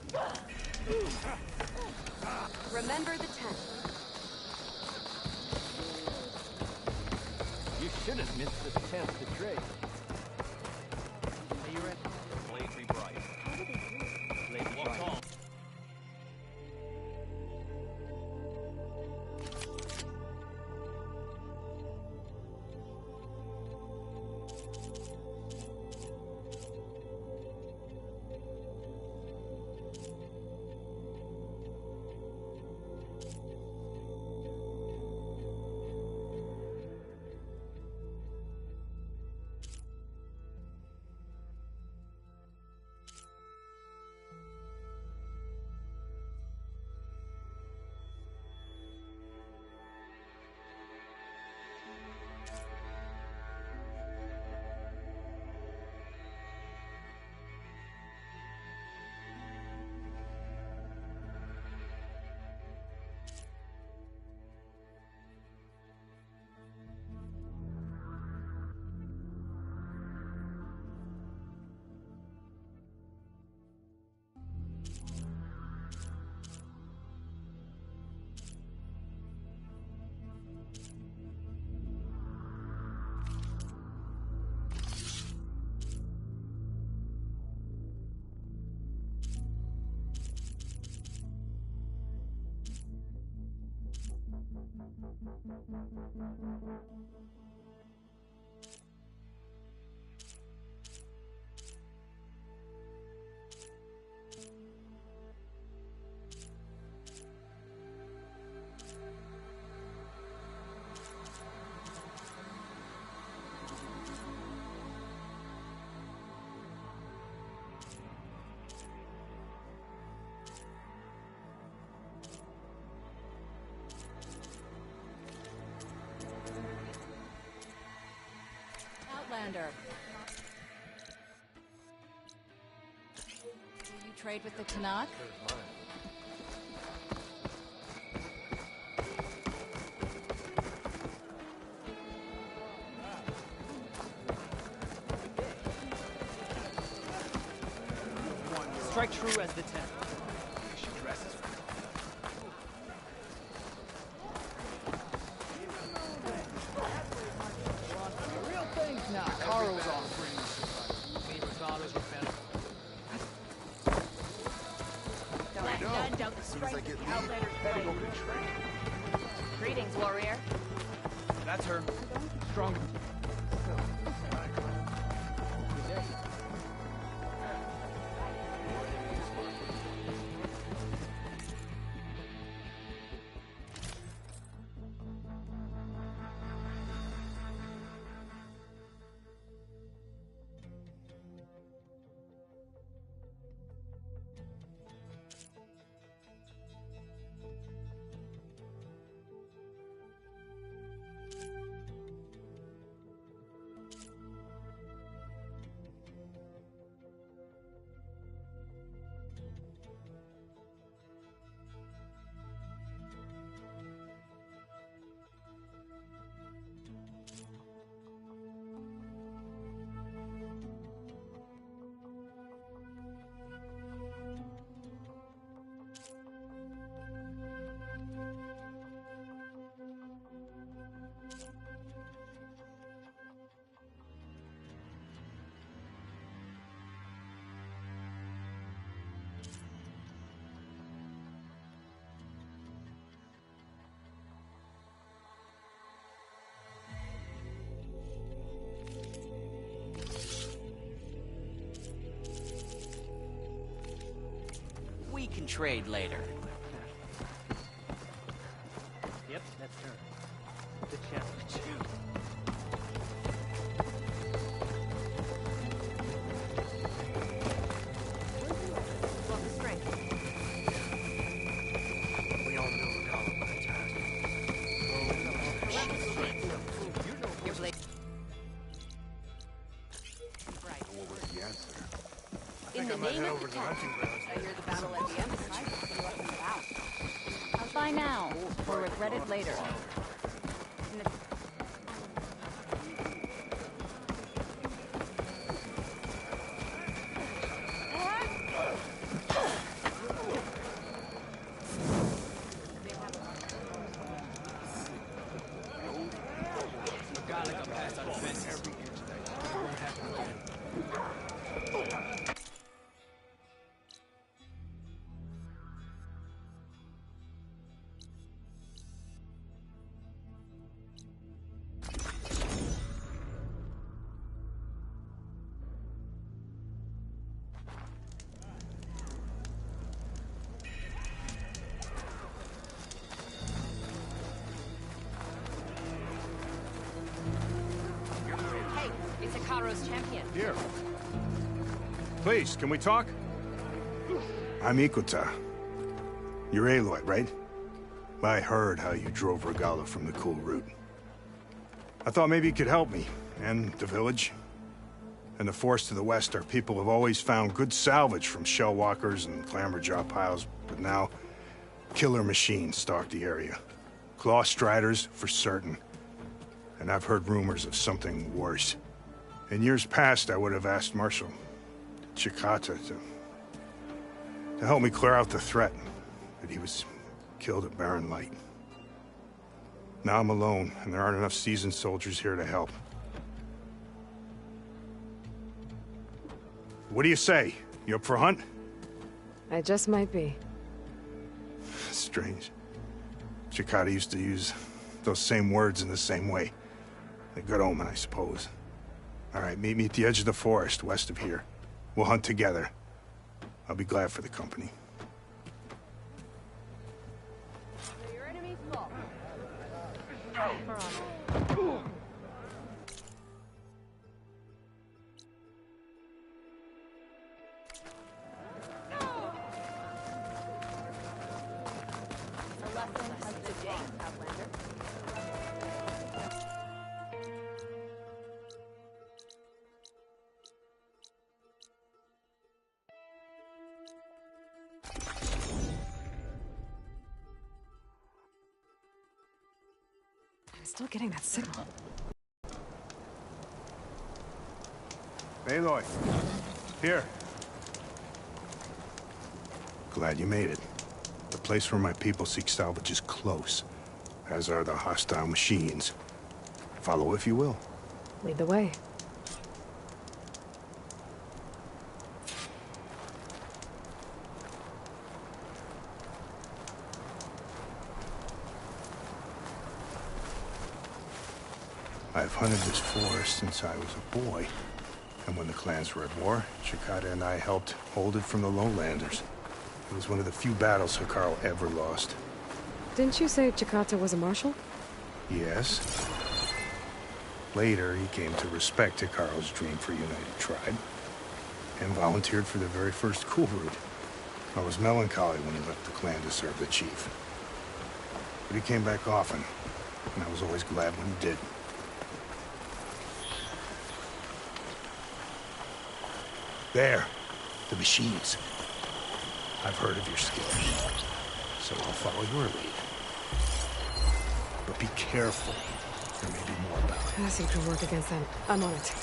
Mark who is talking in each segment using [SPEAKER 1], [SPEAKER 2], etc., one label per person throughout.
[SPEAKER 1] Tanakh. Remember the 10th.
[SPEAKER 2] You should have missed the 10th to trade. Are you ready?
[SPEAKER 3] Blade be bright.
[SPEAKER 2] Lady
[SPEAKER 3] Walk
[SPEAKER 2] Bright.
[SPEAKER 3] on.
[SPEAKER 1] Outlander. Do you trade with the Tanakh?
[SPEAKER 2] Strike true as the 10th.
[SPEAKER 3] She dresses well.
[SPEAKER 2] Real things now. Carl's offering. Leave Rosales with better.
[SPEAKER 1] Let none doubt the strength of the Outlander's blade. Greetings, warrior.
[SPEAKER 2] That's her. Stronger.
[SPEAKER 4] We can trade later.
[SPEAKER 2] Yep, that's her. The challenge.
[SPEAKER 4] what was the answer.
[SPEAKER 1] In the
[SPEAKER 2] might
[SPEAKER 1] name
[SPEAKER 2] head
[SPEAKER 1] of
[SPEAKER 2] over
[SPEAKER 1] the
[SPEAKER 2] to the hunting
[SPEAKER 1] test,
[SPEAKER 2] grounds.
[SPEAKER 1] I hear the battle at the end is high. You up and about.
[SPEAKER 5] By now, or regret it later.
[SPEAKER 3] A guy like a pass out of fences. Won't happen again.
[SPEAKER 1] Hey, it's Ikaro's champion.
[SPEAKER 4] Here. Please, can we talk? I'm Ikuta. You're Aloy, right? I heard how you drove Regala from the cool route. I thought maybe you could help me, and the village. And the forest to the west, our people have always found good salvage from shellwalkers and clamberjaw piles, but now, killer machines stalk the area. Claw striders, for certain. And I've heard rumors of something worse. In years past, I would have asked Marshal Chikata to help me clear out the threat, but he was killed at Barren Light. Now I'm alone, and there aren't enough seasoned soldiers here to help. What do you say? You up for a hunt?
[SPEAKER 6] I just might be.
[SPEAKER 4] Strange. Chikata used to use those same words in the same way. A good omen, I suppose. All right, meet me at the edge of the forest, west of here. We'll hunt together. I'll be glad for the company.
[SPEAKER 1] Your enemy's fault. A lesson has been taught, Outlander.
[SPEAKER 6] I'm still getting that signal.
[SPEAKER 4] Aloy, here. Glad you made it. The place where my people seek salvage is close, as are the hostile machines. Follow if you will.
[SPEAKER 6] Lead the way.
[SPEAKER 4] I've hunted this forest since I was a boy. And when the clans were at war, Chikata and I helped hold it from the lowlanders. It was one of the few battles Hikaru ever lost.
[SPEAKER 6] Didn't you say Chikata was a marshal?
[SPEAKER 4] Yes. Later, he came to respect Hikaru's dream for a united tribe, and volunteered for the very first cool route. I was melancholy when he left the clan to serve the chief. But he came back often, and I was always glad when he did. There, the machines. I've heard of your skill, so I'll follow your lead. But be careful. There may be more about it.
[SPEAKER 6] Acid can work against them. I'm on it.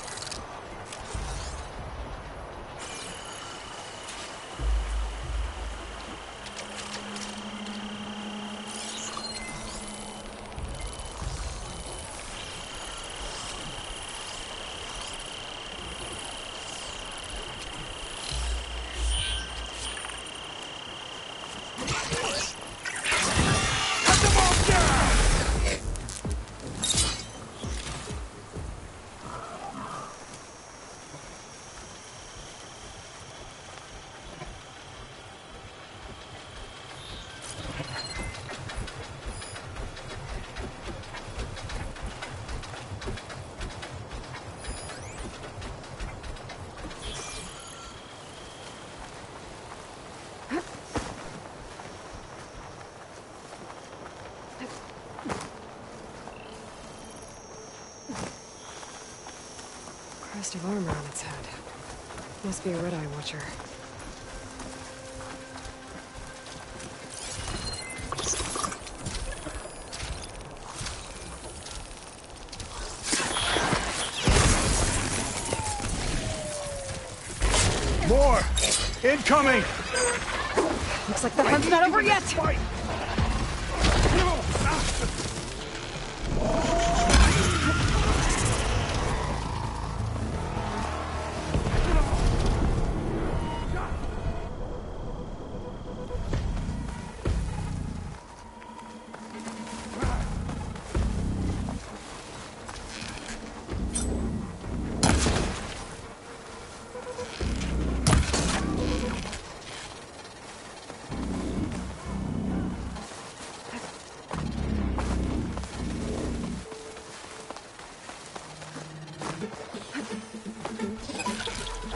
[SPEAKER 6] Crest of armor on its head. Must be a red-eye watcher.
[SPEAKER 4] More! Incoming!
[SPEAKER 6] Looks like the hunt's not over yet!
[SPEAKER 4] Fight!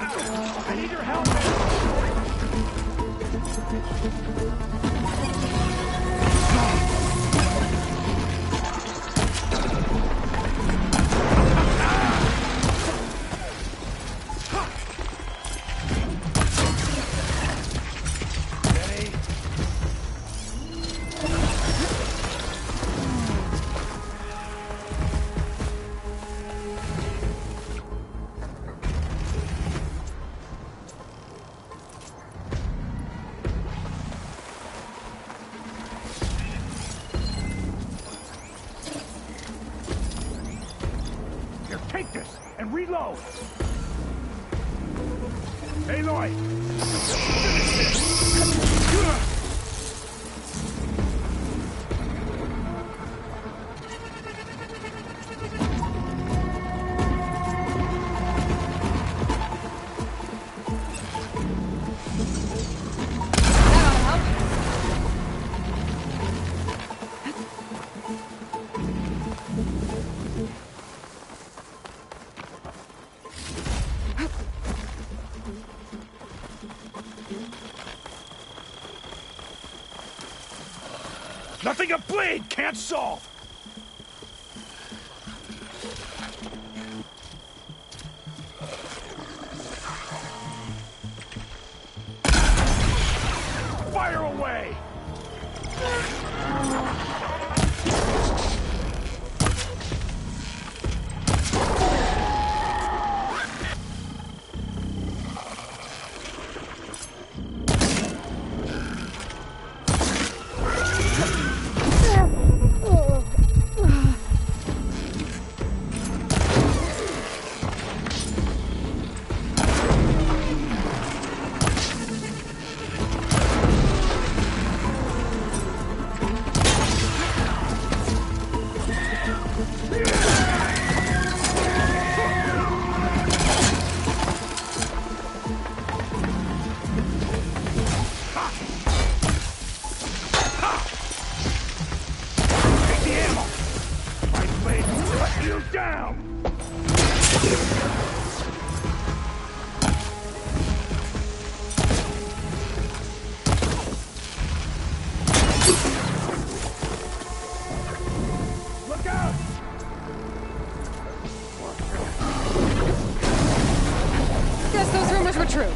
[SPEAKER 4] I need your help! Take this and reload! Aloy! Finish this! Nothing a blade can't solve! Fire away! You down! Look out!
[SPEAKER 6] Guess those rumors were true.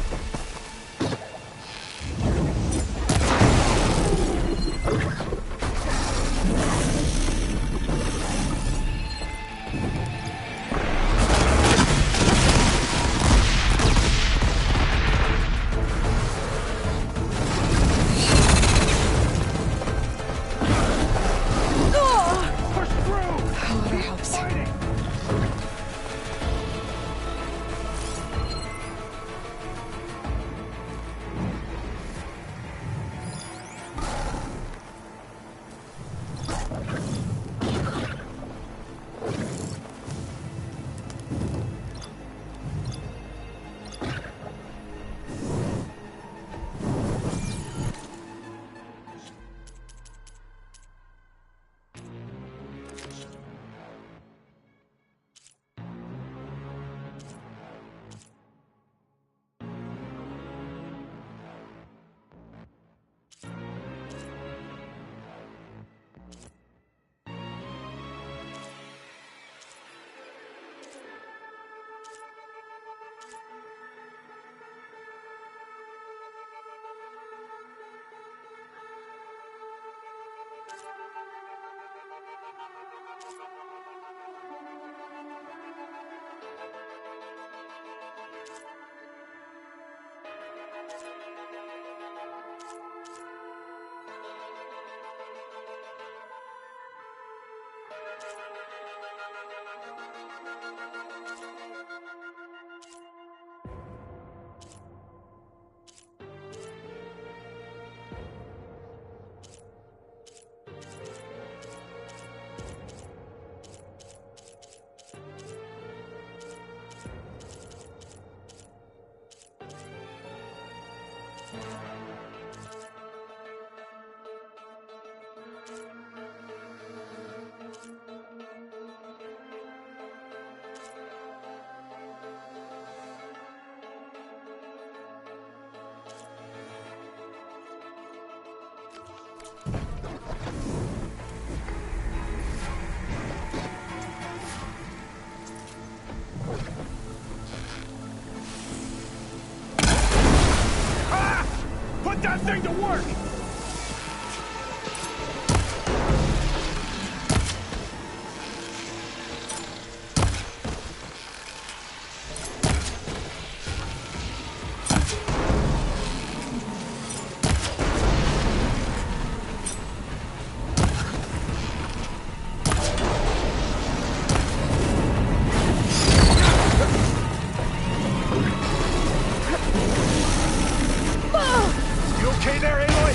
[SPEAKER 4] Put that thing to work! You okay there, Aloy?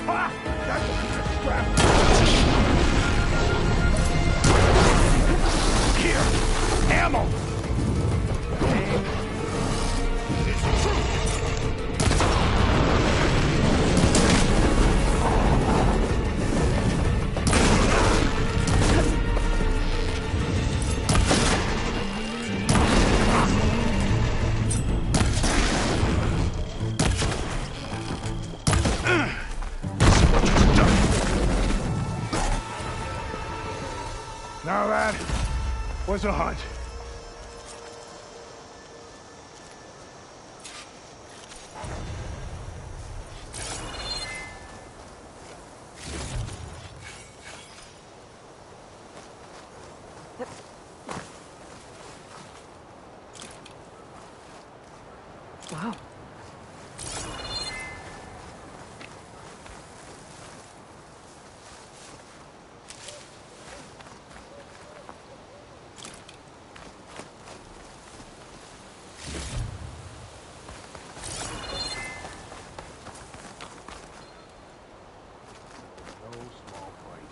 [SPEAKER 4] Ah! That's a piece of crap! Here! Ammo! It's the truth! Now that was a hunt.
[SPEAKER 6] Wow.
[SPEAKER 4] No small fight.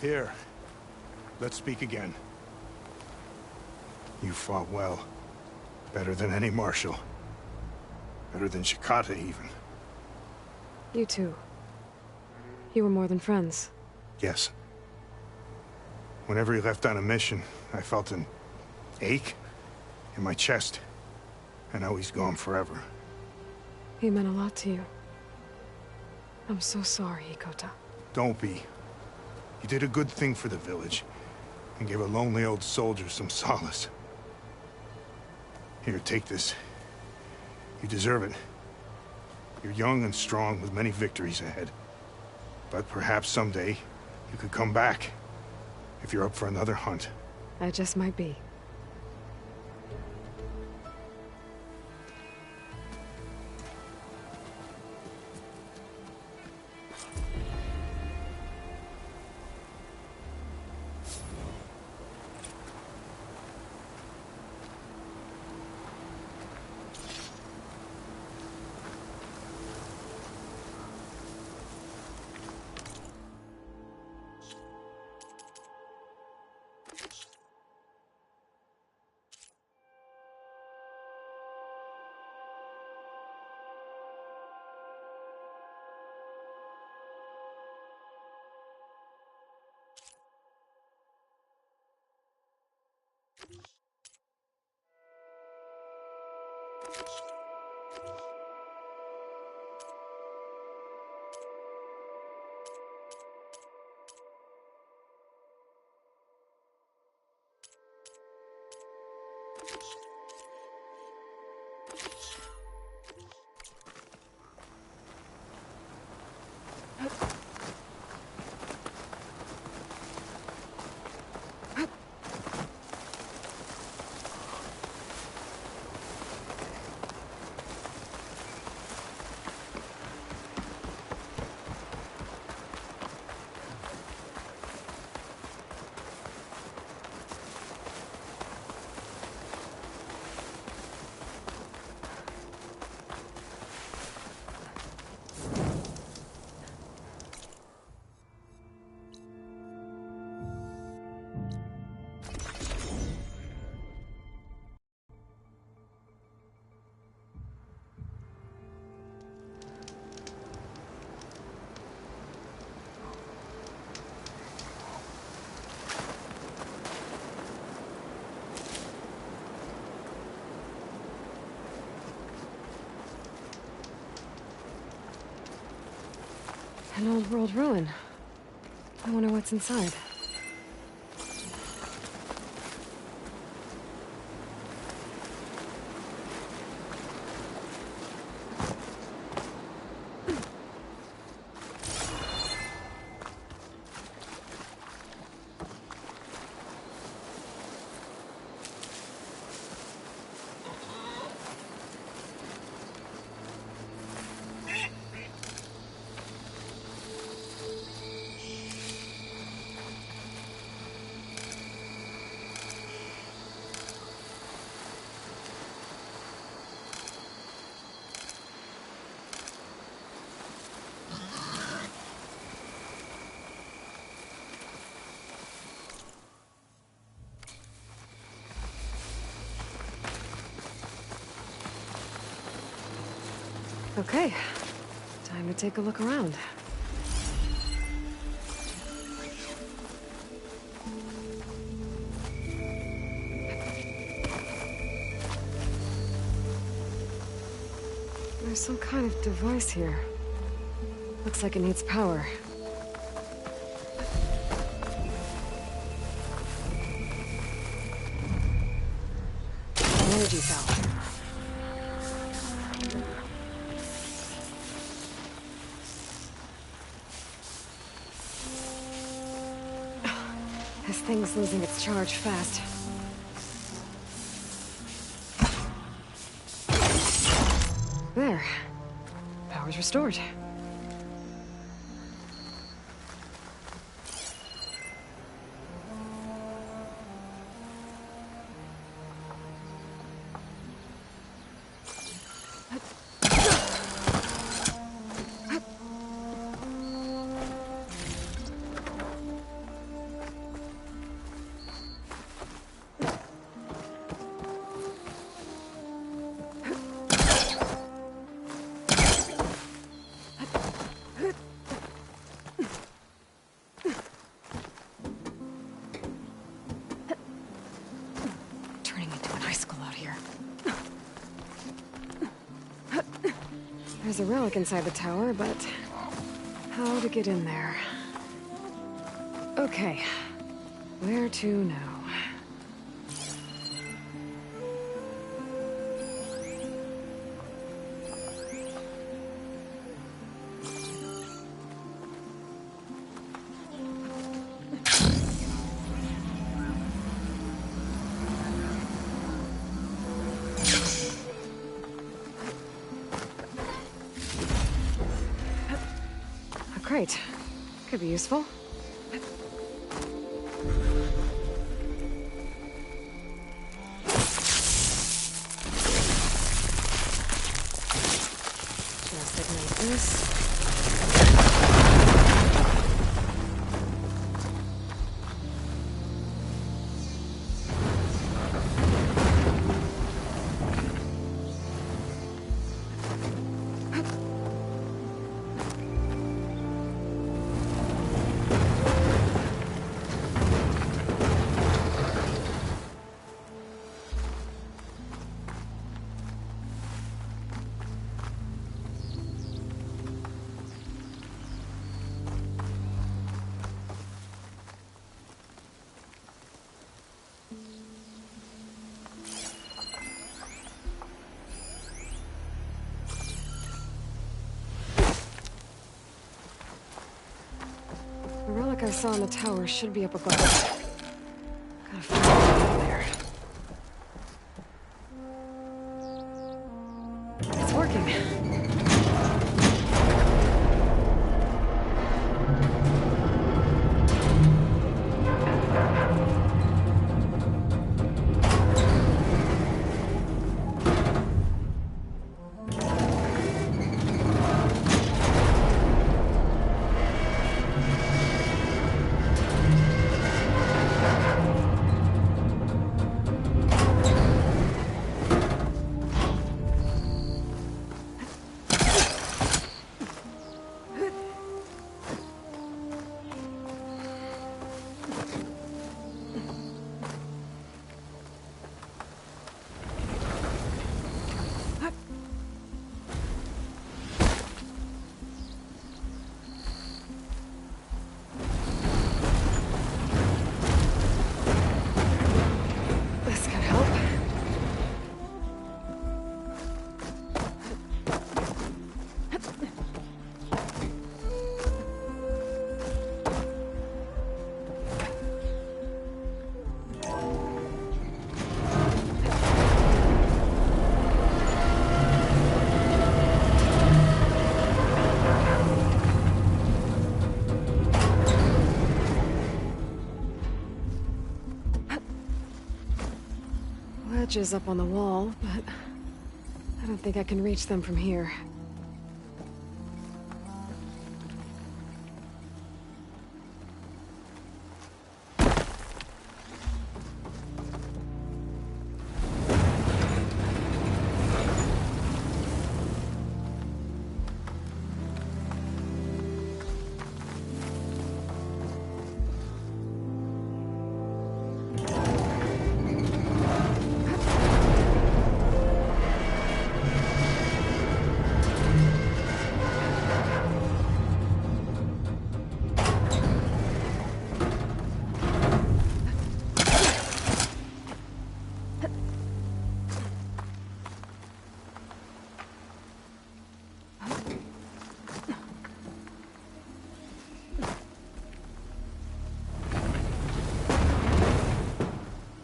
[SPEAKER 4] Here, let's speak again. You fought well. Better than any marshal. Better than Shikata, even.
[SPEAKER 6] You too. You were more than friends.
[SPEAKER 4] Yes. Whenever he left on a mission, I felt an ache in my chest. I know he's gone forever.
[SPEAKER 6] He meant a lot to you. I'm so sorry, Ikota.
[SPEAKER 4] Don't be. You did a good thing for the village, and gave a lonely old soldier some solace. Here, take this. You deserve it. You're young and strong with many victories ahead. But perhaps someday, You could come back. If you're up for another hunt.
[SPEAKER 6] I just might be. An old world ruin. I wonder what's inside. Okay, time to take a look around. There's some kind of device here. Looks like it needs power. An energy cell. This thing's losing its charge fast. There. Power's restored. There's a relic inside the tower, but how to get in there? Okay, where to now? crate. Could be useful. Just ignite this. The relic I saw in the tower should be up above. Gotta find it out there. It's working. This could help. Ledges up on the wall, but I don't think I can reach them from here.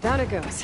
[SPEAKER 6] Down it goes.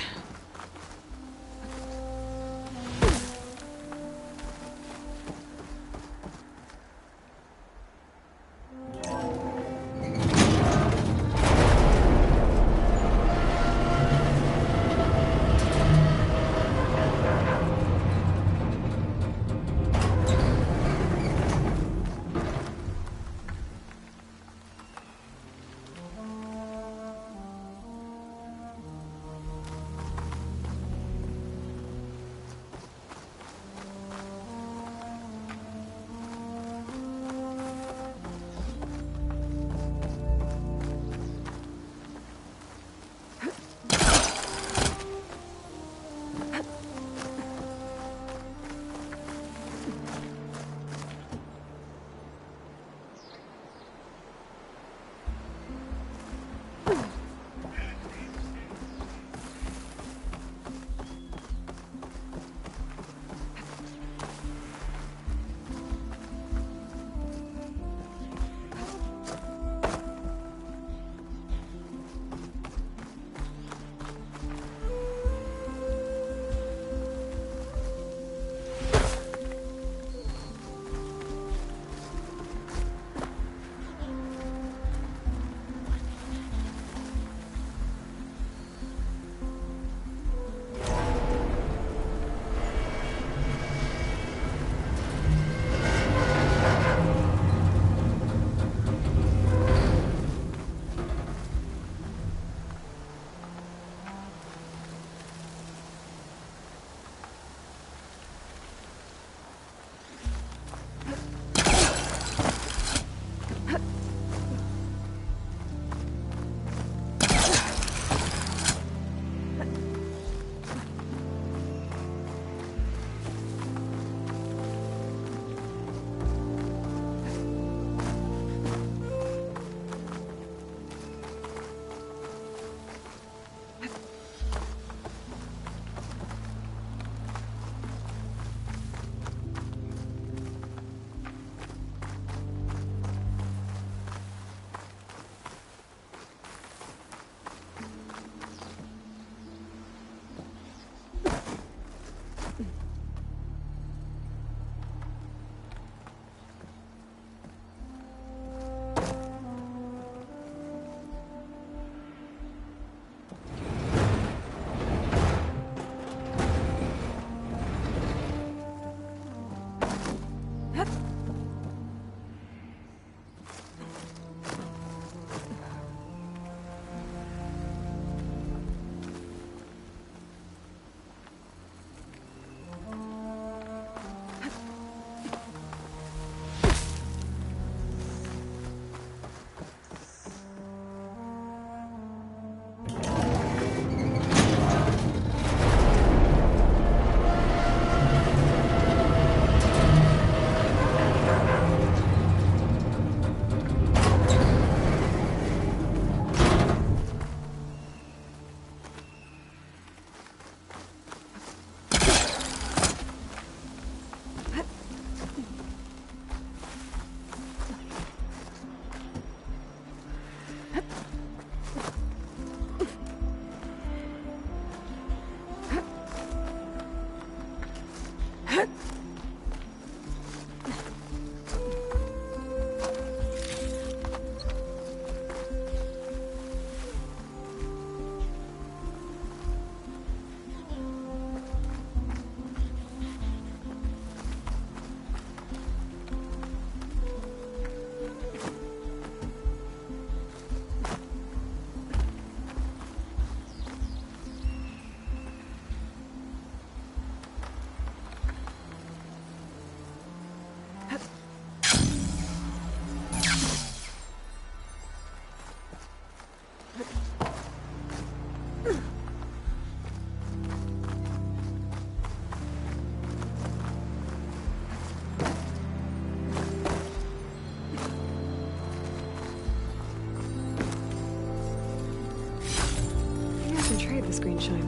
[SPEAKER 6] the screen shine.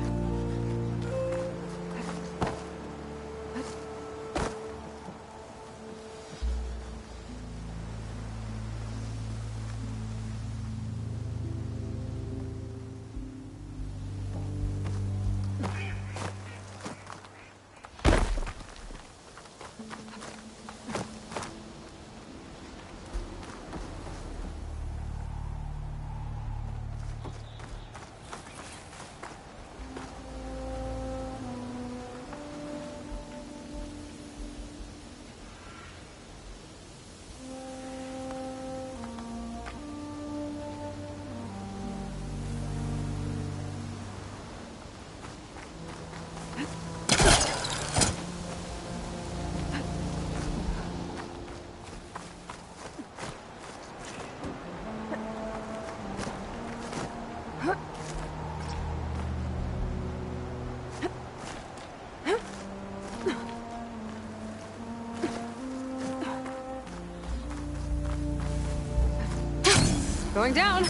[SPEAKER 6] Going down.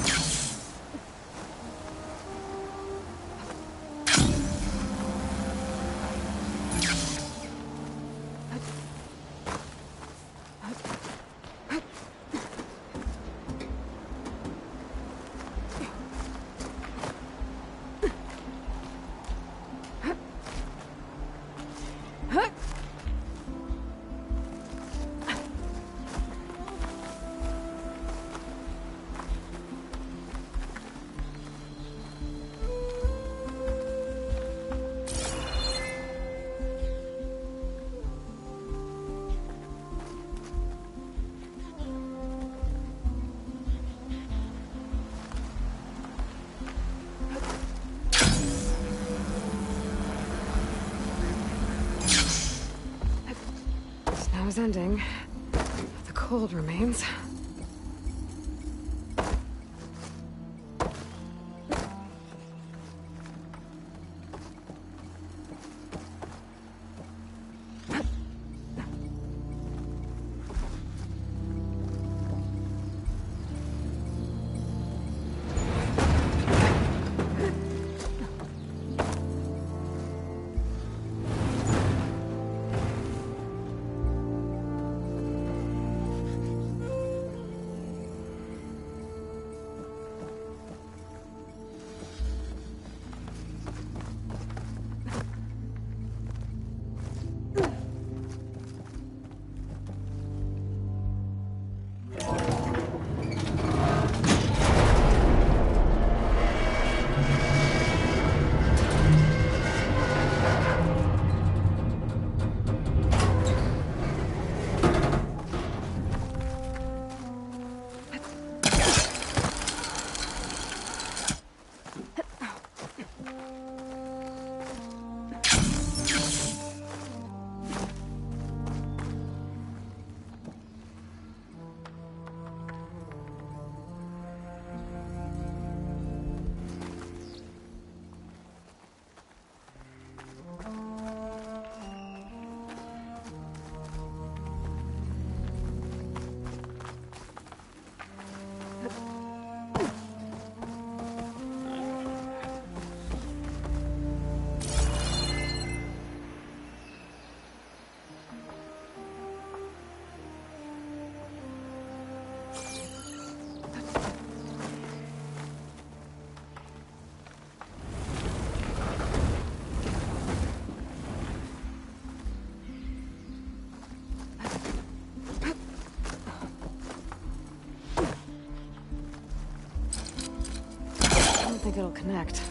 [SPEAKER 6] Snow's ending. The cold remains. I don't think it'll connect.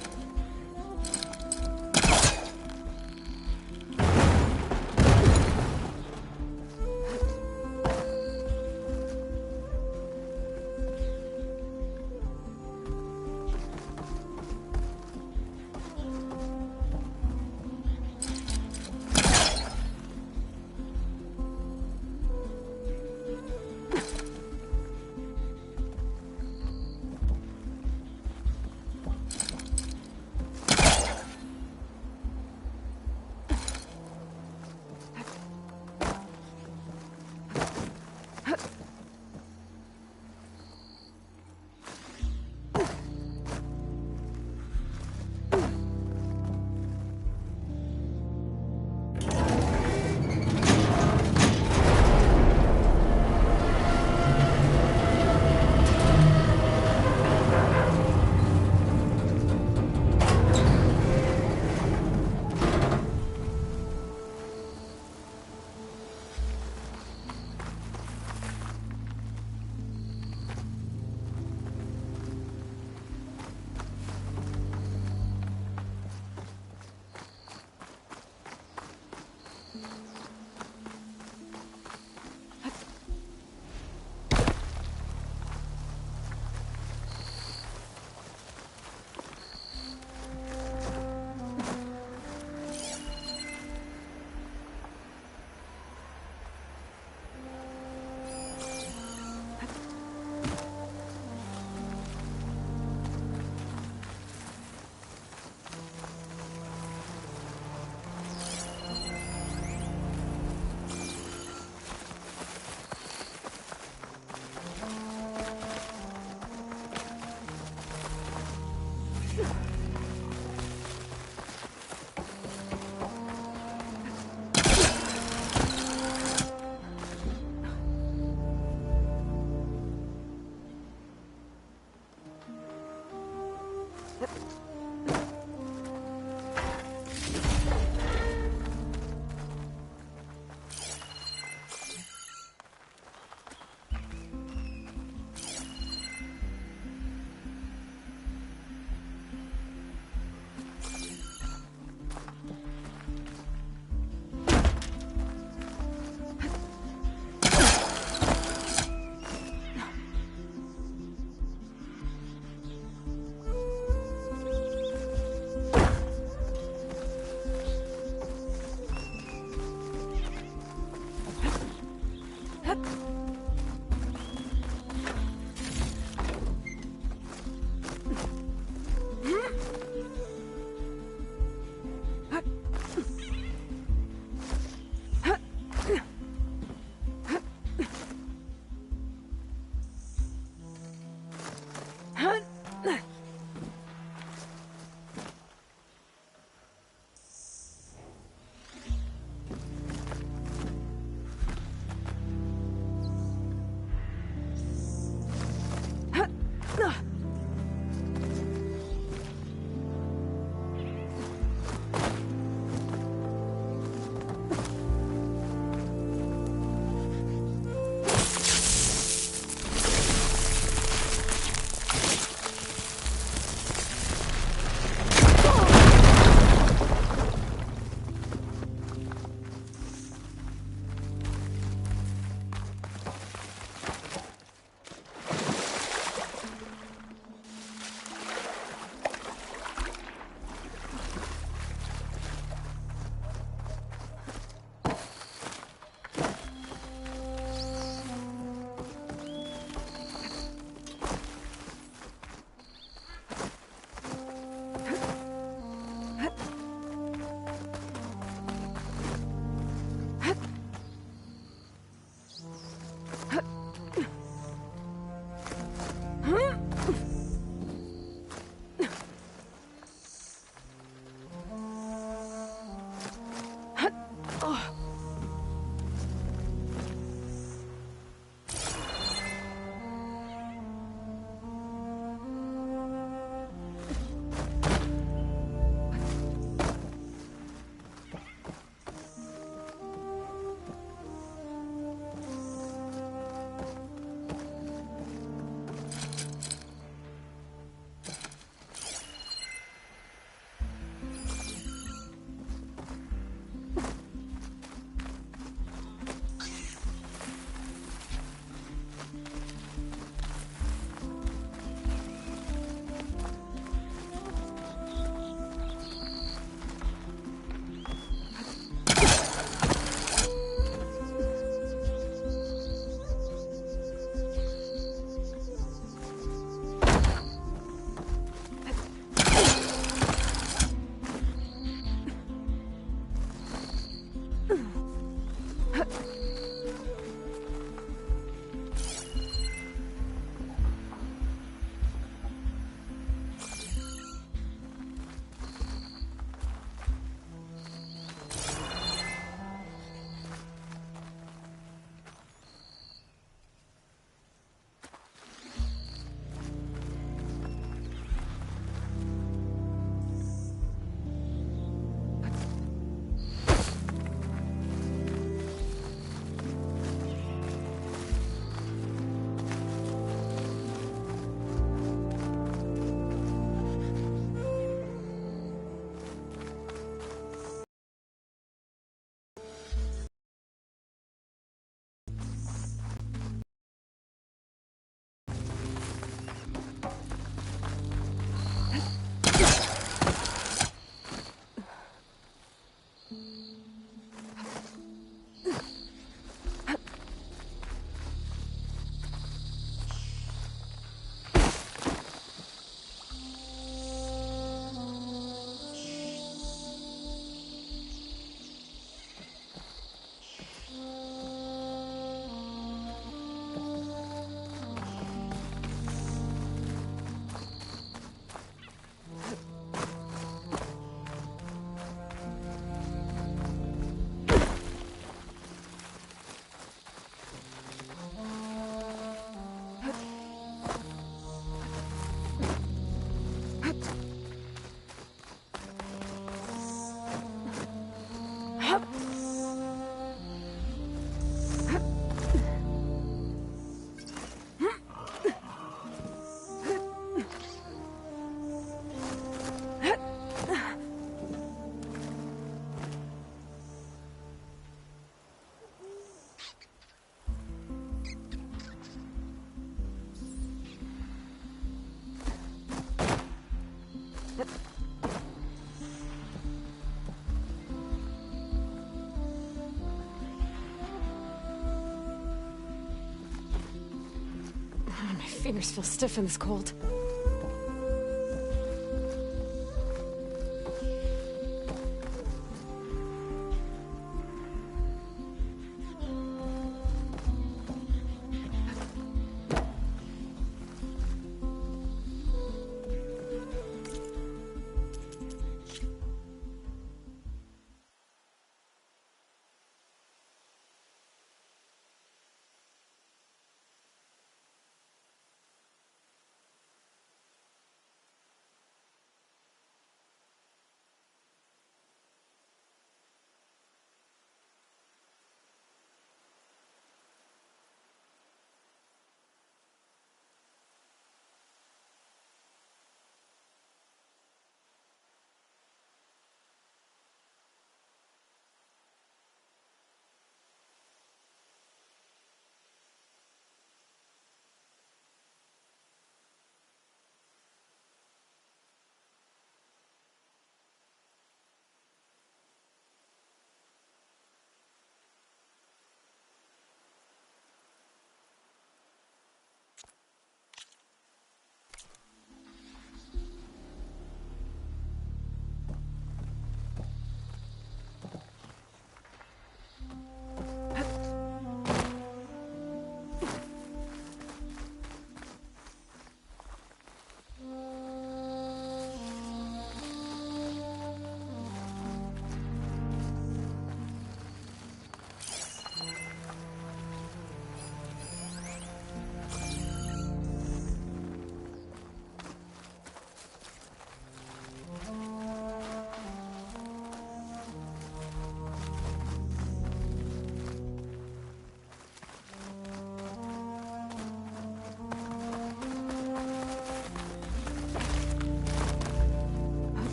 [SPEAKER 6] My fingers feel stiff in this cold.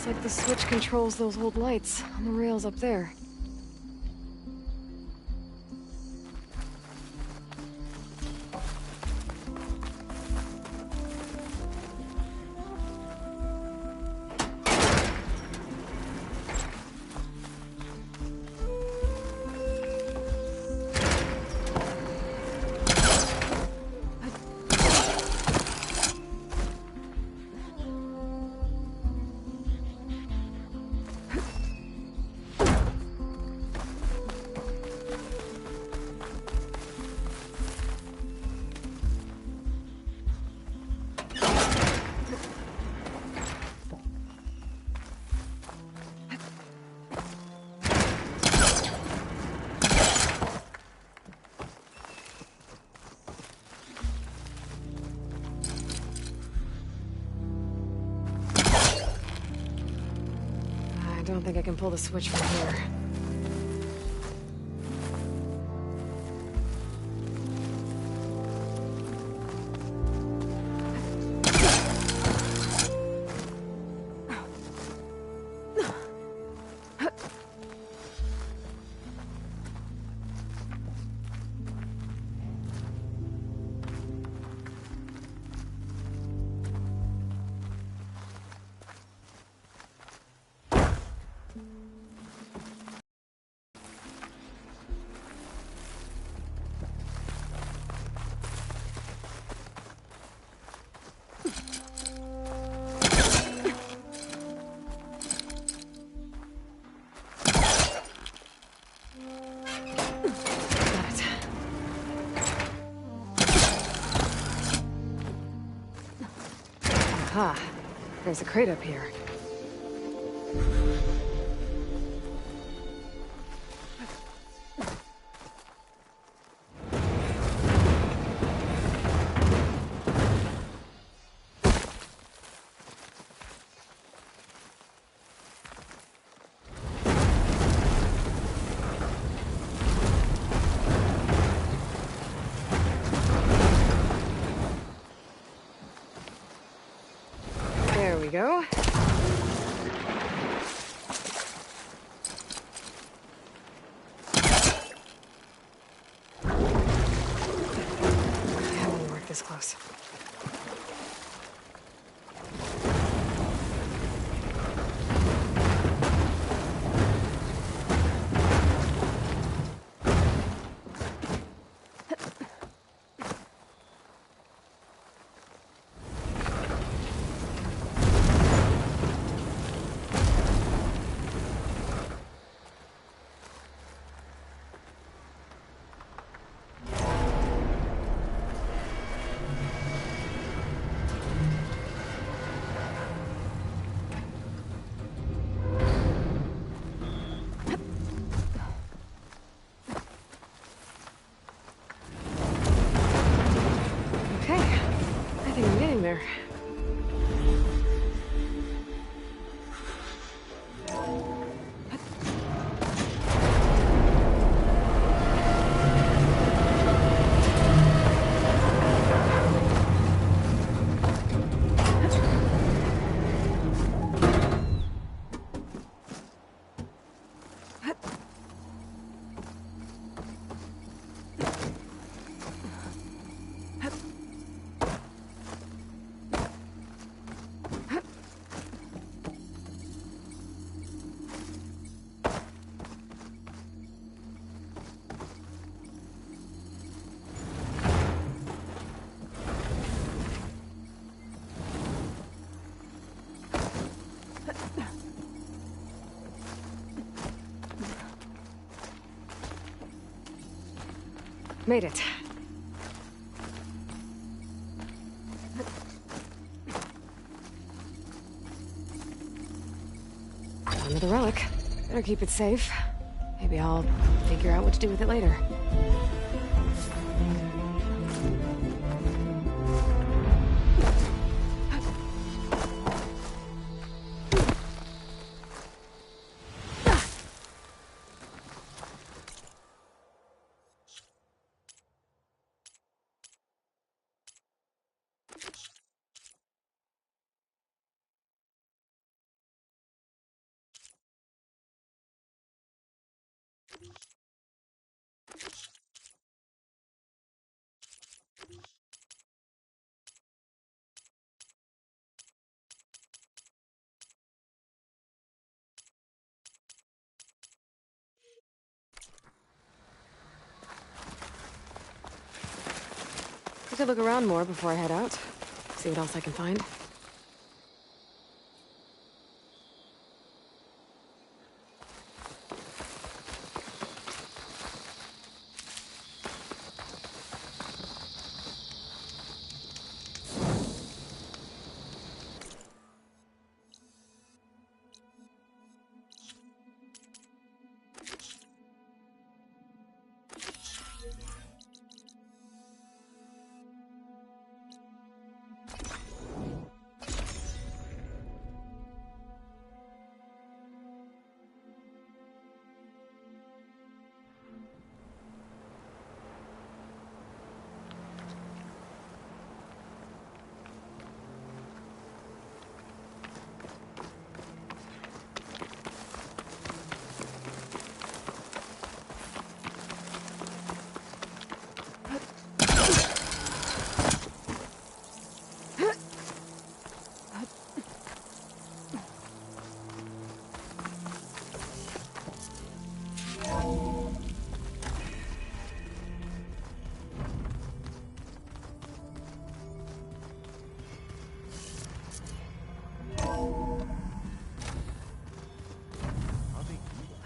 [SPEAKER 6] Looks like the switch controls those old lights on the rails up there. I don't think I can pull the switch from here. Aha, there's a crate up here. There we go. I haven't worked this close. Okay, I think I'm getting there. Made it. Another relic. Better keep it safe. Maybe I'll figure out what to do with it later. could look around more before I head out. See what else I can find.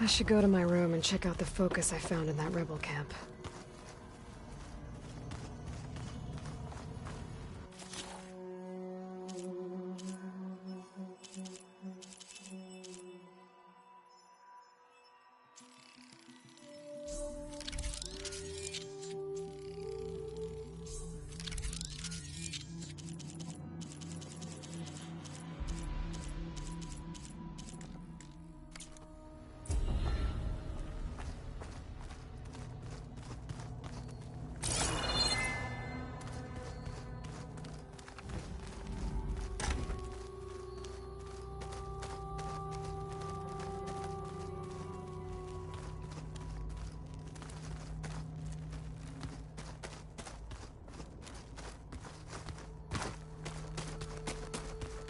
[SPEAKER 6] I should go to my room and check out the focus I found in that rebel camp.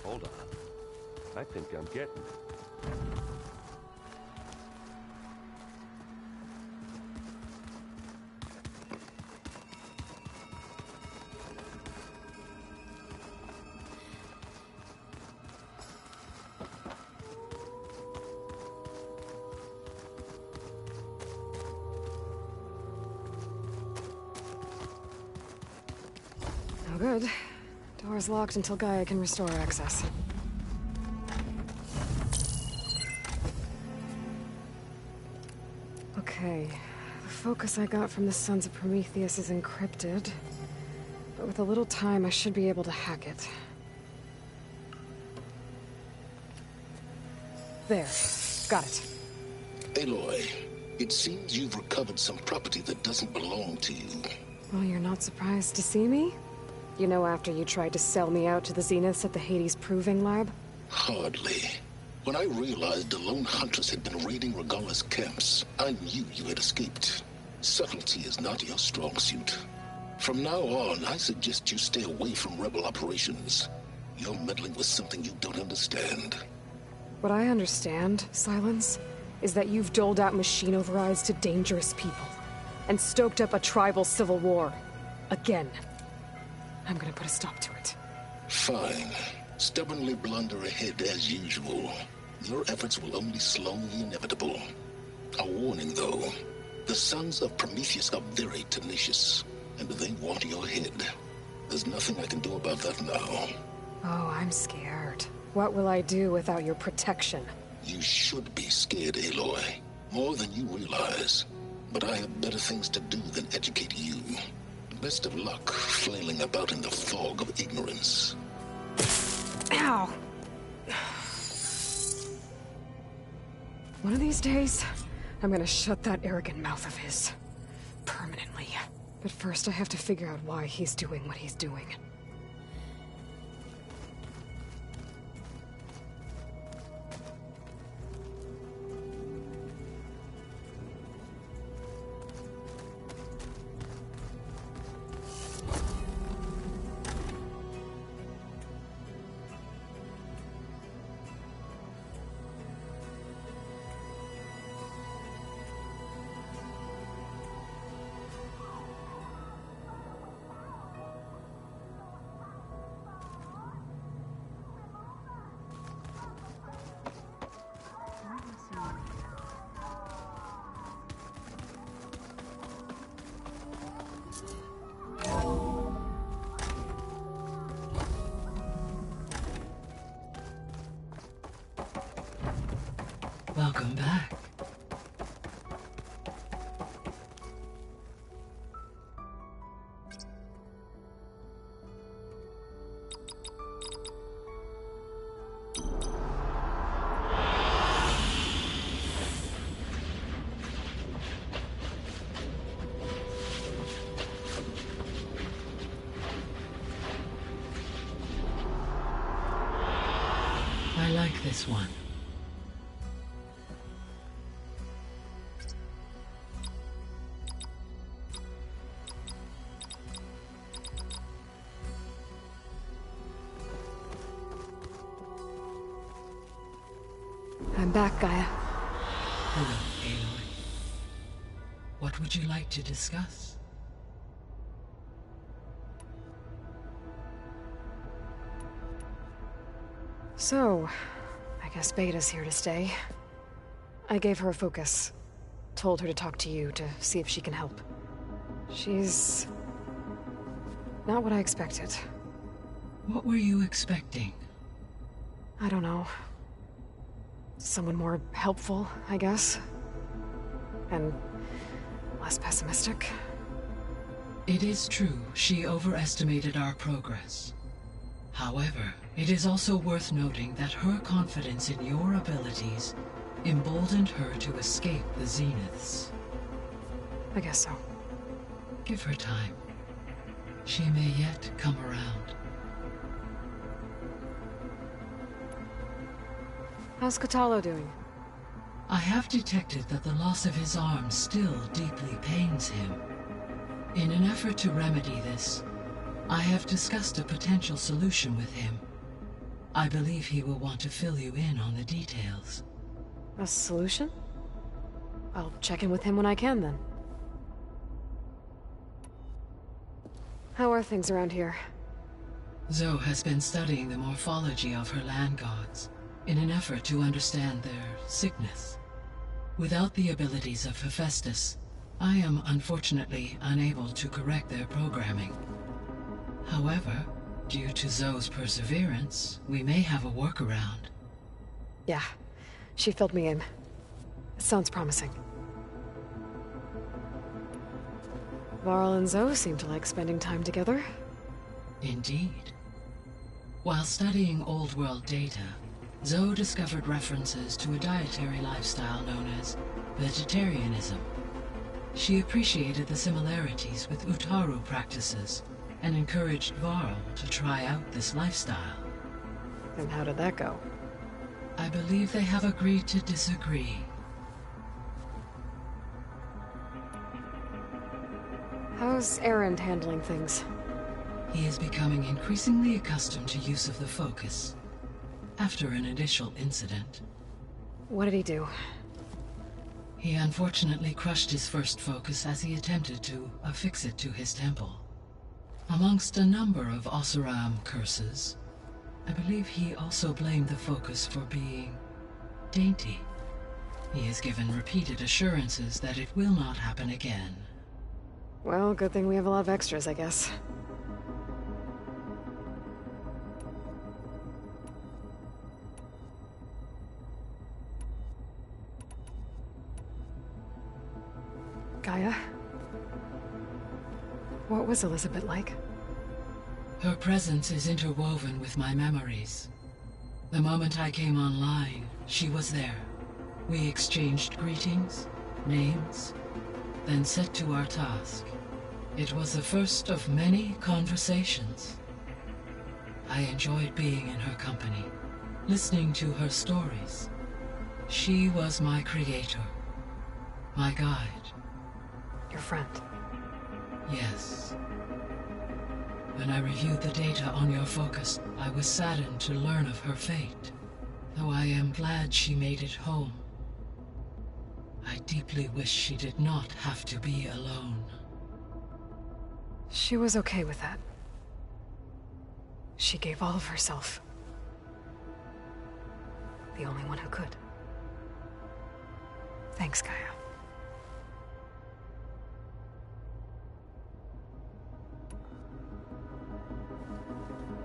[SPEAKER 7] Hold on. I think I'm getting it.
[SPEAKER 6] No good. Door's locked until Gaia can restore access. Okay. The focus I got from the Sons of Prometheus is encrypted. But with a little time, I should be able to hack it. There. Got it.
[SPEAKER 8] Aloy, it seems you've recovered some property that doesn't belong to you.
[SPEAKER 6] Well, you're not surprised to see me? You know, after you tried to sell me out to the Zeniths at the Hades Proving Lab?
[SPEAKER 8] Hardly. When I realized the lone hunters had been raiding Regalla's camps, I knew you had escaped. Subtlety is not your strong suit. From now on, I suggest you stay away from rebel operations. You're meddling with something you don't understand.
[SPEAKER 6] What I understand, Silence, is that you've doled out machine overrides to dangerous people, and stoked up a tribal civil war. Again. I'm gonna put a stop to it.
[SPEAKER 8] Fine. Stubbornly blunder ahead as usual. Your efforts will only slow the inevitable. A warning, though. The Sons of Prometheus are very tenacious, and they want your head. There's nothing I can do about that now.
[SPEAKER 6] Oh, I'm scared. What will I do without your protection?
[SPEAKER 8] You should be scared, Aloy. More than you realize. But I have better things to do than educate you. Best of luck flailing about in the fog of ignorance.
[SPEAKER 6] Ow! One of these days, I'm gonna shut that arrogant mouth of his. Permanently. But first I have to figure out why he's doing what he's doing.
[SPEAKER 9] Welcome back. I like this one.
[SPEAKER 6] I'm back, Gaia.
[SPEAKER 9] Hello, Aloy. What would you like to discuss?
[SPEAKER 6] So, I guess Beta's here to stay. I gave her a focus. Told her to talk to you to see if she can help. She's... not what I expected.
[SPEAKER 9] What were you expecting?
[SPEAKER 6] I don't know. Someone more helpful, I guess. And less pessimistic.
[SPEAKER 9] It is true, she overestimated our progress. However, it is also worth noting that her confidence in your abilities emboldened her to escape the Zeniths.
[SPEAKER 6] I guess so.
[SPEAKER 9] Give her time. She may yet come around.
[SPEAKER 6] How's Kotallo doing?
[SPEAKER 9] I have detected that the loss of his arm still deeply pains him. In an effort to remedy this, I have discussed a potential solution with him. I believe he will want to fill you in on the details.
[SPEAKER 6] A solution? I'll check in with him when I can, then. How are things around here?
[SPEAKER 9] Zoe has been studying the morphology of her land gods in an effort to understand their sickness. Without the abilities of Hephaestus, I am unfortunately unable to correct their programming. However, due to Zoe's perseverance, we may have a workaround.
[SPEAKER 6] Yeah, she filled me in. It sounds promising. Varl and Zoe seem to like spending time together.
[SPEAKER 9] Indeed. While studying Old World data, Zoe discovered references to a dietary lifestyle known as vegetarianism. She appreciated the similarities with Utaru practices and encouraged Varl to try out this lifestyle.
[SPEAKER 6] And how did that go?
[SPEAKER 9] I believe they have agreed to disagree.
[SPEAKER 6] How's Erend handling things?
[SPEAKER 9] He is becoming increasingly accustomed to use of the focus, after an initial incident.
[SPEAKER 6] What did he do?
[SPEAKER 9] He unfortunately crushed his first focus as he attempted to affix it to his temple. Amongst a number of Oseram curses, I believe he also blamed the focus for being dainty. He has given repeated assurances that it will not happen again.
[SPEAKER 6] Well, good thing we have a lot of extras, I guess. Gaia? What was Elizabeth like?
[SPEAKER 9] Her presence is interwoven with my memories. The moment I came online, she was there. We exchanged greetings, names, then set to our task. It was the first of many conversations. I enjoyed being in her company, listening to her stories. She was my creator, my guide.
[SPEAKER 6] Your friend.
[SPEAKER 9] Yes. When I reviewed the data on your focus, I was saddened to learn of her fate, though I am glad she made it home. I deeply wish she did not have to be alone.
[SPEAKER 6] She was okay with that. She gave all of herself. The only one who could. Thanks, Gaia.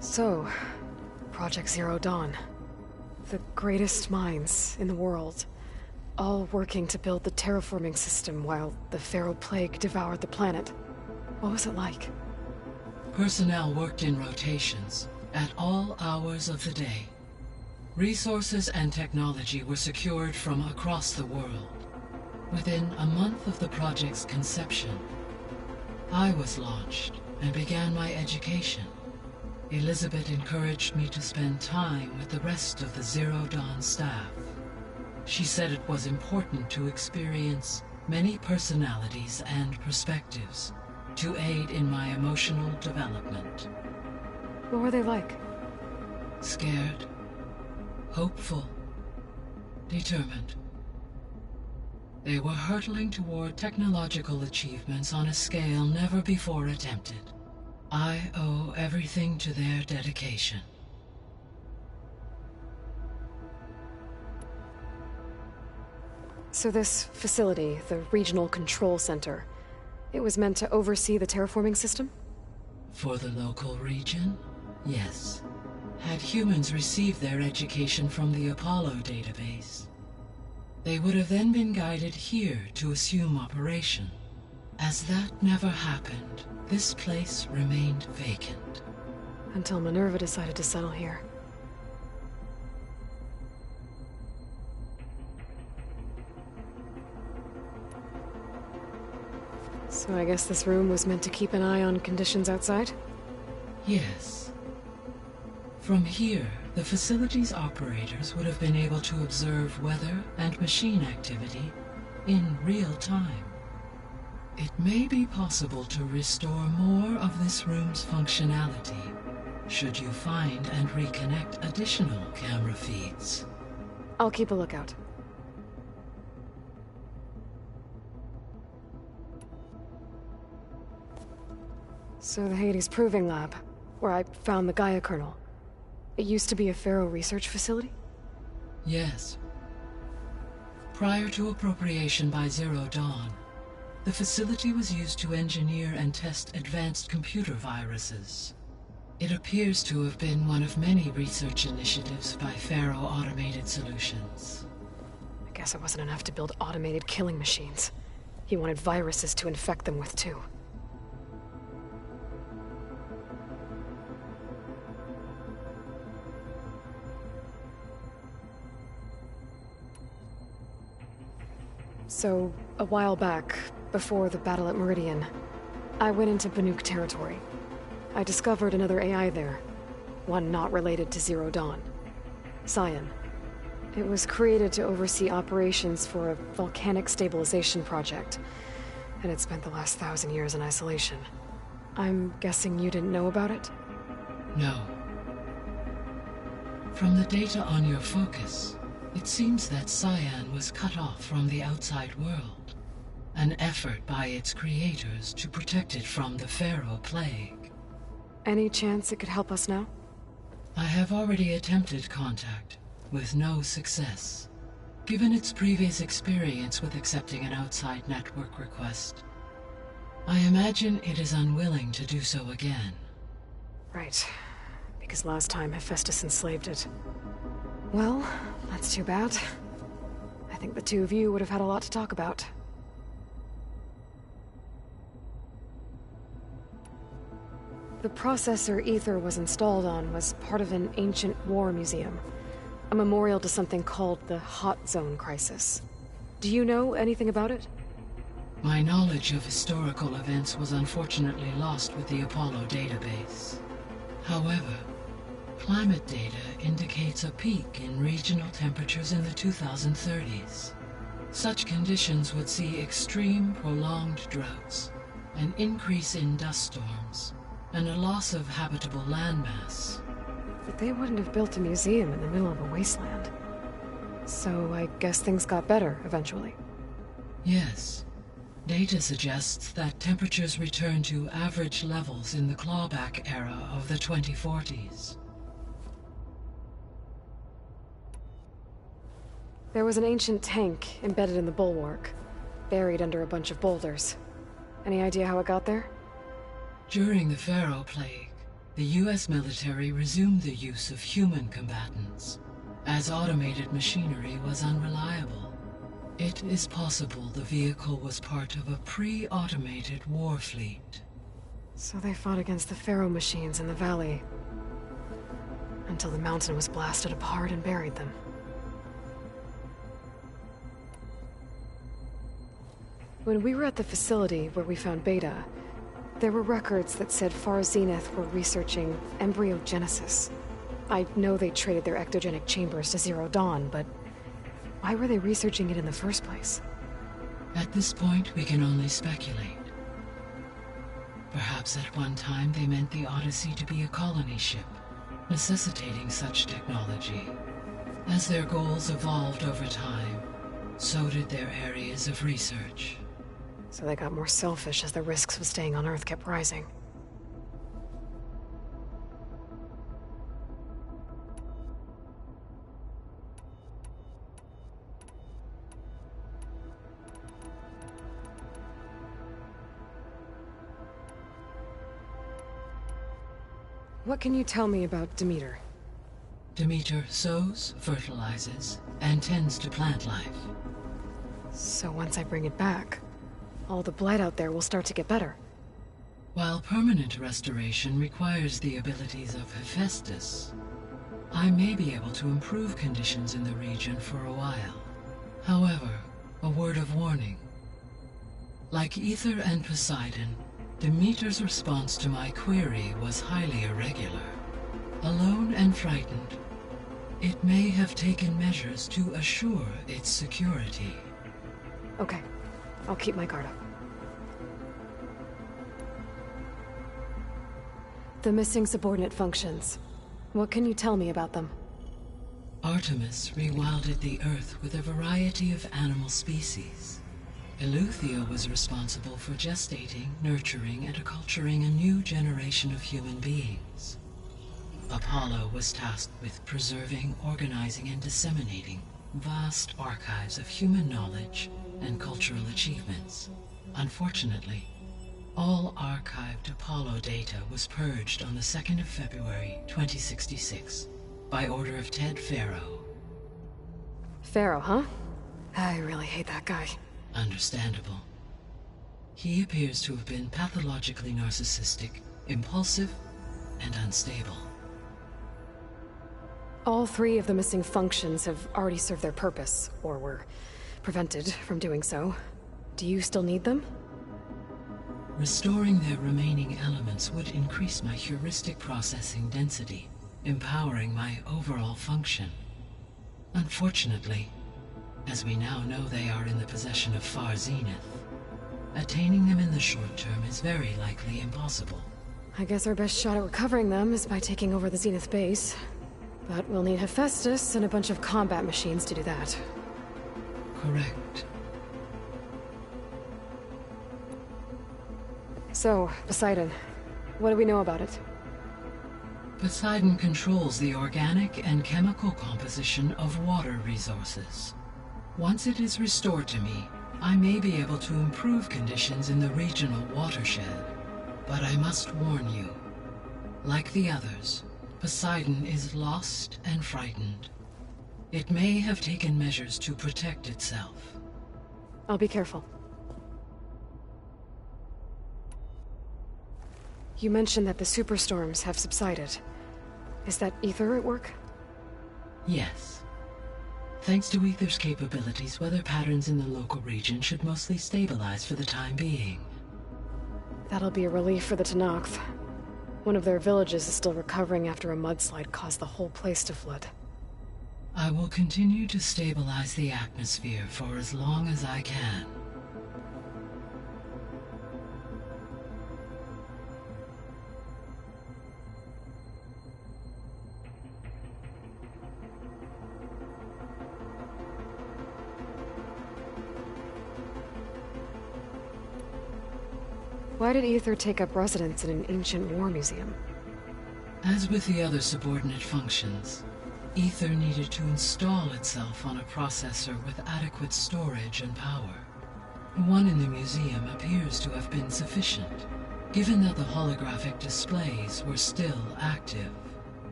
[SPEAKER 6] So, Project Zero Dawn. The greatest minds in the world all working to build the terraforming system while the Pharaoh Plague devoured the planet. What was it like?
[SPEAKER 9] Personnel worked in rotations, at all hours of the day. Resources and technology were secured from across the world. Within a month of the project's conception, I was launched and began my education. Elizabeth encouraged me to spend time with the rest of the Zero Dawn staff. She said it was important to experience many personalities and perspectives to aid in my emotional development.
[SPEAKER 6] What were they like?
[SPEAKER 9] Scared, hopeful, determined. They were hurtling toward technological achievements on a scale never before attempted. I owe everything to their dedication.
[SPEAKER 6] So this facility, the Regional Control Center, it was meant to oversee the terraforming system?
[SPEAKER 9] For the local region, yes. Had humans received their education from the Apollo database, they would have then been guided here to assume operation. As that never happened, this place remained vacant.
[SPEAKER 6] Until Minerva decided to settle here. So I guess this room was meant to keep an eye on conditions outside?
[SPEAKER 9] Yes. From here, the facility's operators would have been able to observe weather and machine activity in real time. It may be possible to restore more of this room's functionality, should you find and reconnect additional camera feeds.
[SPEAKER 6] I'll keep a lookout. So the Hades Proving Lab, where I found the Gaia kernel. It used to be a Pharaoh research facility?
[SPEAKER 9] Yes. Prior to appropriation by Zero Dawn, the facility was used to engineer and test advanced computer viruses. It appears to have been one of many research initiatives by Pharaoh Automated Solutions.
[SPEAKER 6] I guess it wasn't enough to build automated killing machines. He wanted viruses to infect them with, too. So, a while back, before the battle at Meridian, I went into Banuk territory. I discovered another AI there, one not related to Zero Dawn. Cyan. It was created to oversee operations for a volcanic stabilization project, and it spent the last 1,000 years in isolation. I'm guessing you didn't know about it?
[SPEAKER 9] No. From the data on your focus, it seems that Cyan was cut off from the outside world, an effort by its creators to protect it from the Pharaoh Plague.
[SPEAKER 6] Any chance it could help us now?
[SPEAKER 9] I have already attempted contact, with no success. Given its previous experience with accepting an outside network request, I imagine it is unwilling to do so again.
[SPEAKER 6] Right. Because last time Hephaestus enslaved it. Well, that's too bad. I think the two of you would have had a lot to talk about. The processor Ether was installed on was part of an ancient war museum. A memorial to something called the Hot Zone Crisis. Do you know anything about it?
[SPEAKER 9] My knowledge of historical events was unfortunately lost with the Apollo database. However, climate data indicates a peak in regional temperatures in the 2030s. Such conditions would see extreme, prolonged droughts, an increase in dust storms, and a loss of habitable landmass.
[SPEAKER 6] But they wouldn't have built a museum in the middle of a wasteland. So I guess things got better eventually.
[SPEAKER 9] Yes. Data suggests that temperatures returned to average levels in the clawback era of the 2040s.
[SPEAKER 6] There was an ancient tank embedded in the bulwark, buried under a bunch of boulders. Any idea how it got there?
[SPEAKER 9] During the Pharaoh Plague, the US military resumed the use of human combatants, as automated machinery was unreliable. It is possible the vehicle was part of a pre-automated war fleet.
[SPEAKER 6] So they fought against the Pharaoh machines in the valley. Until the mountain was blasted apart and buried them. When we were at the facility where we found Beta, there were records that said Far Zenith were researching embryogenesis. I know they traded their ectogenic chambers to Zero Dawn, but why were they researching it in the first place?
[SPEAKER 9] At this point, we can only speculate. Perhaps at one time they meant the Odyssey to be a colony ship, necessitating such technology. As their goals evolved over time, so did their areas of research.
[SPEAKER 6] So they got more selfish as the risks of staying on Earth kept rising. What can you tell me about Demeter?
[SPEAKER 9] Demeter sows, fertilizes, and tends to plant life.
[SPEAKER 6] So once I bring it back, all the blight out there will start to get better.
[SPEAKER 9] While permanent restoration requires the abilities of Hephaestus, I may be able to improve conditions in the region for a while. However, a word of warning. Like Aether and Poseidon, Demeter's response to my query was highly irregular. Alone and frightened, it may have taken measures to assure its security.
[SPEAKER 6] Okay, I'll keep my guard up. The missing subordinate functions. What can you tell me about them?
[SPEAKER 9] Artemis rewilded the Earth with a variety of animal species. Eleuthia was responsible for gestating, nurturing, and acculturating a new generation of human beings. Apollo was tasked with preserving, organizing, and disseminating vast archives of human knowledge and cultural achievements. Unfortunately, all archived Apollo data was purged on the 2nd of February, 2066, by order of Ted Faro.
[SPEAKER 6] Pharaoh, huh? I really hate that guy.
[SPEAKER 9] Understandable. He appears to have been pathologically narcissistic, impulsive, and unstable.
[SPEAKER 6] All 3 of the missing functions have already served their purpose, or were prevented from doing so. Do you still need them?
[SPEAKER 9] Restoring their remaining elements would increase my heuristic processing density, empowering my overall function. Unfortunately, as we now know they are in the possession of Far Zenith, attaining them in the short term is very likely impossible.
[SPEAKER 6] I guess our best shot at recovering them is by taking over the Zenith base. But we'll need Hephaestus and a bunch of combat machines to do that.
[SPEAKER 9] Correct.
[SPEAKER 6] So, Poseidon, what do we know about it?
[SPEAKER 9] Poseidon controls the organic and chemical composition of water resources. Once it is restored to me, I may be able to improve conditions in the regional watershed. But I must warn you, like the others, Poseidon is lost and frightened. It may have taken measures to protect itself.
[SPEAKER 6] I'll be careful. You mentioned that the superstorms have subsided. Is that Aether at work?
[SPEAKER 9] Yes. Thanks to Aether's capabilities, weather patterns in the local region should mostly stabilize for the time being.
[SPEAKER 6] That'll be a relief for the Tenakth. One of their villages is still recovering after a mudslide caused the whole place to flood.
[SPEAKER 9] I will continue to stabilize the atmosphere for as long as I can.
[SPEAKER 6] Why did Aether take up residence in an ancient war museum?
[SPEAKER 9] As with the other subordinate functions, Aether needed to install itself on a processor with adequate storage and power. The one in the museum appears to have been sufficient, given that the holographic displays were still active.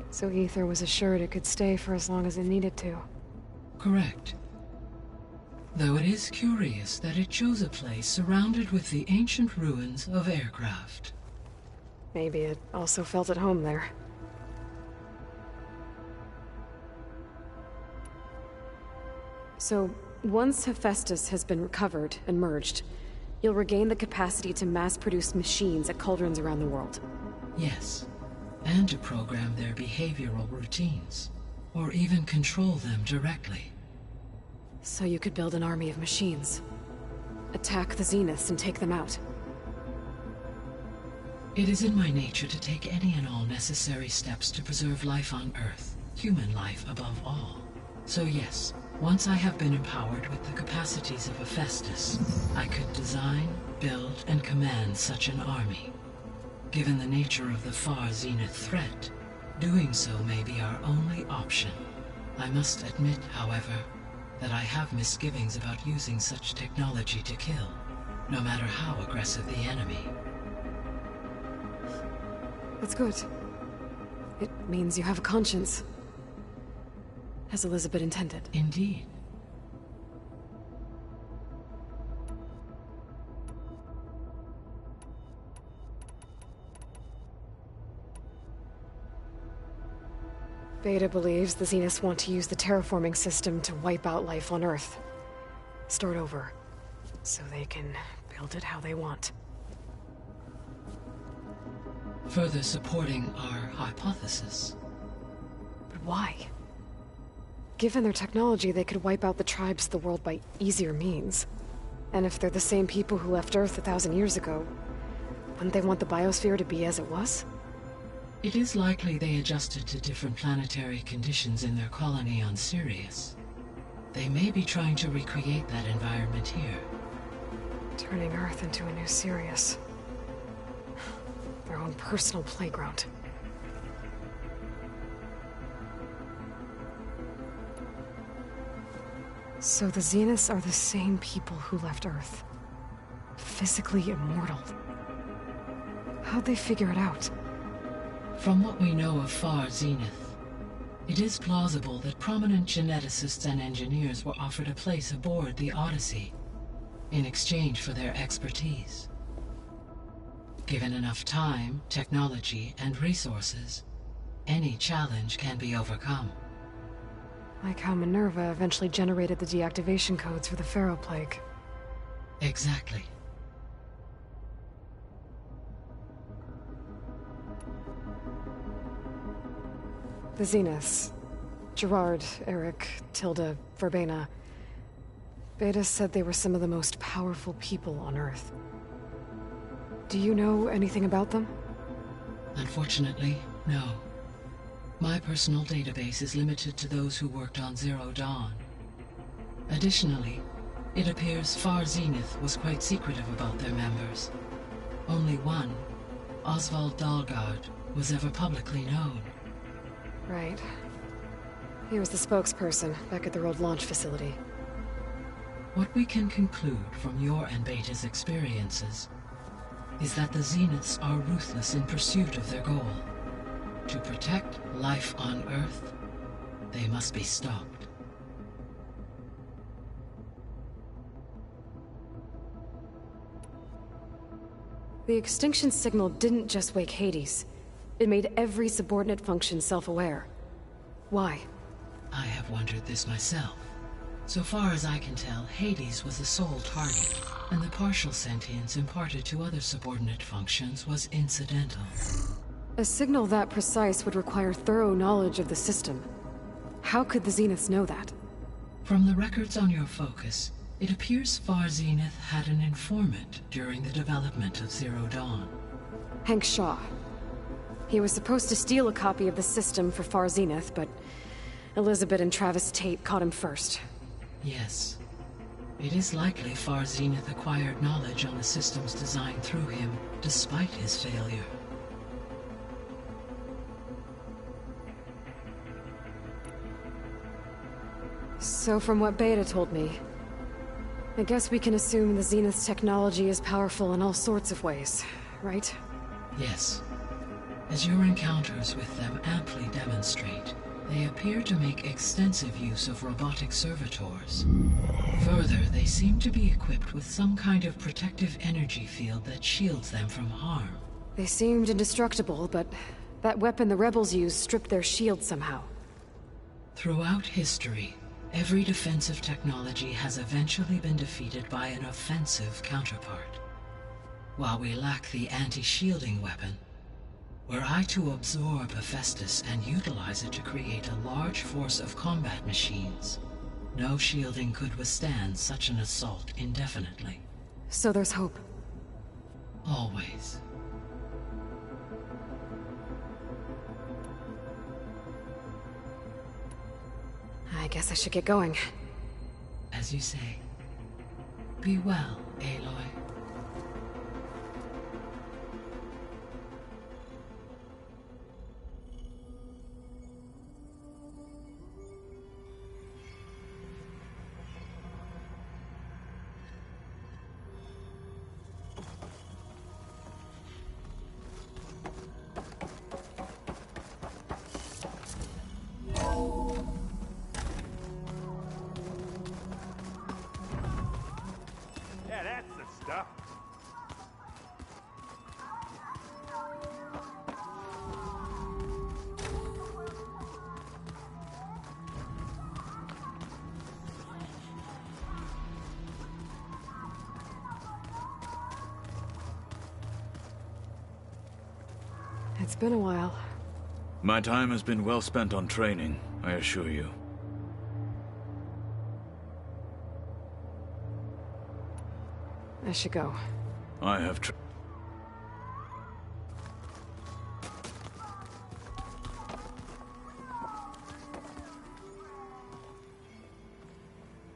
[SPEAKER 6] So Aether was assured it could stay for as long as it needed to.
[SPEAKER 9] Correct. Though it is curious that it chose a place surrounded with the ancient ruins of aircraft.
[SPEAKER 6] Maybe it also felt at home there. So, once Hephaestus has been recovered and merged, you'll regain the capacity to mass-produce machines at cauldrons around the world.
[SPEAKER 9] Yes, and to program their behavioral routines, or even control them directly.
[SPEAKER 6] So you could build an army of machines. Attack the Zeniths and take them out.
[SPEAKER 9] It is in my nature to take any and all necessary steps to preserve life on Earth, human life above all. So yes, once I have been empowered with the capacities of Hephaestus, I could design, build, and command such an army. Given the nature of the Far Zenith threat, doing so may be our only option. I must admit, however, that I have misgivings about using such technology to kill, no matter how aggressive the enemy.
[SPEAKER 6] That's good. It means you have a conscience. As Elizabeth intended.
[SPEAKER 9] Indeed.
[SPEAKER 6] Beta believes the Zeniths want to use the terraforming system to wipe out life on Earth. Start over. So they can build it how they want.
[SPEAKER 9] Further supporting our hypothesis.
[SPEAKER 6] But why? Given their technology, they could wipe out the tribes of the world by easier means. And if they're the same people who left Earth 1,000 years ago, wouldn't they want the biosphere to be as it was?
[SPEAKER 9] It is likely they adjusted to different planetary conditions in their colony on Sirius. They may be trying to recreate that environment here.
[SPEAKER 6] Turning Earth into a new Sirius. Their own personal playground. So the Zeniths are the same people who left Earth. Physically immortal. How'd they figure it out?
[SPEAKER 9] From what we know of Far Zenith, it is plausible that prominent geneticists and engineers were offered a place aboard the Odyssey in exchange for their expertise. Given enough time, technology, and resources, any challenge can be overcome.
[SPEAKER 6] Like how Minerva eventually generated the deactivation codes for the Pharaoh Plague.
[SPEAKER 9] Exactly.
[SPEAKER 6] The Zeniths. Gerard, Eric, Tilda, Verbena. Beta said they were some of the most powerful people on Earth. Do you know anything about them?
[SPEAKER 9] Unfortunately, no. My personal database is limited to those who worked on Zero Dawn. Additionally, it appears Far Zenith was quite secretive about their members. Only one, Oswald Dahlgard, was ever publicly known.
[SPEAKER 6] Right. He was the spokesperson back at their old launch facility.
[SPEAKER 9] What we can conclude from your and Beta's experiences is that the Zeniths are ruthless in pursuit of their goal. To protect life on Earth, they must be stopped.
[SPEAKER 6] The extinction signal didn't just wake Hades. It made every subordinate function self-aware. Why?
[SPEAKER 9] I have wondered this myself. So far as I can tell, Hades was the sole target, and the partial sentience imparted to other subordinate functions was incidental.
[SPEAKER 6] A signal that precise would require thorough knowledge of the system. How could the Zeniths know that?
[SPEAKER 9] From the records on your focus, it appears Far Zenith had an informant during the development of Zero Dawn.
[SPEAKER 6] Hank Shaw. He was supposed to steal a copy of the system for Far Zenith, but Elizabeth and Travis Tate caught him first.
[SPEAKER 9] Yes. It is likely Far Zenith acquired knowledge on the systems designed through him, despite his failure.
[SPEAKER 6] So from what Beta told me, I guess we can assume the Zenith's technology is powerful in all sorts of ways, right?
[SPEAKER 9] Yes. As your encounters with them amply demonstrate, They appear to make extensive use of robotic servitors. Further, they seem to be equipped with some kind of protective energy field that shields them from harm.
[SPEAKER 6] They seemed indestructible, but that weapon the rebels used stripped their shield somehow.
[SPEAKER 9] Throughout history, every defensive technology has eventually been defeated by an offensive counterpart. While we lack the anti-shielding weapon, were I to absorb Hephaestus and utilize it to create a large force of combat machines, no shielding could withstand such an assault indefinitely.
[SPEAKER 6] So there's hope.
[SPEAKER 9] Always.
[SPEAKER 6] I guess I should get going.
[SPEAKER 9] As you say. Be well, Aloy.
[SPEAKER 7] Yeah, that's the stuff.
[SPEAKER 6] It's been a while.
[SPEAKER 2] My time has been well spent on training, I assure you.
[SPEAKER 6] I should go.
[SPEAKER 2] I have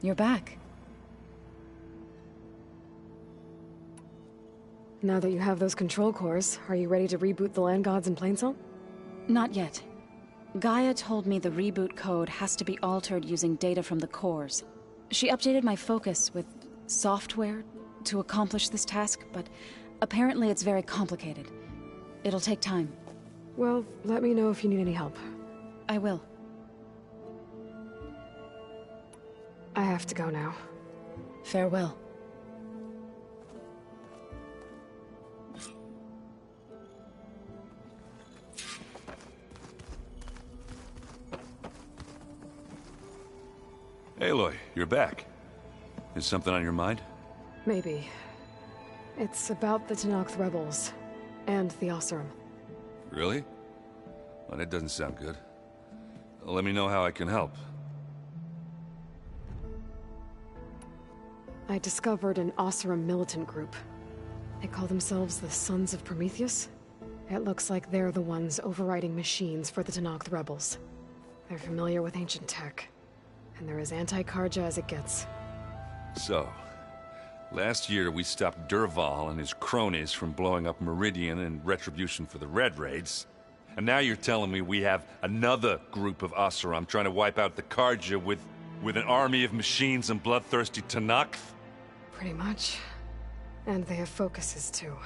[SPEAKER 5] You're back.
[SPEAKER 6] Now that you have those control cores, are you ready to reboot the Land Gods in Plainsong?
[SPEAKER 5] Not yet. Gaia told me the reboot code has to be altered using data from the cores. She updated my focus with software to accomplish this task, but apparently it's very complicated. It'll take time.
[SPEAKER 6] Well, let me know if you need any help.
[SPEAKER 5] I will.
[SPEAKER 6] I have to go now.
[SPEAKER 5] Farewell.
[SPEAKER 7] Aloy, you're back. Is something on your mind?
[SPEAKER 6] Maybe. It's about the Tenakth rebels. And the Oseram.
[SPEAKER 7] Really? Well, that doesn't sound good. Let me know how I can help.
[SPEAKER 6] I discovered an Oseram militant group. They call themselves the Sons of Prometheus. It looks like they're the ones overriding machines for the Tenakth rebels. They're familiar with ancient tech. And they're as anti-Karja as it gets.
[SPEAKER 7] So, last year we stopped Dervahl and his cronies from blowing up Meridian in retribution for the Red Raids. And now you're telling me we have another group of Oseram trying to wipe out the Karja with an army of machines and bloodthirsty Tenakth?
[SPEAKER 6] Pretty much. And they have focuses too.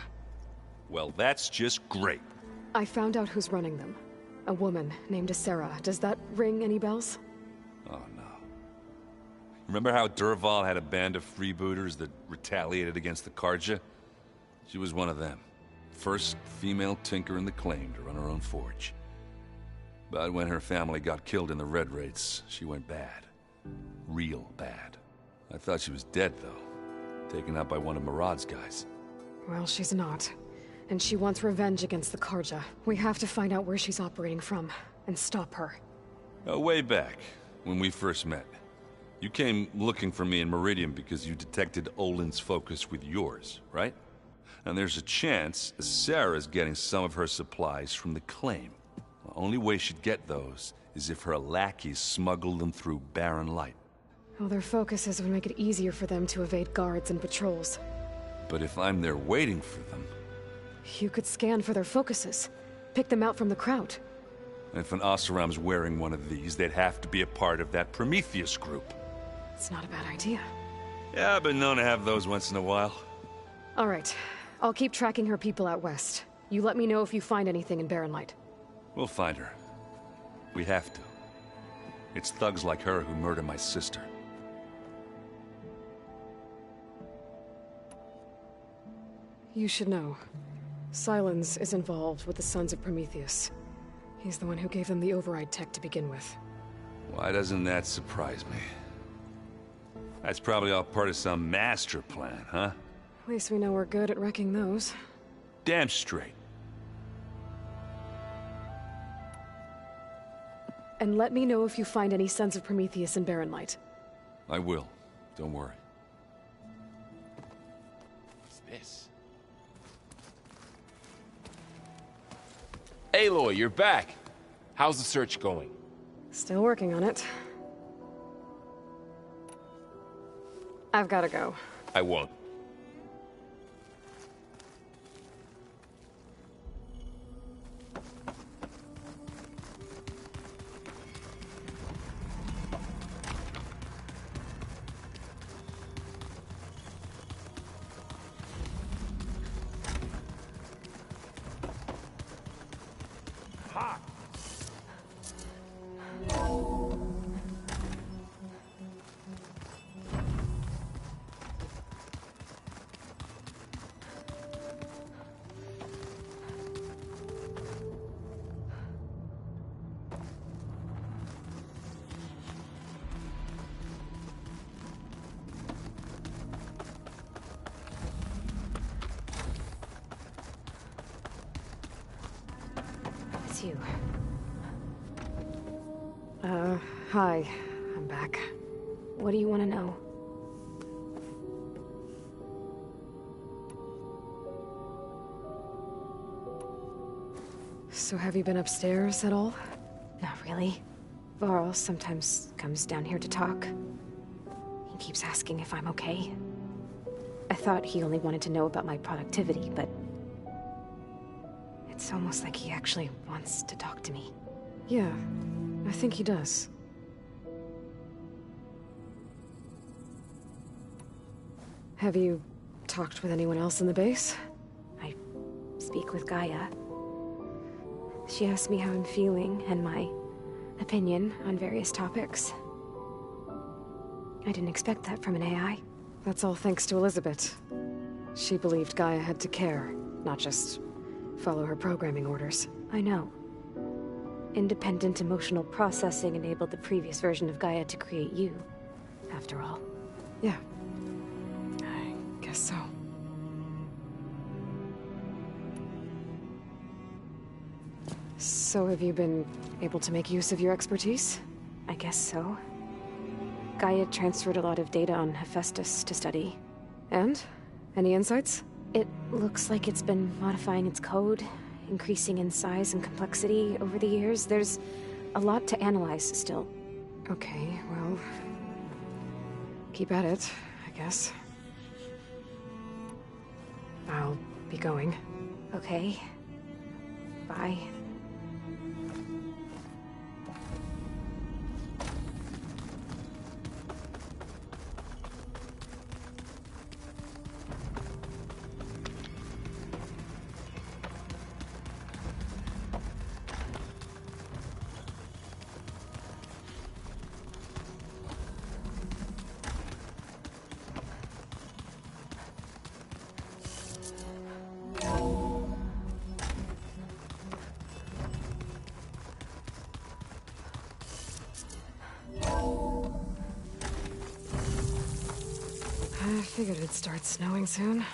[SPEAKER 7] Well, that's just great.
[SPEAKER 6] I found out who's running them. A woman named Asera. Does that ring any bells?
[SPEAKER 7] Oh no. Remember how Dervahl had a band of freebooters that retaliated against the Karja? She was one of them. First female tinker in the claim to run her own forge. But when her family got killed in the Red Raids, she went bad. Real bad. I thought she was dead, though. Taken out by one of Murad's guys.
[SPEAKER 6] Well, she's not. And she wants revenge against the Karja. We have to find out where she's operating from, and stop her.
[SPEAKER 7] Way back, when we first met. You came looking for me in Meridian because you detected Olin's focus with yours, right? And there's a chance Sarah's getting some of her supplies from the claim. The only way she'd get those is if her lackeys smuggled them through Barren Light.
[SPEAKER 6] Well, their focuses would make it easier for them to evade guards and patrols.
[SPEAKER 7] But if I'm there waiting for them...
[SPEAKER 6] You could scan for their focuses. Pick them out from the crowd.
[SPEAKER 7] If an Oseram's wearing one of these, they'd have to be a part of that Prometheus group.
[SPEAKER 6] It's not a bad idea.
[SPEAKER 7] Yeah, I've been known to have those once in a while.
[SPEAKER 6] All right. I'll keep tracking her people out west. You let me know if you find anything in Barren Light.
[SPEAKER 7] We'll find her. We have to. It's thugs like her who murder my sister.
[SPEAKER 6] You should know. Sylens is involved with the Sons of Prometheus. He's the one who gave them the override tech to begin with.
[SPEAKER 7] Why doesn't that surprise me? That's probably all part of some master plan, huh?
[SPEAKER 6] At least we know we're good at wrecking those.
[SPEAKER 7] Damn straight.
[SPEAKER 6] And let me know if you find any Sons of Prometheus in Barren Light.
[SPEAKER 7] I will. Don't worry.
[SPEAKER 10] What's this? Aloy, you're back. How's the search going?
[SPEAKER 6] Still working on it. I've gotta go.
[SPEAKER 10] I won't.
[SPEAKER 6] It's you. Hi. I'm back. What do you want to know? So have you been upstairs at all? Not really. Varl sometimes comes down here to talk. He keeps asking if I'm okay. I thought he only wanted to know about my productivity, but it's almost like he actually wants to talk to me. Yeah, I think he does. Have you talked with anyone else in the base? I speak with Gaia. She asked me how I'm feeling and my opinion on various topics. I didn't expect that from an AI. That's all thanks to Elizabeth. She believed Gaia had to care, not just follow her programming orders. I know. Independent emotional processing enabled the previous version of Gaia to create you, after all. Yeah. I guess so. So have you been able to make use of your expertise? I guess so. Gaia transferred a lot of data on Hephaestus to study. And? Any insights? It looks like it's been modifying its code, increasing in size and complexity over the years. There's a lot to analyze still. Okay, well... keep at it, I guess. I'll be going. Okay. Bye. I figured it'd start snowing soon.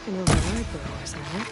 [SPEAKER 6] In a red though, isn't it?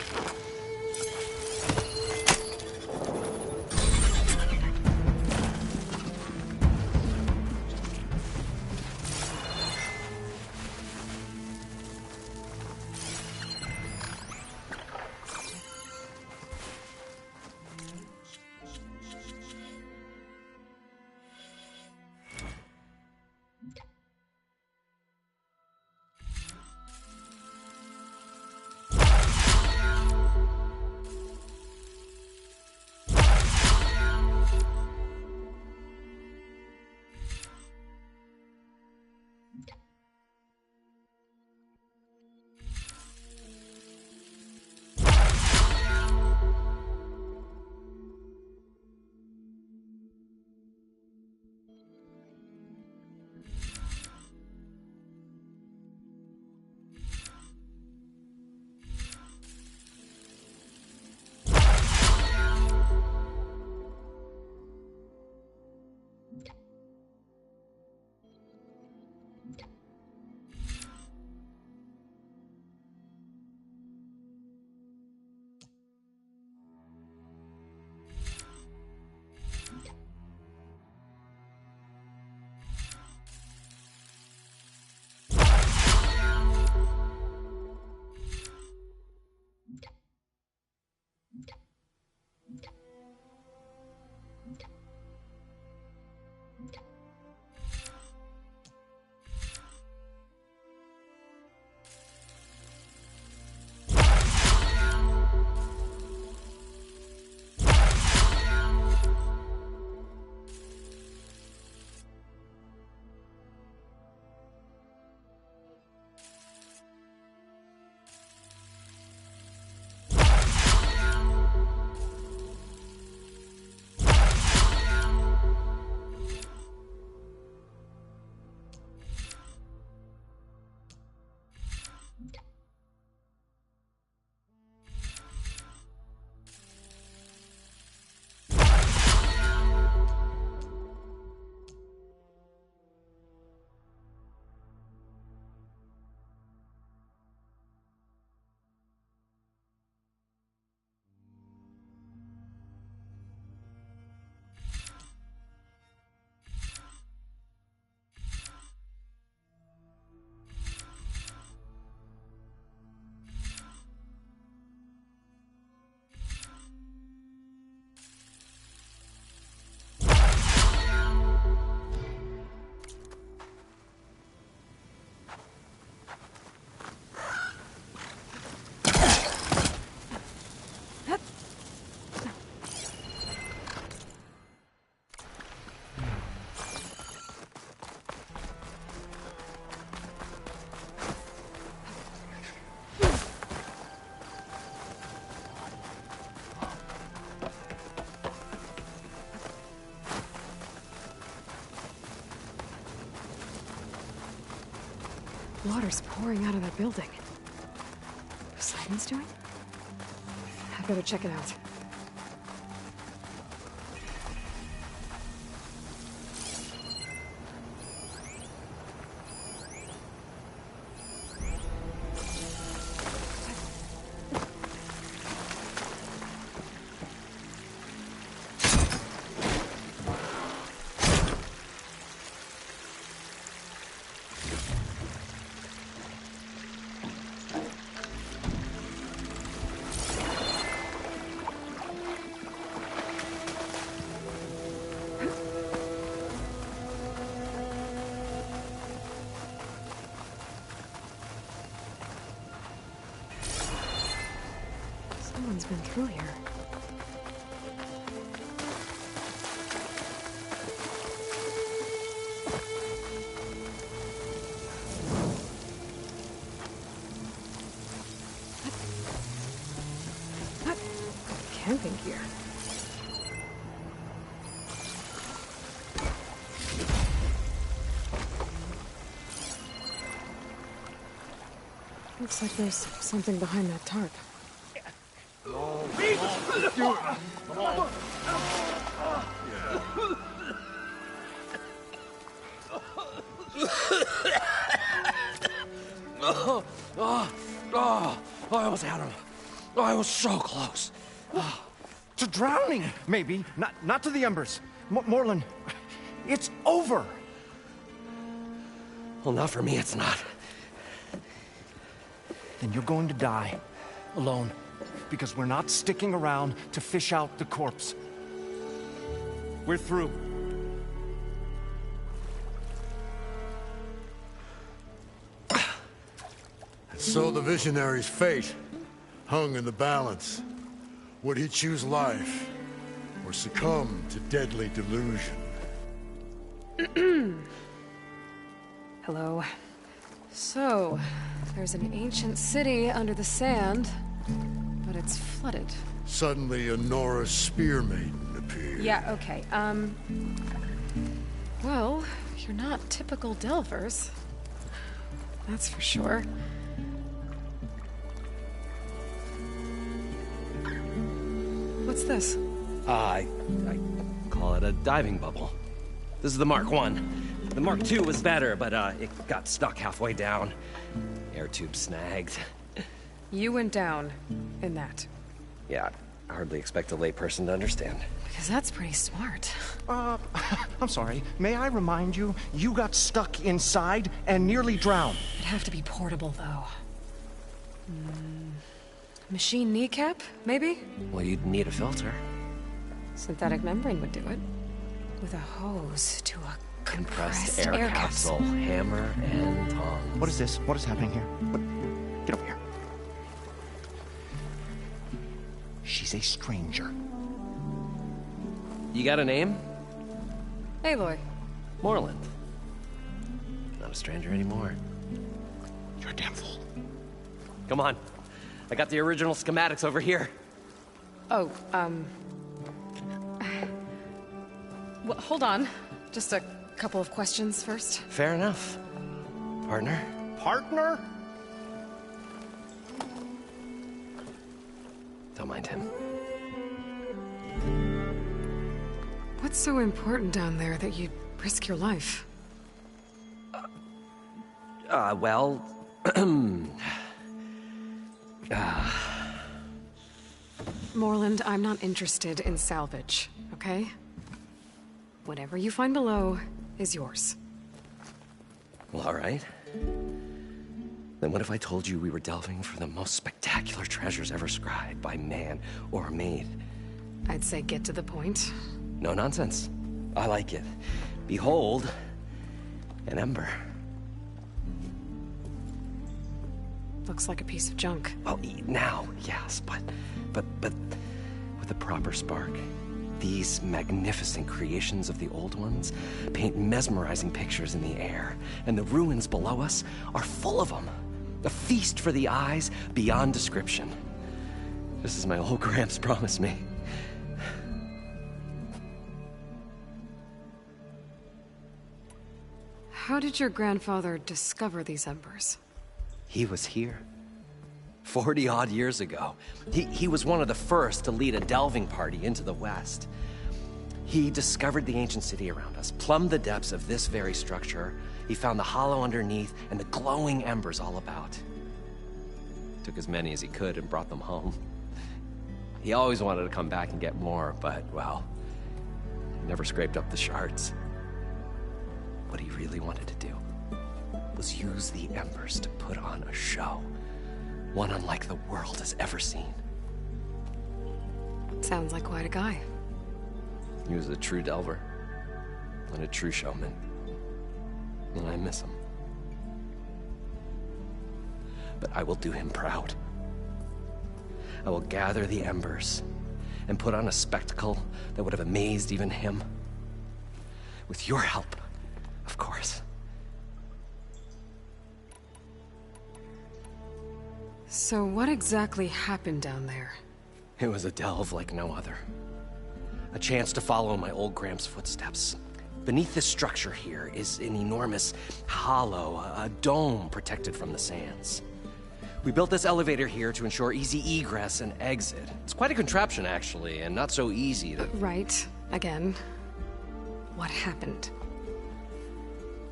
[SPEAKER 6] Water's pouring out of that building. Poseidon's doing? I better check it out. Someone's been through here. Camping gear. Looks like there's something behind that tarp.
[SPEAKER 11] Oh, I almost had him. Oh, I was so close.
[SPEAKER 2] To drowning, maybe. Not to the embers. Morlund, it's over.
[SPEAKER 11] Well, not for me, it's not.
[SPEAKER 2] Then you're going to die. Alone. Because we're not sticking around to fish out the corpse. We're through.
[SPEAKER 12] So the visionary's fate hung in the balance. Would he choose life, or succumb to deadly delusion?
[SPEAKER 6] Hello. So, there's an ancient city under the sand, but it's flooded.
[SPEAKER 12] Suddenly, a Nora spear maiden appeared.
[SPEAKER 6] Yeah, okay, well, you're not typical Delvers. That's for sure. What's this?
[SPEAKER 11] I call it a diving bubble. This is the Mark I. The Mark II was better, but it got stuck halfway down. Air tube snagged.
[SPEAKER 6] You went down in that.
[SPEAKER 11] Yeah, I hardly expect a layperson to understand.
[SPEAKER 6] Because that's pretty smart.
[SPEAKER 2] I'm sorry. May I remind you, you got stuck inside and nearly drowned.
[SPEAKER 6] It'd have to be portable, though. Machine kneecap, maybe?
[SPEAKER 11] Well, you'd need a filter.
[SPEAKER 6] Synthetic membrane would do it. With a hose to a
[SPEAKER 11] Compressed air capsule. Hammer and tongs.
[SPEAKER 2] What is this? What is happening here? Get over here. She's a stranger.
[SPEAKER 11] You got a name?
[SPEAKER 6] Aloy.
[SPEAKER 11] Morlund. Not a stranger anymore.
[SPEAKER 2] You're a damn fool.
[SPEAKER 11] Come on. I got the original schematics over here.
[SPEAKER 6] Oh, well, hold on. Just a couple of questions first.
[SPEAKER 11] Fair enough. Partner?
[SPEAKER 2] Partner?
[SPEAKER 11] Don't mind him.
[SPEAKER 6] What's so important down there that you'd risk your life?
[SPEAKER 11] Well...
[SPEAKER 6] Morlund, I'm not interested in salvage, okay? Whatever you find below is yours.
[SPEAKER 11] Well, all right. Then what if I told you we were delving for the most spectacular treasures ever scribed by man or maid?
[SPEAKER 6] I'd say get to the point.
[SPEAKER 11] No nonsense. I like it. Behold, an ember.
[SPEAKER 6] Looks like a piece of junk.
[SPEAKER 11] Well, now, yes, but with a proper spark. These magnificent creations of the old ones paint mesmerizing pictures in the air, and the ruins below us are full of them. A feast for the eyes beyond description. Just as my old Gramps promised me.
[SPEAKER 6] How did your grandfather discover these embers?
[SPEAKER 11] He was here. 40-odd years ago. He was one of the first to lead a delving party into the West. He discovered the ancient city around us, plumbed the depths of this very structure. He found the hollow underneath and the glowing embers all about. Took as many as he could and brought them home. He always wanted to come back and get more, but, well, never scraped up the shards. What he really wanted to do was use the embers to put on a show. One unlike the world has ever seen.
[SPEAKER 6] Sounds like quite a guy.
[SPEAKER 11] He was a true delver. And a true showman. And I miss him. But I will do him proud. I will gather the embers and put on a spectacle that would have amazed even him. With your help, of course.
[SPEAKER 6] So what exactly happened down there?
[SPEAKER 11] It was a delve like no other. A chance to follow my old Gramps' footsteps. Beneath this structure here is an enormous hollow, a dome protected from the sands. We built this elevator here to ensure easy egress and exit. It's quite a contraption, actually, and not so easy to...
[SPEAKER 6] Right. Again. What happened?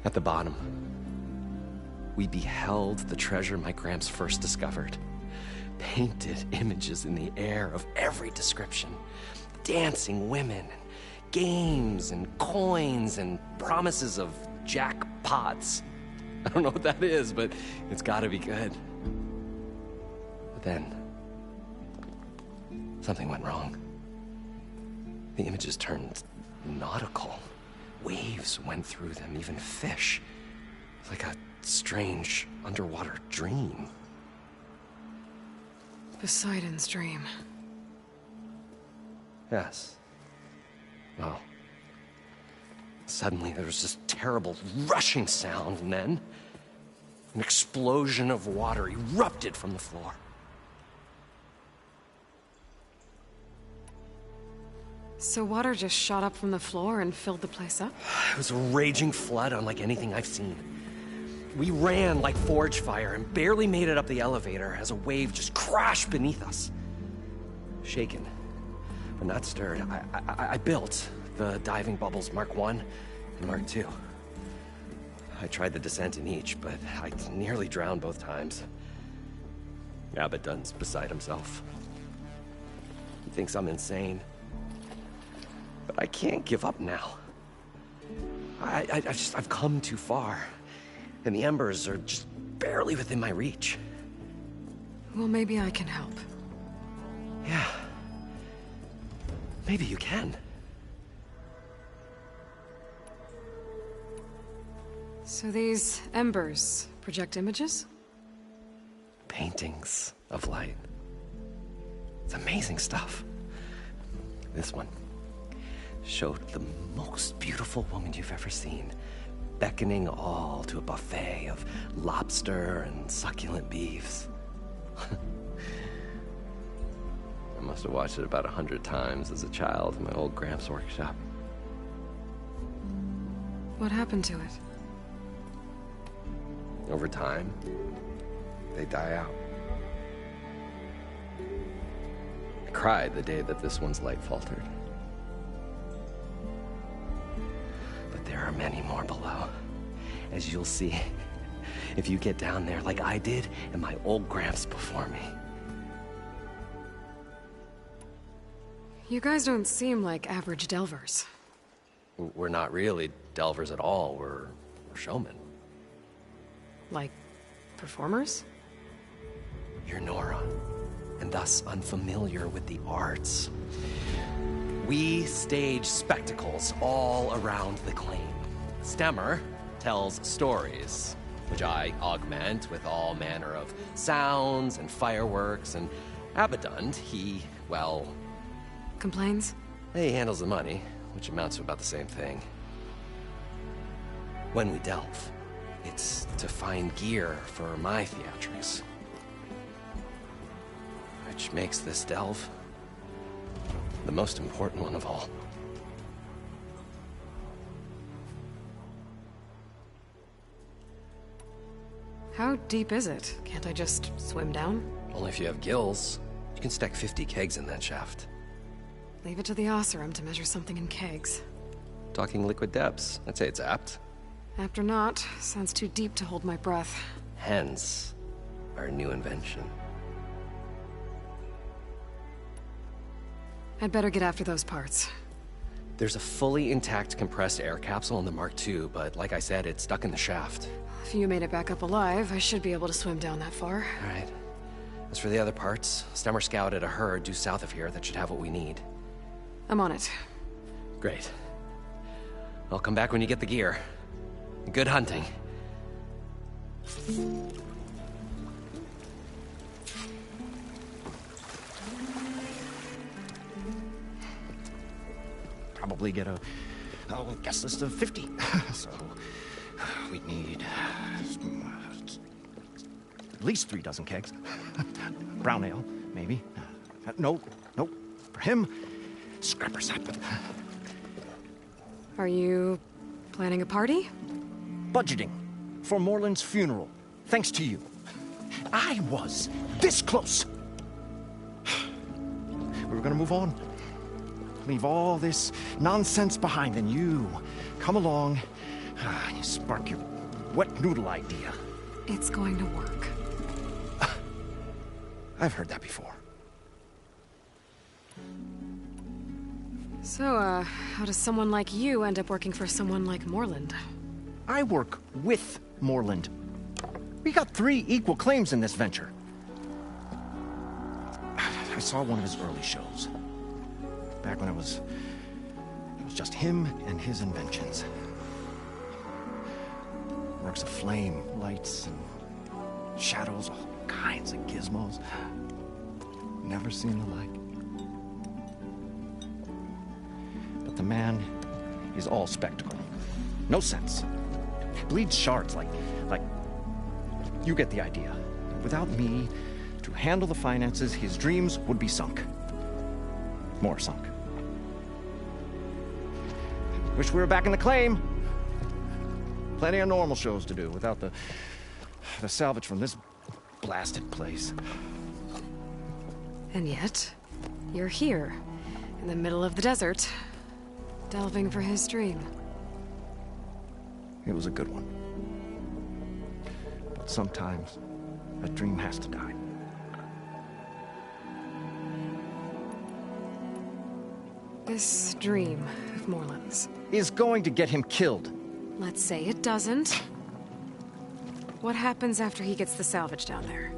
[SPEAKER 11] At the bottom, we beheld the treasure my Gramps first discovered. painted images in the air of every description. Dancing women, games and coins and promises of jackpots. I don't know what that is, but it's gotta be good. But then, something went wrong. The images turned nautical. Waves went through them, even fish. It's like a strange underwater dream.
[SPEAKER 6] Poseidon's dream.
[SPEAKER 11] Yes. Well, suddenly there was this terrible rushing sound, and then an explosion of water erupted from the floor.
[SPEAKER 6] So water just shot up from the floor and filled the place up?
[SPEAKER 11] It was a raging flood unlike anything I've seen. We ran like forge fire and barely made it up the elevator as a wave just crashed beneath us. Shaken, but not stirred, I built the diving bubbles Mark I and Mark II. I tried the descent in each, but I nearly drowned both times. Abaddon's beside himself. He thinks I'm insane. But I can't give up now. I've come too far. And the embers are just barely within my reach.
[SPEAKER 6] Well, maybe I can help.
[SPEAKER 11] Yeah. Maybe you can.
[SPEAKER 6] So these embers project images?
[SPEAKER 11] Paintings of light. It's amazing stuff. This one showed the most beautiful woman you've ever seen, beckoning all to a buffet of lobster and succulent beefs. I must have watched it about 100 times as a child in my old Gramps workshop.
[SPEAKER 6] What happened to it?
[SPEAKER 11] Over time, they die out. I cried the day that this one's light faltered. But there are many more below, as you'll see if you get down there like I did and my old Gramps before me.
[SPEAKER 6] You guys don't seem like average delvers.
[SPEAKER 11] We're not really delvers at all. We're showmen.
[SPEAKER 6] Like performers?
[SPEAKER 11] You're Nora, and thus unfamiliar with the arts. We stage spectacles all around the claim. Stemmer tells stories, which I augment with all manner of sounds and fireworks, and Abaddon, he, well...
[SPEAKER 6] Complains?
[SPEAKER 11] He handles the money, which amounts to about the same thing. When we delve, it's to find gear for my theatrics. Which makes this delve the most important one of all.
[SPEAKER 6] How deep is it? Can't I just swim down?
[SPEAKER 11] Only if you have gills. You can stack 50 kegs in that shaft.
[SPEAKER 6] Leave it to the Oseram to measure something in kegs.
[SPEAKER 11] Talking liquid depths, I'd say it's apt.
[SPEAKER 6] Apt or not, sounds too deep to hold my breath.
[SPEAKER 11] Hence, our new invention.
[SPEAKER 6] I'd better get after those parts.
[SPEAKER 11] There's a fully intact compressed air capsule in the Mark II, but like I said, it's stuck in the shaft.
[SPEAKER 6] If you made it back up alive, I should be able to swim down that far.
[SPEAKER 11] All right. As for the other parts, Stemmer scouted a herd due south of here that should have what we need.
[SPEAKER 6] I'm on it.
[SPEAKER 11] Great. I'll come back when you get the gear. Good hunting.
[SPEAKER 2] Probably get a guest list of 50. So we'd need at least 3 dozen kegs. Brown ale, maybe. No. For him, scrapper sap.
[SPEAKER 6] Are you planning a party?
[SPEAKER 2] Budgeting for Moreland's funeral, thanks to you. I was this close. We were gonna move on. Leave all this nonsense behind, and you come along and you spark your wet noodle idea.
[SPEAKER 6] It's going to work.
[SPEAKER 2] I've heard that before.
[SPEAKER 6] So, how does someone like you end up working for someone like Morland?
[SPEAKER 2] I work with Morland. We got 3 equal claims in this venture. I saw one of his early shows. Back when it was just him and his inventions. Works of flame, lights, and shadows, all kinds of gizmos. Never seen the like. But the man is all spectacle. No sense. Bleeds shards like... You get the idea. Without me to handle the finances, his dreams would be sunk. More sunk. Wish we were back in the claim. Plenty of normal shows to do without the salvage from this blasted place.
[SPEAKER 6] And yet, you're here, in the middle of the desert, delving for his dream.
[SPEAKER 2] It was a good one. But sometimes, a dream has to die.
[SPEAKER 6] This dream of Morland's
[SPEAKER 2] is going to get him killed.
[SPEAKER 6] Let's say it doesn't. What happens after he gets the salvage down there?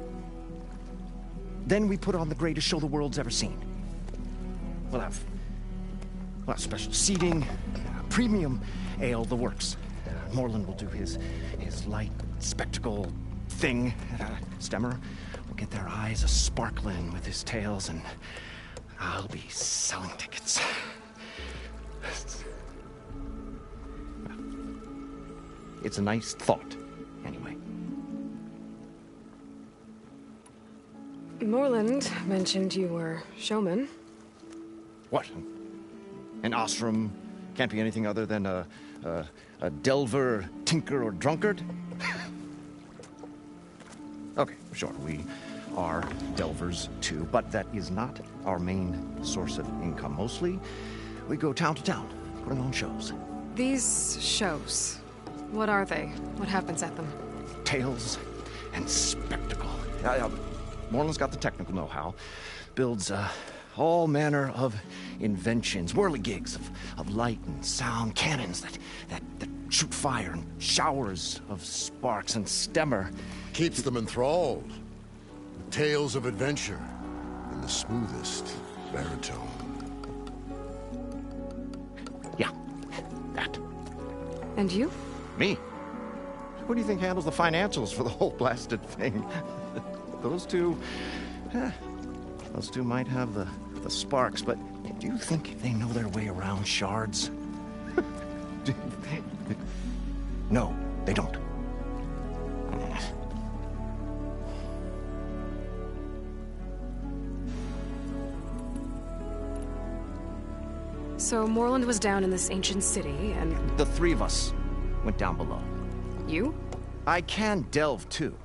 [SPEAKER 2] Then we put on the greatest show the world's ever seen. We'll have special seating, premium ale, the works. Morland will do his light spectacle thing. Stemmer will get their eyes a-sparkling with his tales, and I'll be selling tickets. It's a nice thought, anyway.
[SPEAKER 6] Morland mentioned you were showman.
[SPEAKER 2] What? An Ostrom can't be anything other than a delver, tinker, or drunkard? Okay, sure, we are delvers too, but that is not our main source of income. Mostly, we go town to town, putting on shows.
[SPEAKER 6] These shows, what are they? What happens at them?
[SPEAKER 2] Tales and spectacle. Morland's got the technical know-how. Builds all manner of inventions, whirligigs of light and sound, cannons that shoot fire, and showers of sparks, and Stemmer
[SPEAKER 12] keeps them enthralled. Tales of adventure in the smoothest baritone.
[SPEAKER 2] Yeah, that.
[SPEAKER 6] And you?
[SPEAKER 2] Me? Who do you think handles the financials for the whole blasted thing? Those two might have the sparks, but do you think they know their way around shards? No, they don't.
[SPEAKER 6] So Morland was down in this ancient city, and...
[SPEAKER 2] The 3 of us went down below.
[SPEAKER 6] You?
[SPEAKER 2] I can delve, too.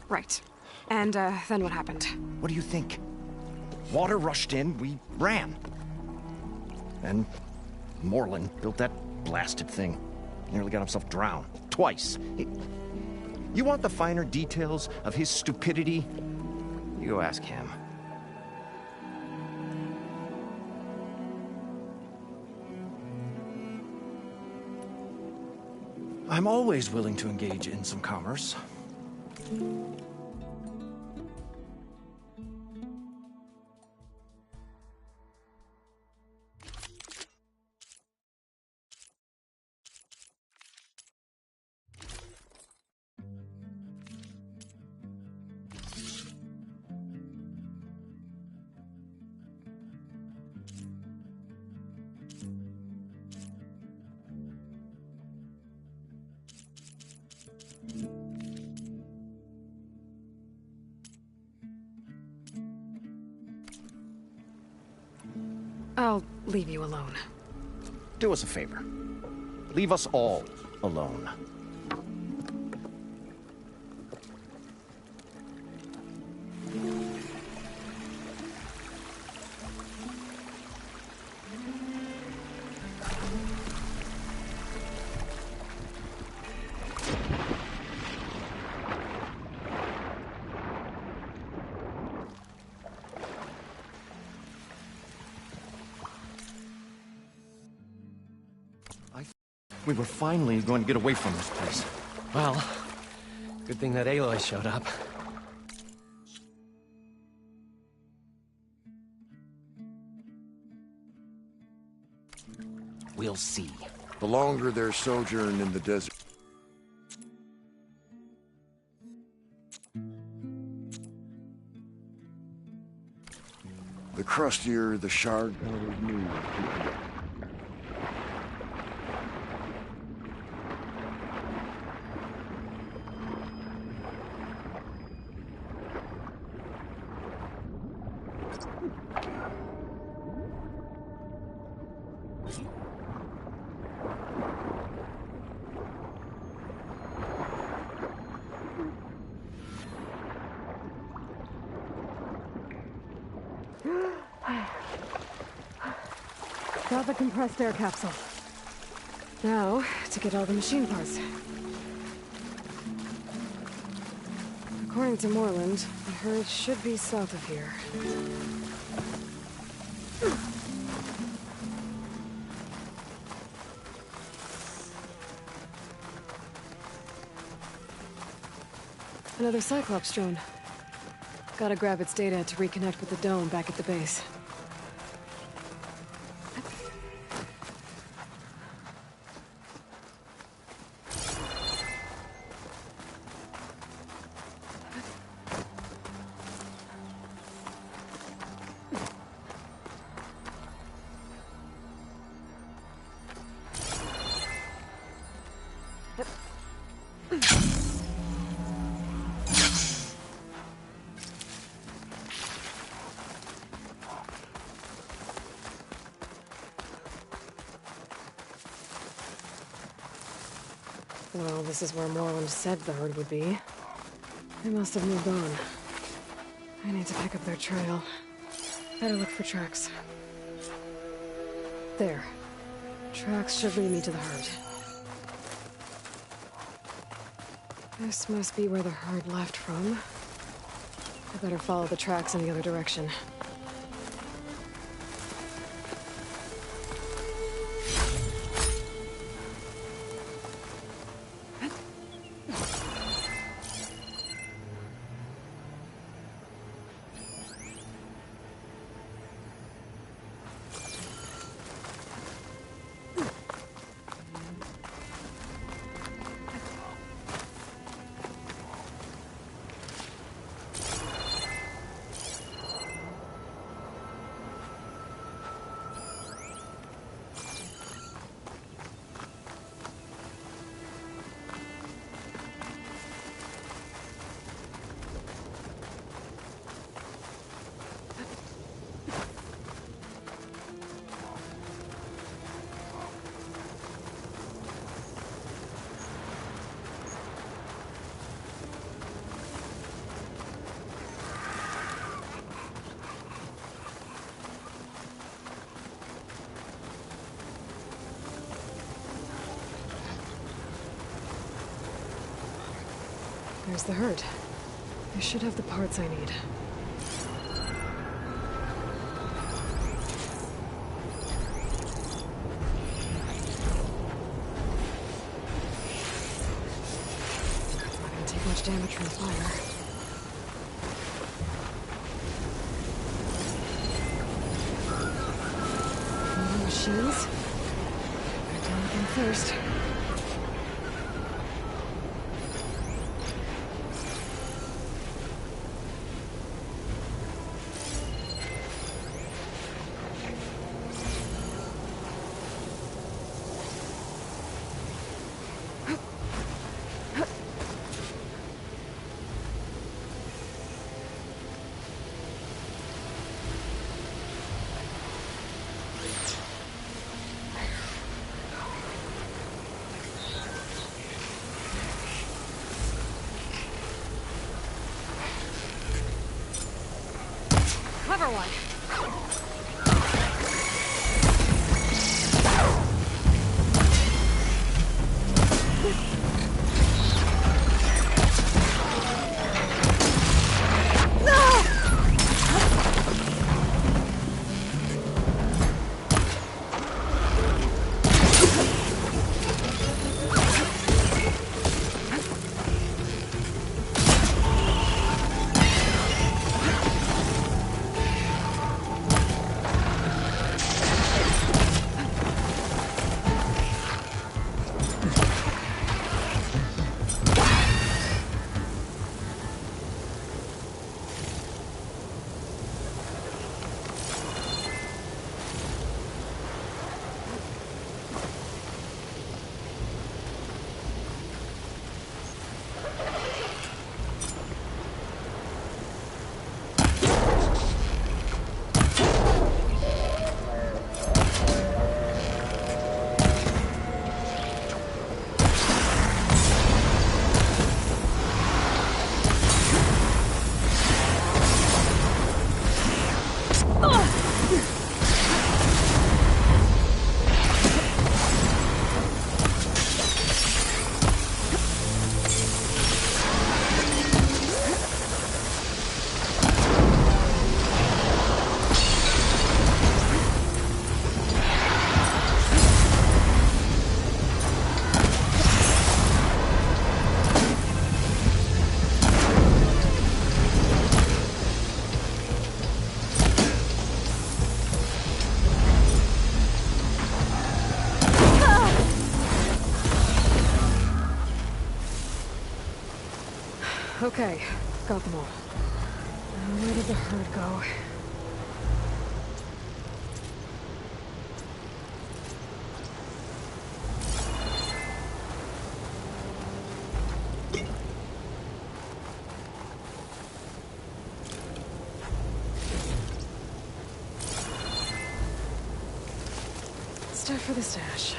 [SPEAKER 6] Right. And, then what happened?
[SPEAKER 2] What do you think? Water rushed in, we ran. Then Morland built that blasted thing. Nearly got himself drowned. Twice. You want the finer details of his stupidity? You go ask him. I'm always willing to engage in some commerce.
[SPEAKER 6] I'll leave you alone.
[SPEAKER 2] Do us a favor. Leave us all alone. We were finally going to get away from this place.
[SPEAKER 11] Well, good thing that Aloy showed up. We'll see.
[SPEAKER 12] The longer their sojourn in the desert, the crustier the shard powders move.
[SPEAKER 6] Got the compressed air capsule. Now, to get all the machine parts. According to Moreland, the herd should be south of here. Another Cyclops drone. Gotta grab its data to reconnect with the dome back at the base. Well, this is where Moreland said the herd would be. They must have moved on. I need to pick up their trail. Better look for tracks. There. Tracks should lead me to the herd. This must be where the herd left from. I better follow the tracks in the other direction. There's the herd. I should have the parts I need. Not gonna take much damage from fire. More machines? Better do them first. Clever one. Okay, got them all. Now, where did the herd go? Start for the stash.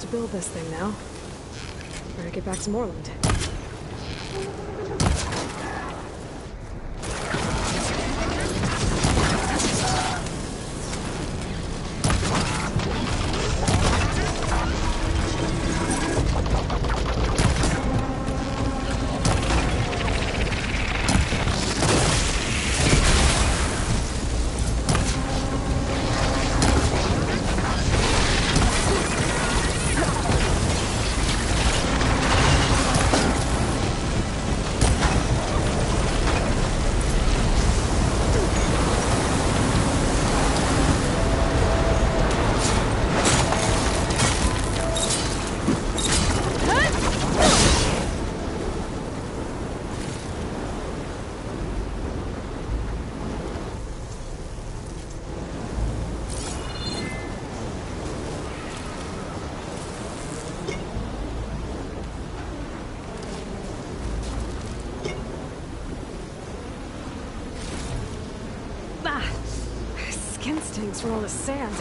[SPEAKER 6] To build this thing now. Better get back to Morland. Thanks for all the sand.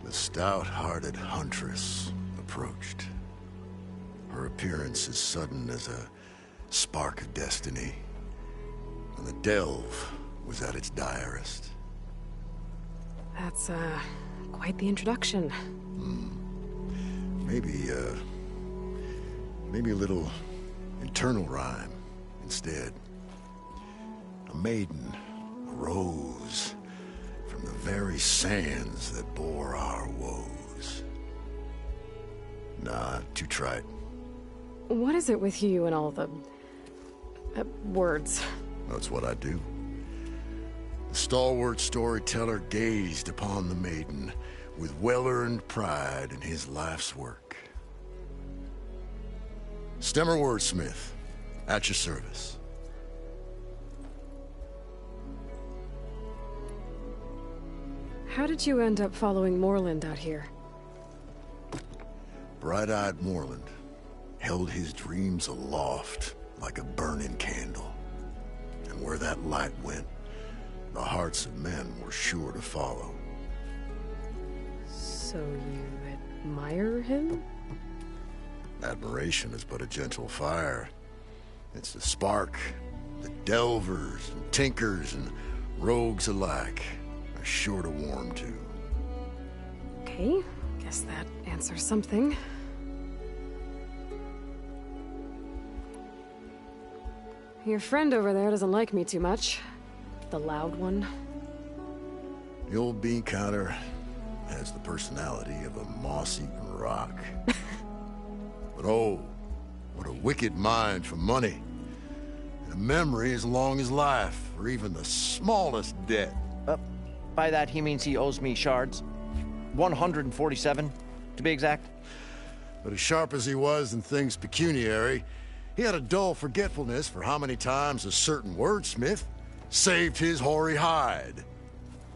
[SPEAKER 12] The stout-hearted huntress approached. Her appearance as sudden as a spark of destiny, and the delve was at its direst.
[SPEAKER 6] That's, quite the introduction.
[SPEAKER 12] Maybe a little internal rhyme instead. A maiden arose from the very sands that bore our woes. Nah, too trite.
[SPEAKER 6] What is it with you and all the... words?
[SPEAKER 12] That's what I do. The stalwart storyteller gazed upon the maiden with well-earned pride in his life's work. Stemmer Wordsmith, at your service.
[SPEAKER 6] How did you end up following Morland out here?
[SPEAKER 12] Bright-eyed Morland held his dreams aloft like a burning candle. And where that light went, the hearts of men were sure to follow.
[SPEAKER 6] So you admire him?
[SPEAKER 12] Admiration is but a gentle fire. It's the spark that delvers and tinkers and rogues alike are sure to warm to.
[SPEAKER 6] Okay, guess that answers something. Your friend over there doesn't like me too much. The loud one.
[SPEAKER 12] The old bean counter has the personality of a moss-eaten rock. But oh, what a wicked mind for money. And a memory as long as life, or even the smallest debt.
[SPEAKER 2] By that, he means he owes me shards. 147, to be exact.
[SPEAKER 12] But as sharp as he was in things pecuniary, he had a dull forgetfulness for how many times a certain wordsmith saved his hoary hide.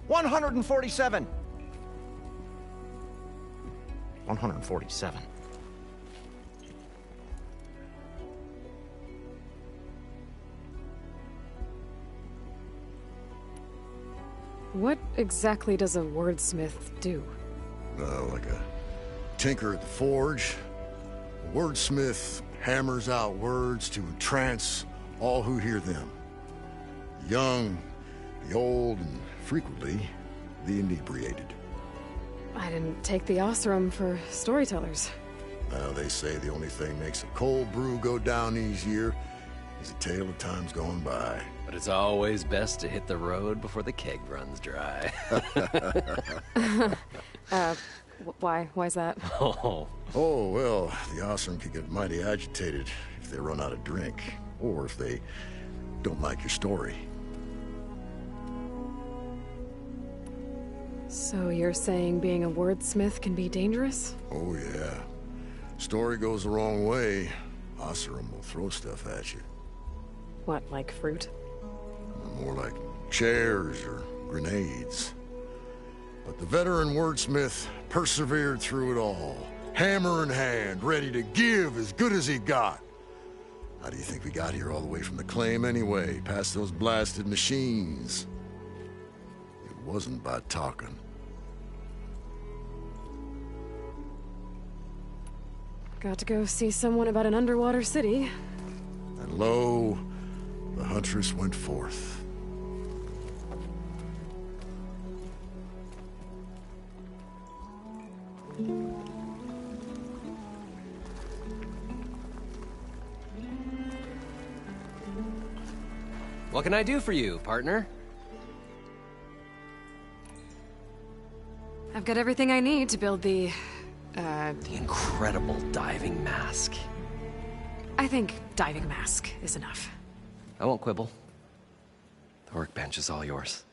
[SPEAKER 2] 147! 147.
[SPEAKER 6] What exactly does a wordsmith do?
[SPEAKER 12] Like a tinker at the forge. A wordsmith hammers out words to entrance all who hear them. The young, the old, and frequently, the inebriated.
[SPEAKER 6] I didn't take the Osram for storytellers.
[SPEAKER 12] They say the only thing makes a cold brew go down easier is a tale of times gone by.
[SPEAKER 11] But it's always best to hit the road before the keg runs dry.
[SPEAKER 6] Why's that?
[SPEAKER 12] Oh, well, the Osram could get mighty agitated if they run out of drink, or if they don't like your story.
[SPEAKER 6] So you're saying being a wordsmith can be dangerous?
[SPEAKER 12] Oh, yeah. Story goes the wrong way, Osram will throw stuff at you.
[SPEAKER 6] What, like fruit?
[SPEAKER 12] More like chairs or grenades. But the veteran wordsmith persevered through it all, hammer in hand, ready to give as good as he got. How do you think we got here all the way from the claim anyway, past those blasted machines? It wasn't by talking.
[SPEAKER 6] Got to go see someone about an underwater city.
[SPEAKER 12] And lo, the Huntress went forth.
[SPEAKER 11] What can I do for you, partner?
[SPEAKER 6] I've got everything I need to build the
[SPEAKER 11] incredible diving mask.
[SPEAKER 6] I think diving mask is enough.
[SPEAKER 11] I won't quibble. The workbench is all yours.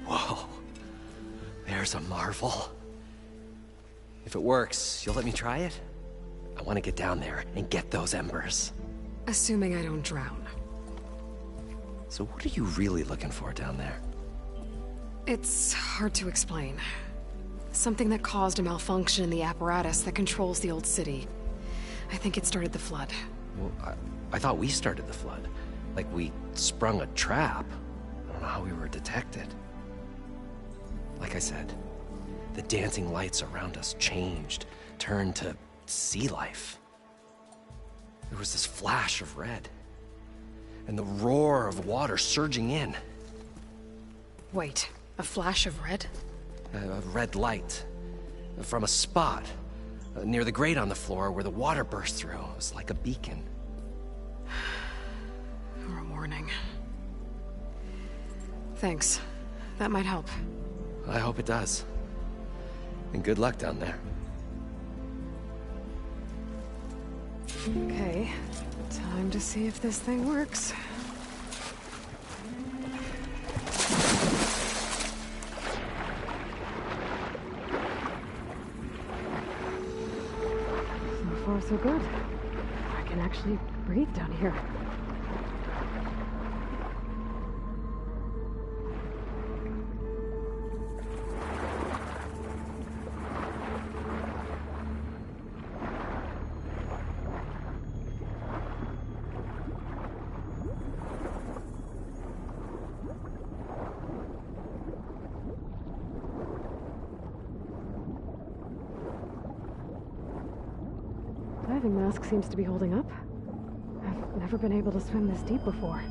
[SPEAKER 11] Whoa. There's a marvel. If it works, you'll let me try it? I want to get down there and get those embers.
[SPEAKER 6] Assuming I don't drown.
[SPEAKER 11] So what are you really looking for down there?
[SPEAKER 6] It's hard to explain. Something that caused a malfunction in the apparatus that controls the old city. I think it started the flood.
[SPEAKER 11] Well, I thought we started the flood. Like we sprung a trap. I don't know how we were detected. Like I said, the dancing lights around us changed, turned to sea life. There was this flash of red, and the roar of water surging in.
[SPEAKER 6] Wait, a flash of red?
[SPEAKER 11] A red light from a spot near the grate on the floor where the water burst through. It was like a beacon.
[SPEAKER 6] Or a warning. Thanks. That might help.
[SPEAKER 11] I hope it does. And good luck down there.
[SPEAKER 6] Okay, time to see if this thing works. So far, so good. I can actually breathe down here. Diving mask seems to be holding up. I've never been able to swim this deep before.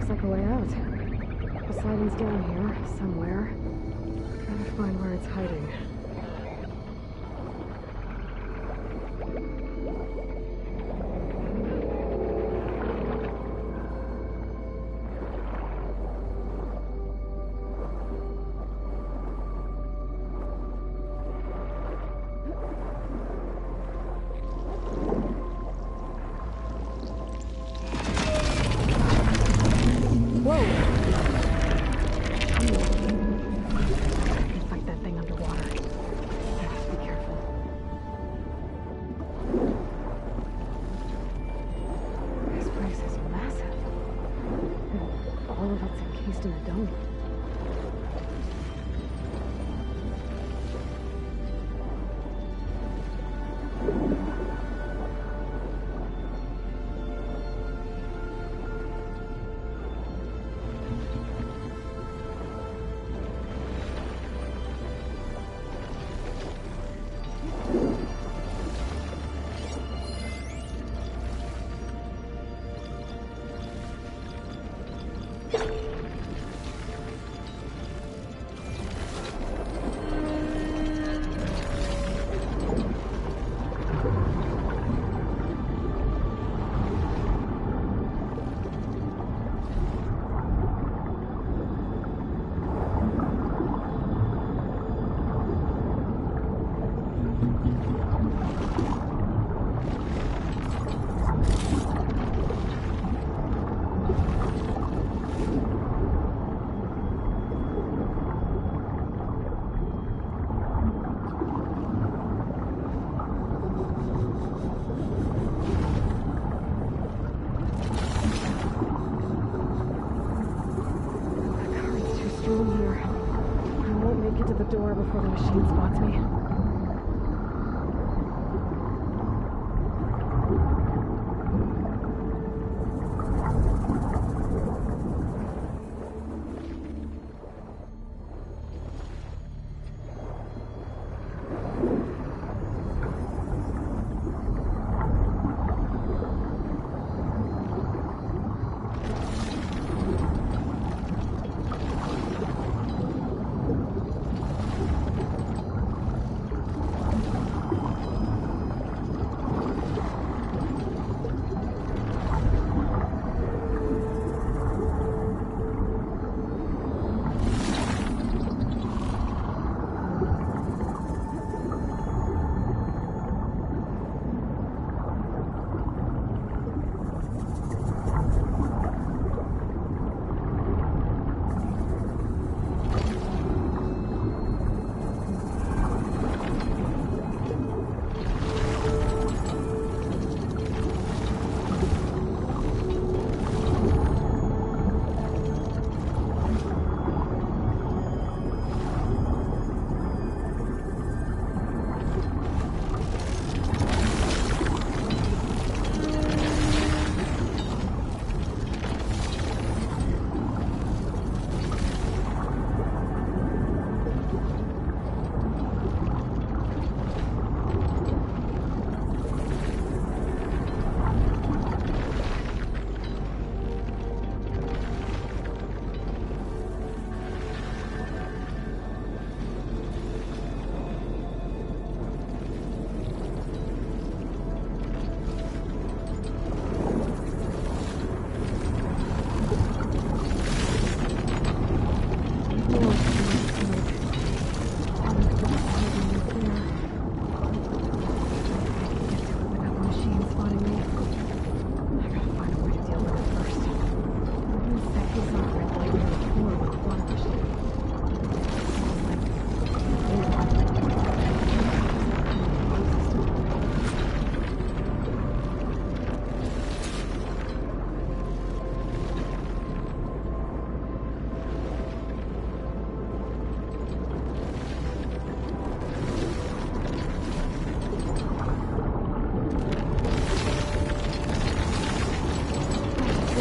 [SPEAKER 6] Like a way out. Poseidon's down here, somewhere. Gotta find where it's hiding. Door before the machine spots me.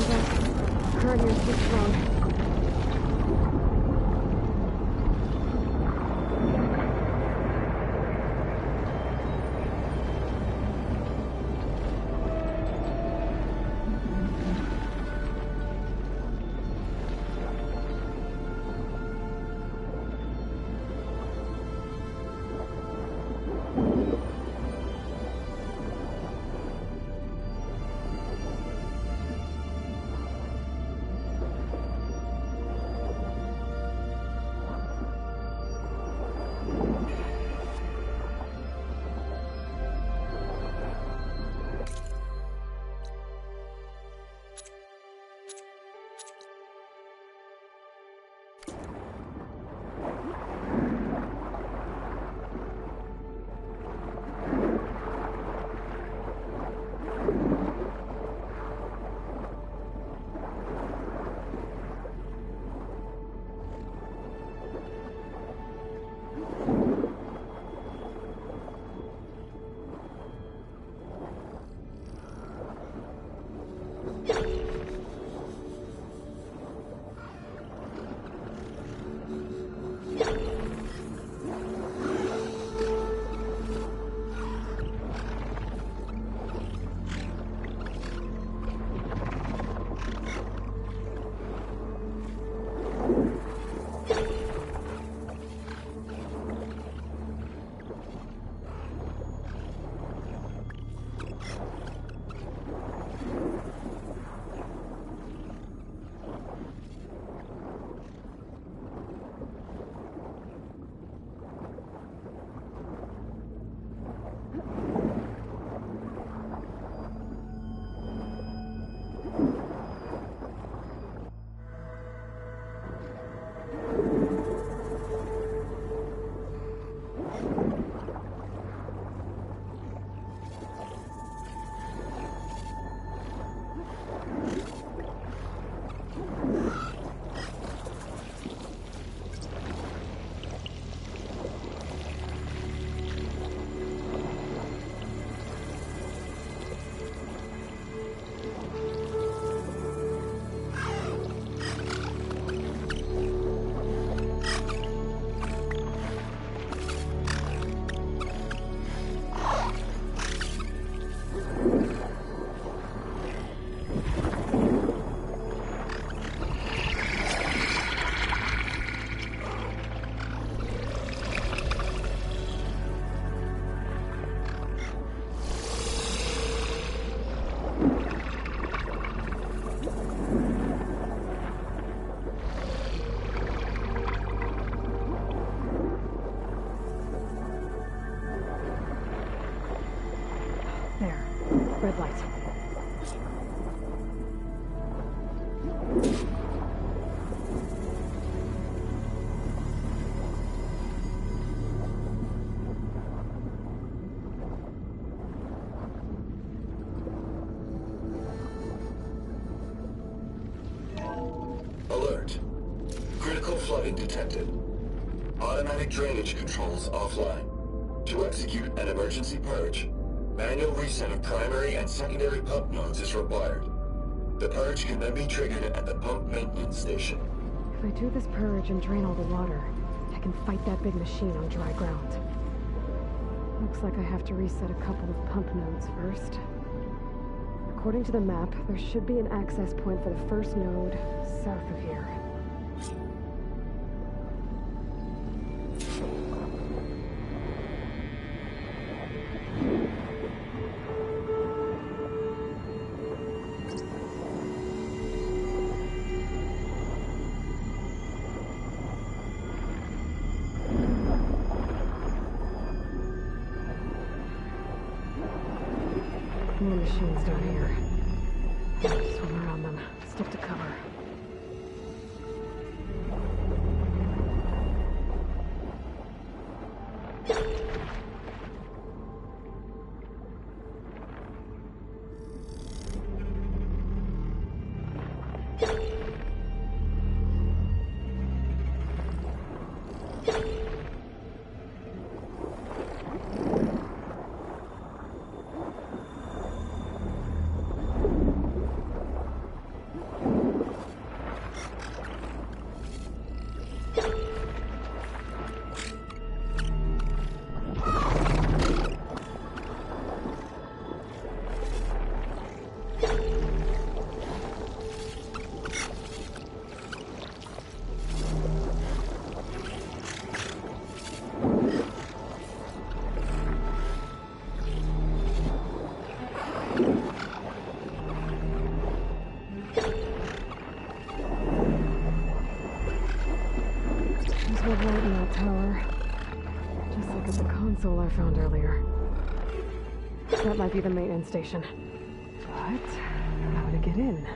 [SPEAKER 6] sec. Current here's too strong. Red light.
[SPEAKER 13] Alert. Critical flooding detected. Automatic drainage controls offline. To execute an emergency purge, manual reset of primary and secondary pump nodes is required. The purge can then be triggered at the pump maintenance station.
[SPEAKER 6] If I do this purge and drain all the water, I can fight that big machine on dry ground. Looks like I have to reset a couple of pump nodes first. According to the map, there should be an access point for the first node south of here. More machines down here. Swim around them. Stick to cover. console I found earlier. That might be the maintenance station. But how to get in?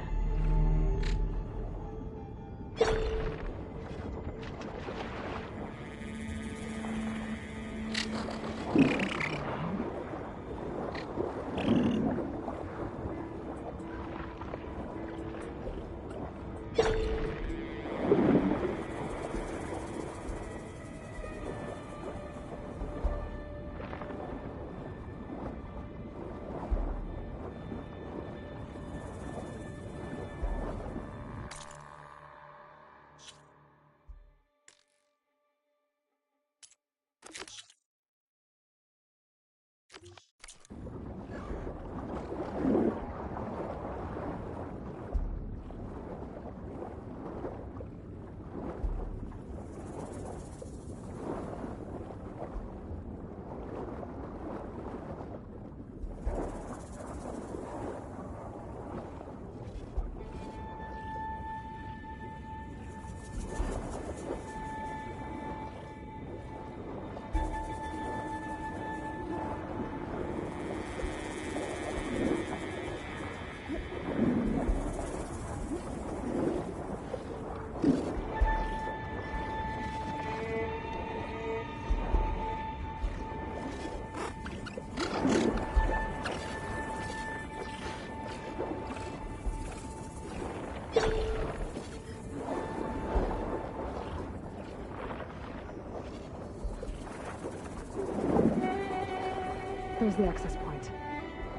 [SPEAKER 6] There's the access point.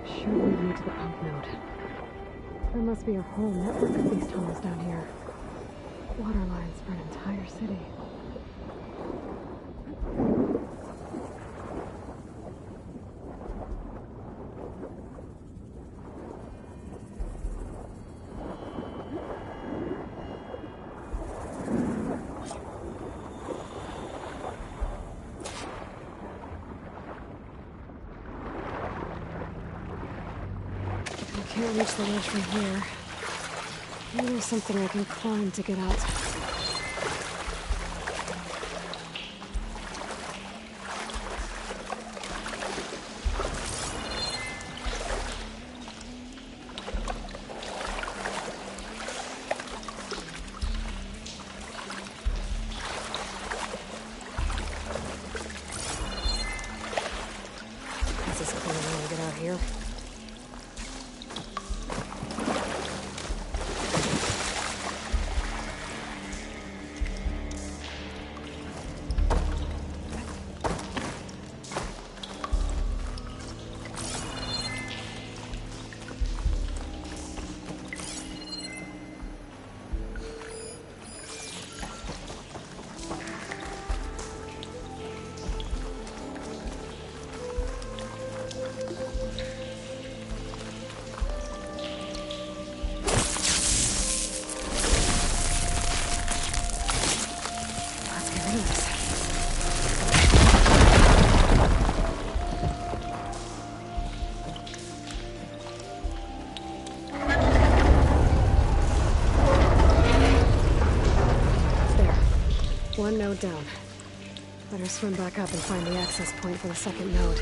[SPEAKER 6] Should lead me to the pump node. There must be a whole network of these tunnels down here. Water lines for an entire city. Can't reach the ledge from here. Maybe there's something I can climb to get out. This is clear way to get out here. One node down. Better swim back up and find the access point for the second node.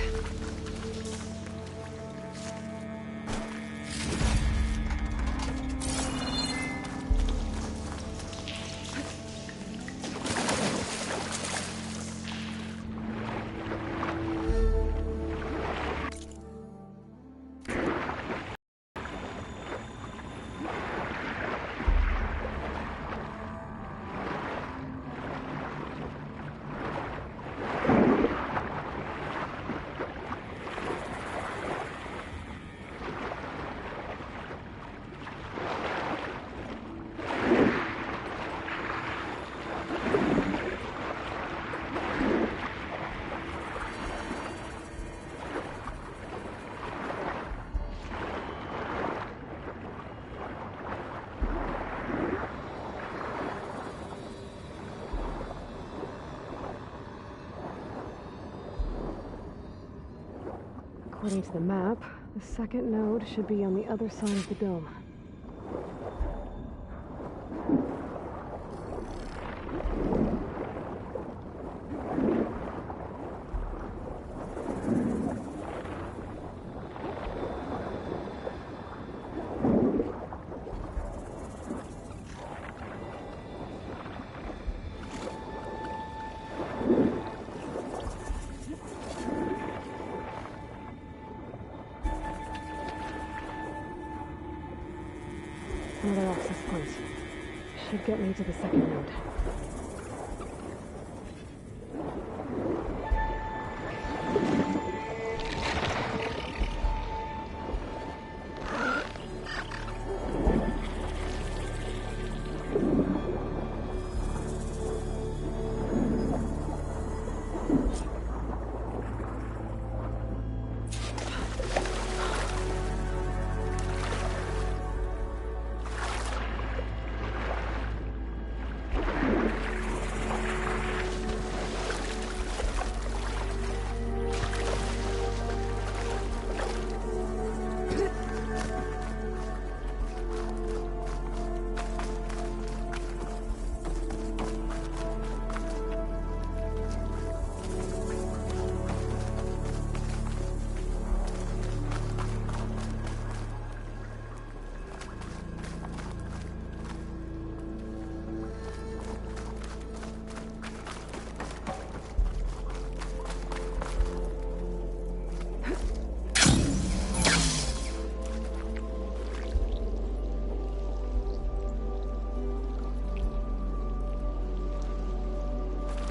[SPEAKER 6] According to the map, the second node should be on the other side of the dome. another access point. Should get me to the second node.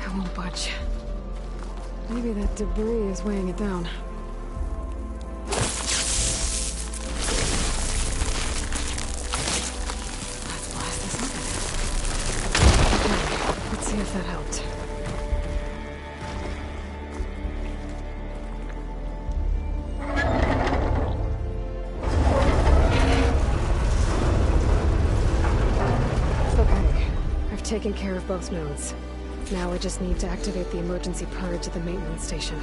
[SPEAKER 6] I won't budge. Maybe that debris is weighing it down. Let's blast this open. Okay, let's see if that helped. Okay, I've taken care of both nodes. Now I just need to activate the emergency purge at the maintenance station.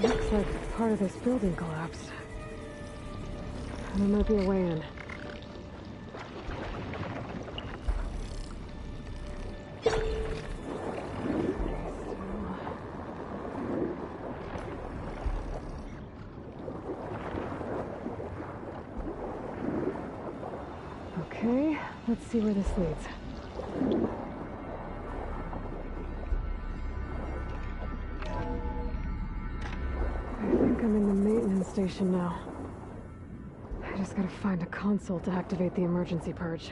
[SPEAKER 6] Looks like part of this building collapsed. There might be a way in. Okay, let's see where this leads. I'm in the maintenance station now. I just gotta find a console to activate the emergency purge.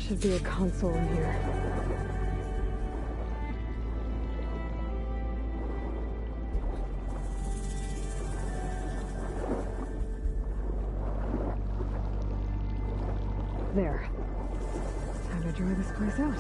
[SPEAKER 6] Should be a console in here. There. Time to dry this place out.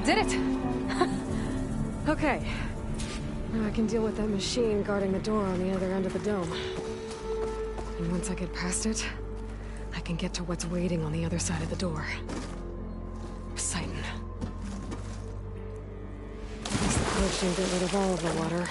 [SPEAKER 6] That did it! Okay. Now I can deal with that machine guarding the door on the other end of the dome. And once I get past it, I can get to what's waiting on the other side of the door. Poseidon. At least the purge didn't get rid of all of the water.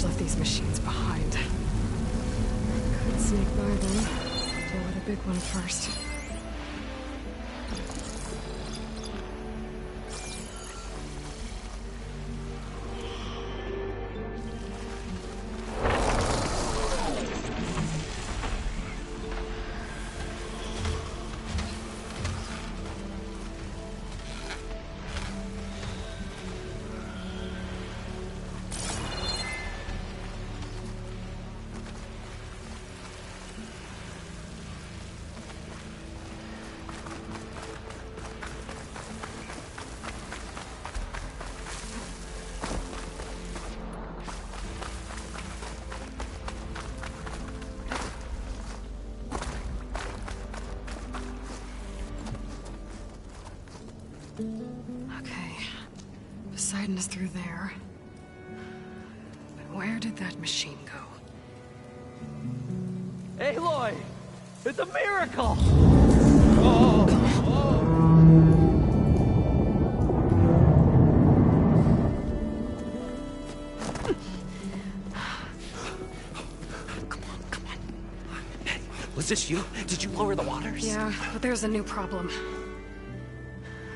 [SPEAKER 6] Left these machines behind. Could sneak by them. Deal with a big one first. Okay. Poseidon is through there. But where did that machine go?
[SPEAKER 11] Aloy! It's a miracle! Was this you? Did you lower the waters?
[SPEAKER 6] Yeah, but there's a new problem.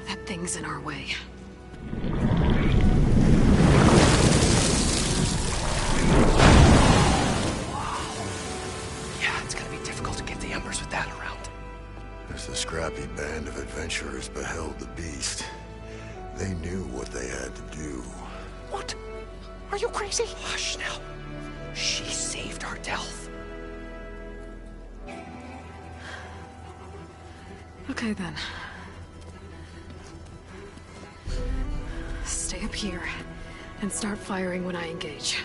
[SPEAKER 6] That thing's in our way.
[SPEAKER 11] Yeah, it's gonna be difficult to get the embers with that around.
[SPEAKER 12] As the scrappy band of adventurers beheld the beast, they knew what they had to do.
[SPEAKER 11] What? Are you crazy? Hush now. She saved our Delph.
[SPEAKER 6] Okay then. Stay up here and start firing when I engage.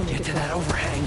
[SPEAKER 11] Get to that overhang.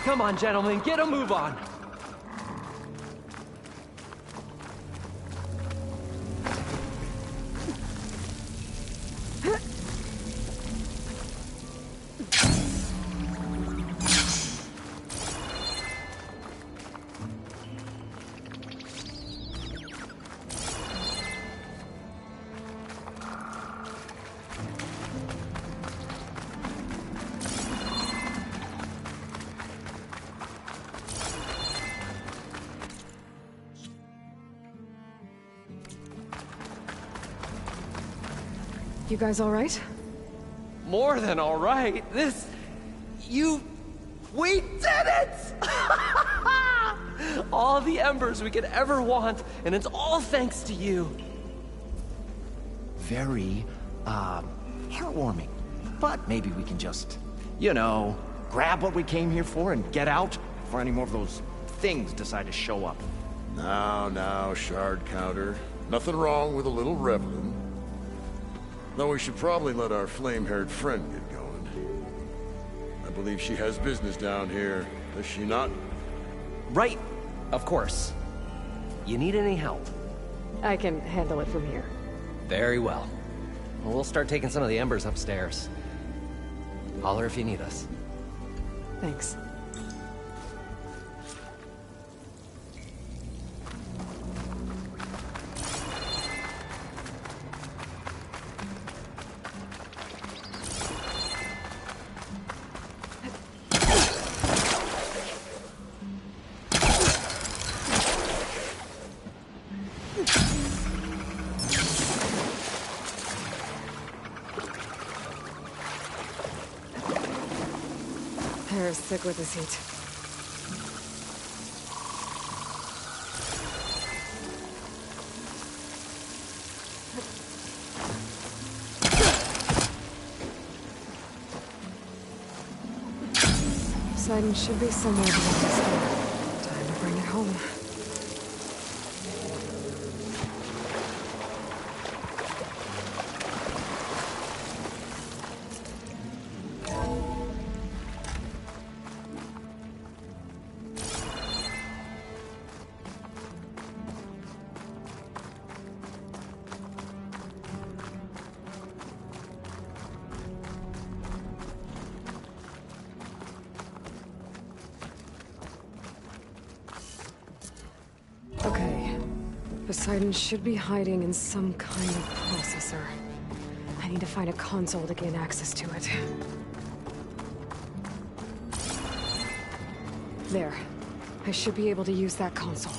[SPEAKER 11] Come on, gentlemen, get a move on.
[SPEAKER 6] You guys all right?
[SPEAKER 11] More than all right. We did it! All the embers we could ever want, and it's all thanks to you.
[SPEAKER 2] Very, heartwarming. But maybe we can just, grab what we came here for and get out before any more of those things decide to show up.
[SPEAKER 12] Now, Shard Counter. Nothing wrong with a little reveling. Though we should probably let our flame-haired friend get going. I believe she has business down here, does she not?
[SPEAKER 11] Right, of course. You need any help?
[SPEAKER 6] I can handle it from here.
[SPEAKER 11] Very well. We'll start taking some of the embers upstairs. Holler if you need us.
[SPEAKER 6] Thanks. Harris sick with his heat. Poseidon should be somewhere below this door. Time to bring it home. Okay. Poseidon should be hiding in some kind of processor. I need to find a console to gain access to it. There. I should be able to use that console.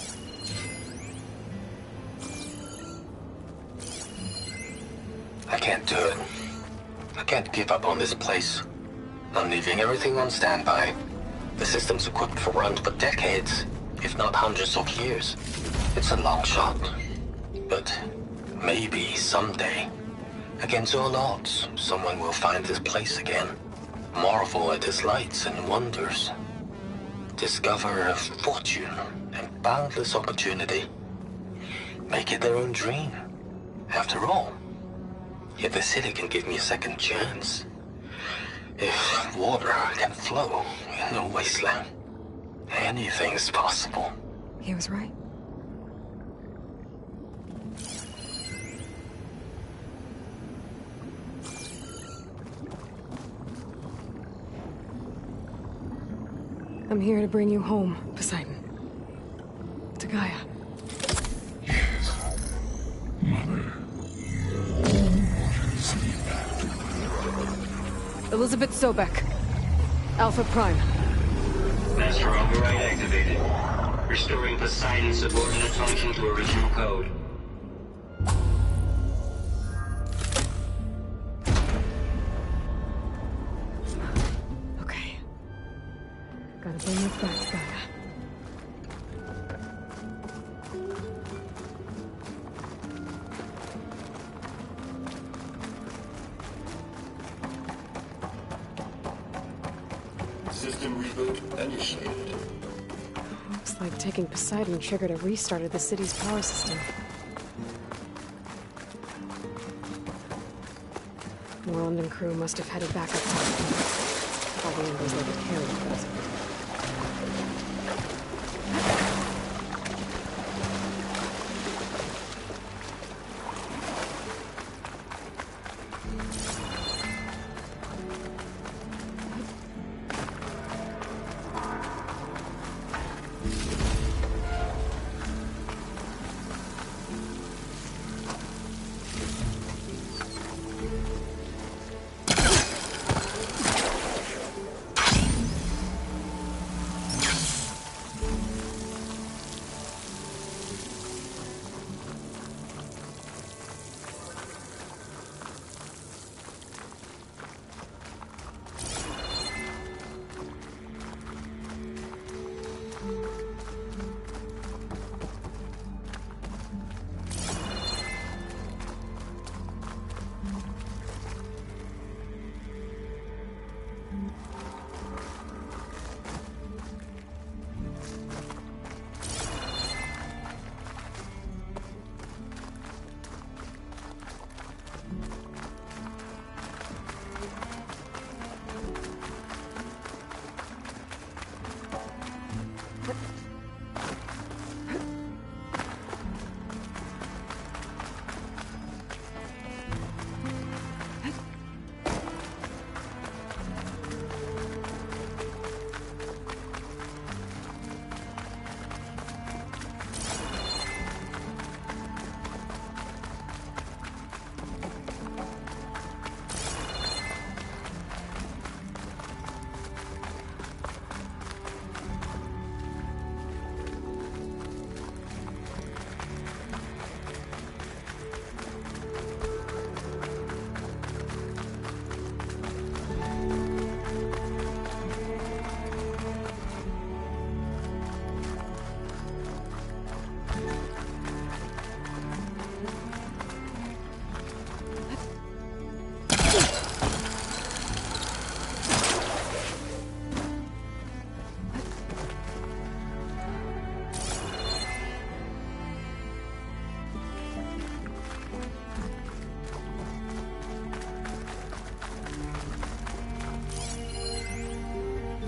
[SPEAKER 8] I can't do it. I can't give up on this place. I'm leaving everything on standby. The system's equipped for runs for decades, if not hundreds of years. It's a long shot. But maybe someday, against all odds, someone will find this place again. Marvel at its lights and wonders. Discover a fortune and boundless opportunity. Make it their own dream. After all, if the city can give me a second chance, if water can flow in a wasteland, anything's possible.
[SPEAKER 6] He was right. I'm here to bring you home, Poseidon. To Gaia.
[SPEAKER 14] Yes, Mother.
[SPEAKER 6] Elizabeth Sobek. Alpha Prime.
[SPEAKER 15] Master override activated. Restoring Poseidon's subordinate function to original code.
[SPEAKER 6] Okay. Gotta bring this back to Gaia.
[SPEAKER 13] System reboot initiated.
[SPEAKER 6] Looks like taking Poseidon triggered a restart of the city's power system. Moreland and crew must have headed back up top. All the embers they could carry at present.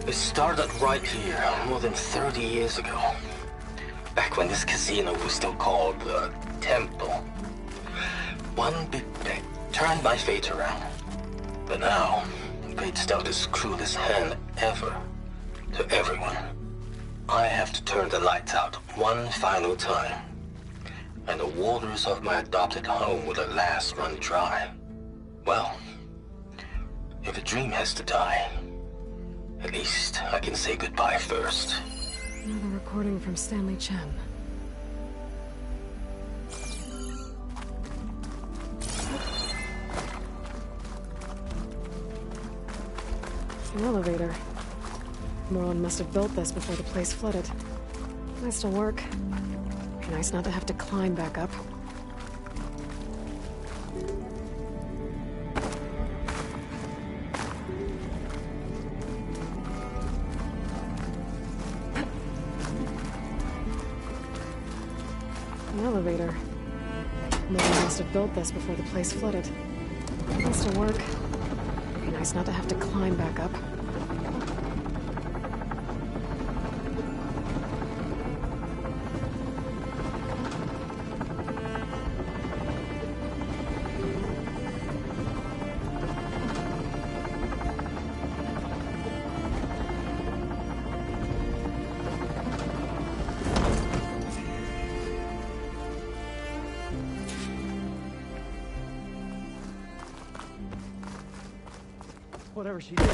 [SPEAKER 14] It started right here, more than 30 years ago. Back when this casino was still called the Temple. One big bet turned my fate around. But now, fate's dealt this cruelest hand ever to everyone. I have to turn the lights out one final time. And the waters of my adopted home will at last run dry. Well, if a dream has to die, at least I can say goodbye first.
[SPEAKER 6] Another recording from Stanley Chen. An elevator. Moreland must have built this before the place flooded. Nice to work. Nice not to have to climb back up. An elevator. Moreland must have built this before the place flooded. Nice to work. Be nice not to have to climb back up.
[SPEAKER 2] Whatever she did,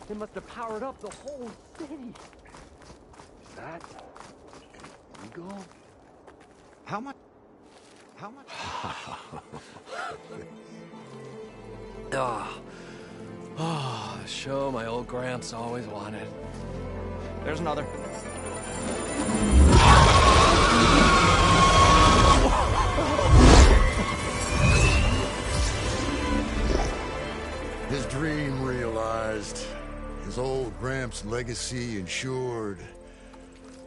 [SPEAKER 2] it must have powered up the whole city.
[SPEAKER 12] Is that legal?
[SPEAKER 2] How much? How much?
[SPEAKER 11] The show my old Gramps always wanted.
[SPEAKER 2] There's another.
[SPEAKER 12] His dream realized, his old Gramps' legacy ensured.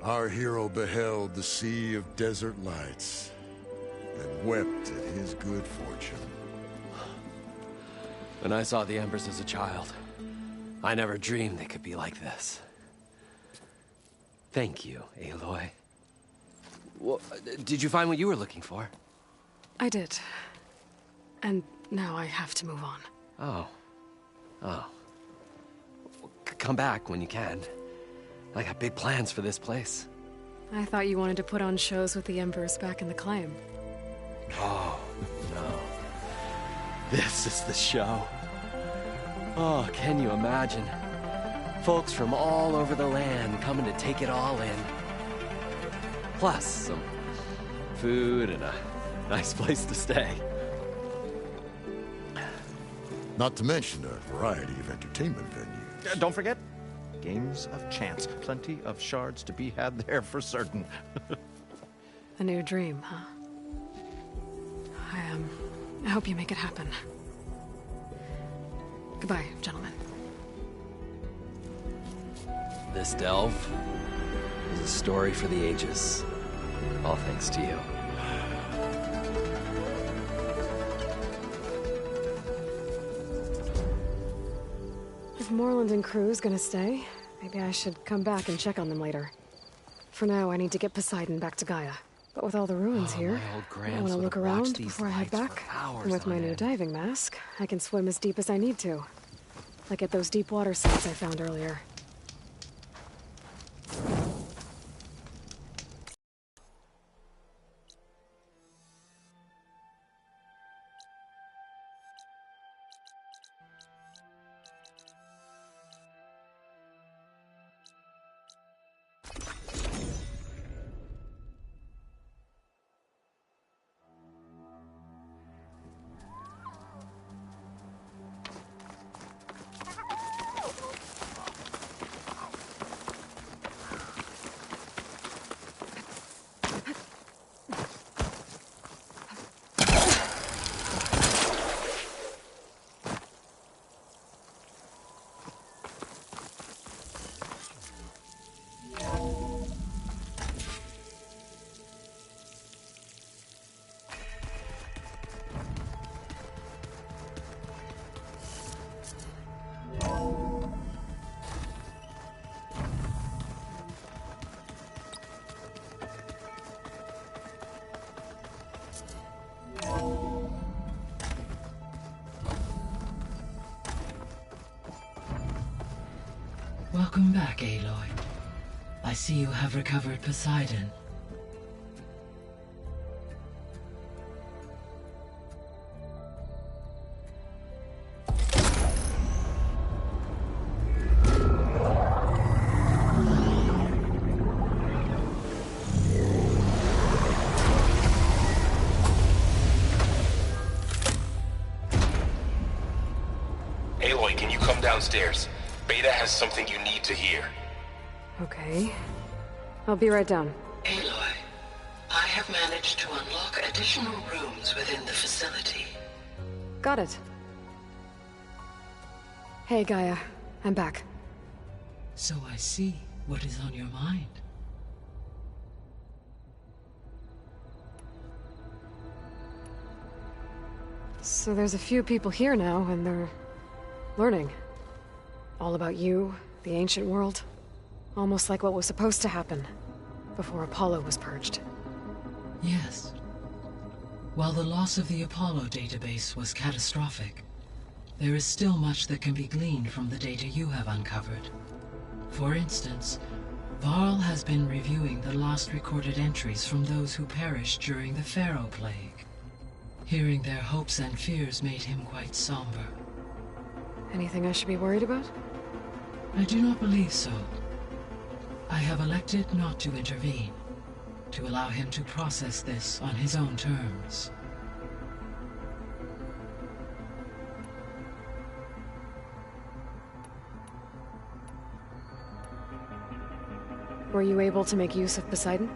[SPEAKER 12] Our hero beheld the sea of desert lights and wept at his good fortune.
[SPEAKER 11] When I saw the Embers as a child, I never dreamed they could be like this. Thank you, Aloy. Well, did you find what you were looking for?
[SPEAKER 6] I did. And now I have to move on.
[SPEAKER 11] Oh. Oh. Come back when you can. I got big plans for this place.
[SPEAKER 6] I thought you wanted to put on shows with the Embers back in the Claim.
[SPEAKER 11] Oh, no. This is the show. Oh, can you imagine? Folks from all over the land coming to take it all in. Plus, some food and a nice place to stay.
[SPEAKER 12] Not to mention a variety of entertainment venues.
[SPEAKER 2] Don't forget, games of chance. Plenty of shards to be had there for certain.
[SPEAKER 6] A new dream, huh? I hope you make it happen. Goodbye, gentlemen.
[SPEAKER 11] This delve is a story for the ages. All thanks to you.
[SPEAKER 6] If Moreland and crew's gonna stay, maybe I should come back and check on them later. For now, I need to get Poseidon back to Gaia. But with all the ruins here, I want to look around before I head back. And with my new diving mask, I can swim as deep as I need to. Like at those deep water sites I found earlier.
[SPEAKER 9] Welcome back, Aloy. I see you have recovered Poseidon.
[SPEAKER 10] Aloy, can you come downstairs? Beta has something you need to hear.
[SPEAKER 6] Okay. I'll be right down.
[SPEAKER 14] Aloy, I have managed to unlock additional rooms within the facility.
[SPEAKER 6] Got it. Hey, Gaia. I'm back.
[SPEAKER 9] So I see what is on your mind.
[SPEAKER 6] So there's a few people here now, and they're learning. All about you, the ancient world. Almost like what was supposed to happen before Apollo was purged.
[SPEAKER 9] Yes. While the loss of the Apollo database was catastrophic, there is still much that can be gleaned from the data you have uncovered. For instance, Varl has been reviewing the last recorded entries from those who perished during the Pharaoh Plague. Hearing their hopes and fears made him quite somber.
[SPEAKER 6] Anything I should be worried about?
[SPEAKER 9] I do not believe so. I have elected not to intervene, to allow him to process this on his own terms.
[SPEAKER 6] Were you able to make use of Poseidon?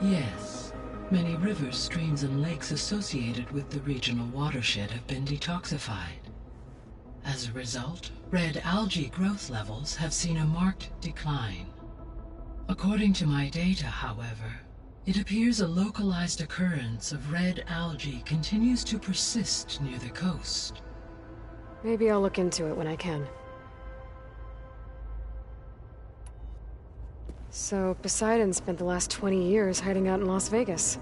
[SPEAKER 9] Yes. Many rivers, streams, and lakes associated with the regional watershed have been detoxified. As a result, red algae growth levels have seen a marked decline. According to my data, however, it appears a localized occurrence of red algae continues to persist near the coast.
[SPEAKER 6] Maybe I'll look into it when I can. So, Poseidon spent the last 20 years hiding out in Las Vegas.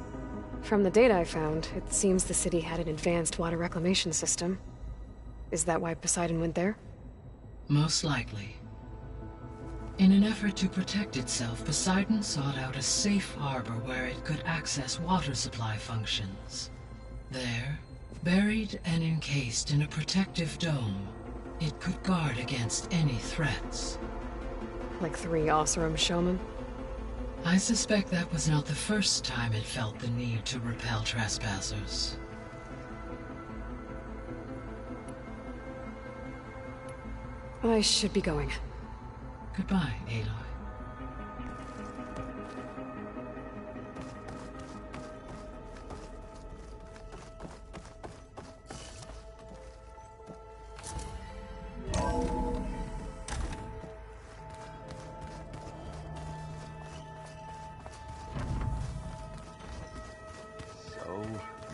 [SPEAKER 6] From the data I found, it seems the city had an advanced water reclamation system. Is that why Poseidon went there?
[SPEAKER 9] Most likely. In an effort to protect itself, Poseidon sought out a safe harbor where it could access water supply functions. There, buried and encased in a protective dome, it could guard against any threats.
[SPEAKER 6] Like 3 Oseram showmen?
[SPEAKER 9] I suspect that was not the first time it felt the need to repel trespassers.
[SPEAKER 6] I should be going.
[SPEAKER 9] Goodbye, Aloy.
[SPEAKER 12] So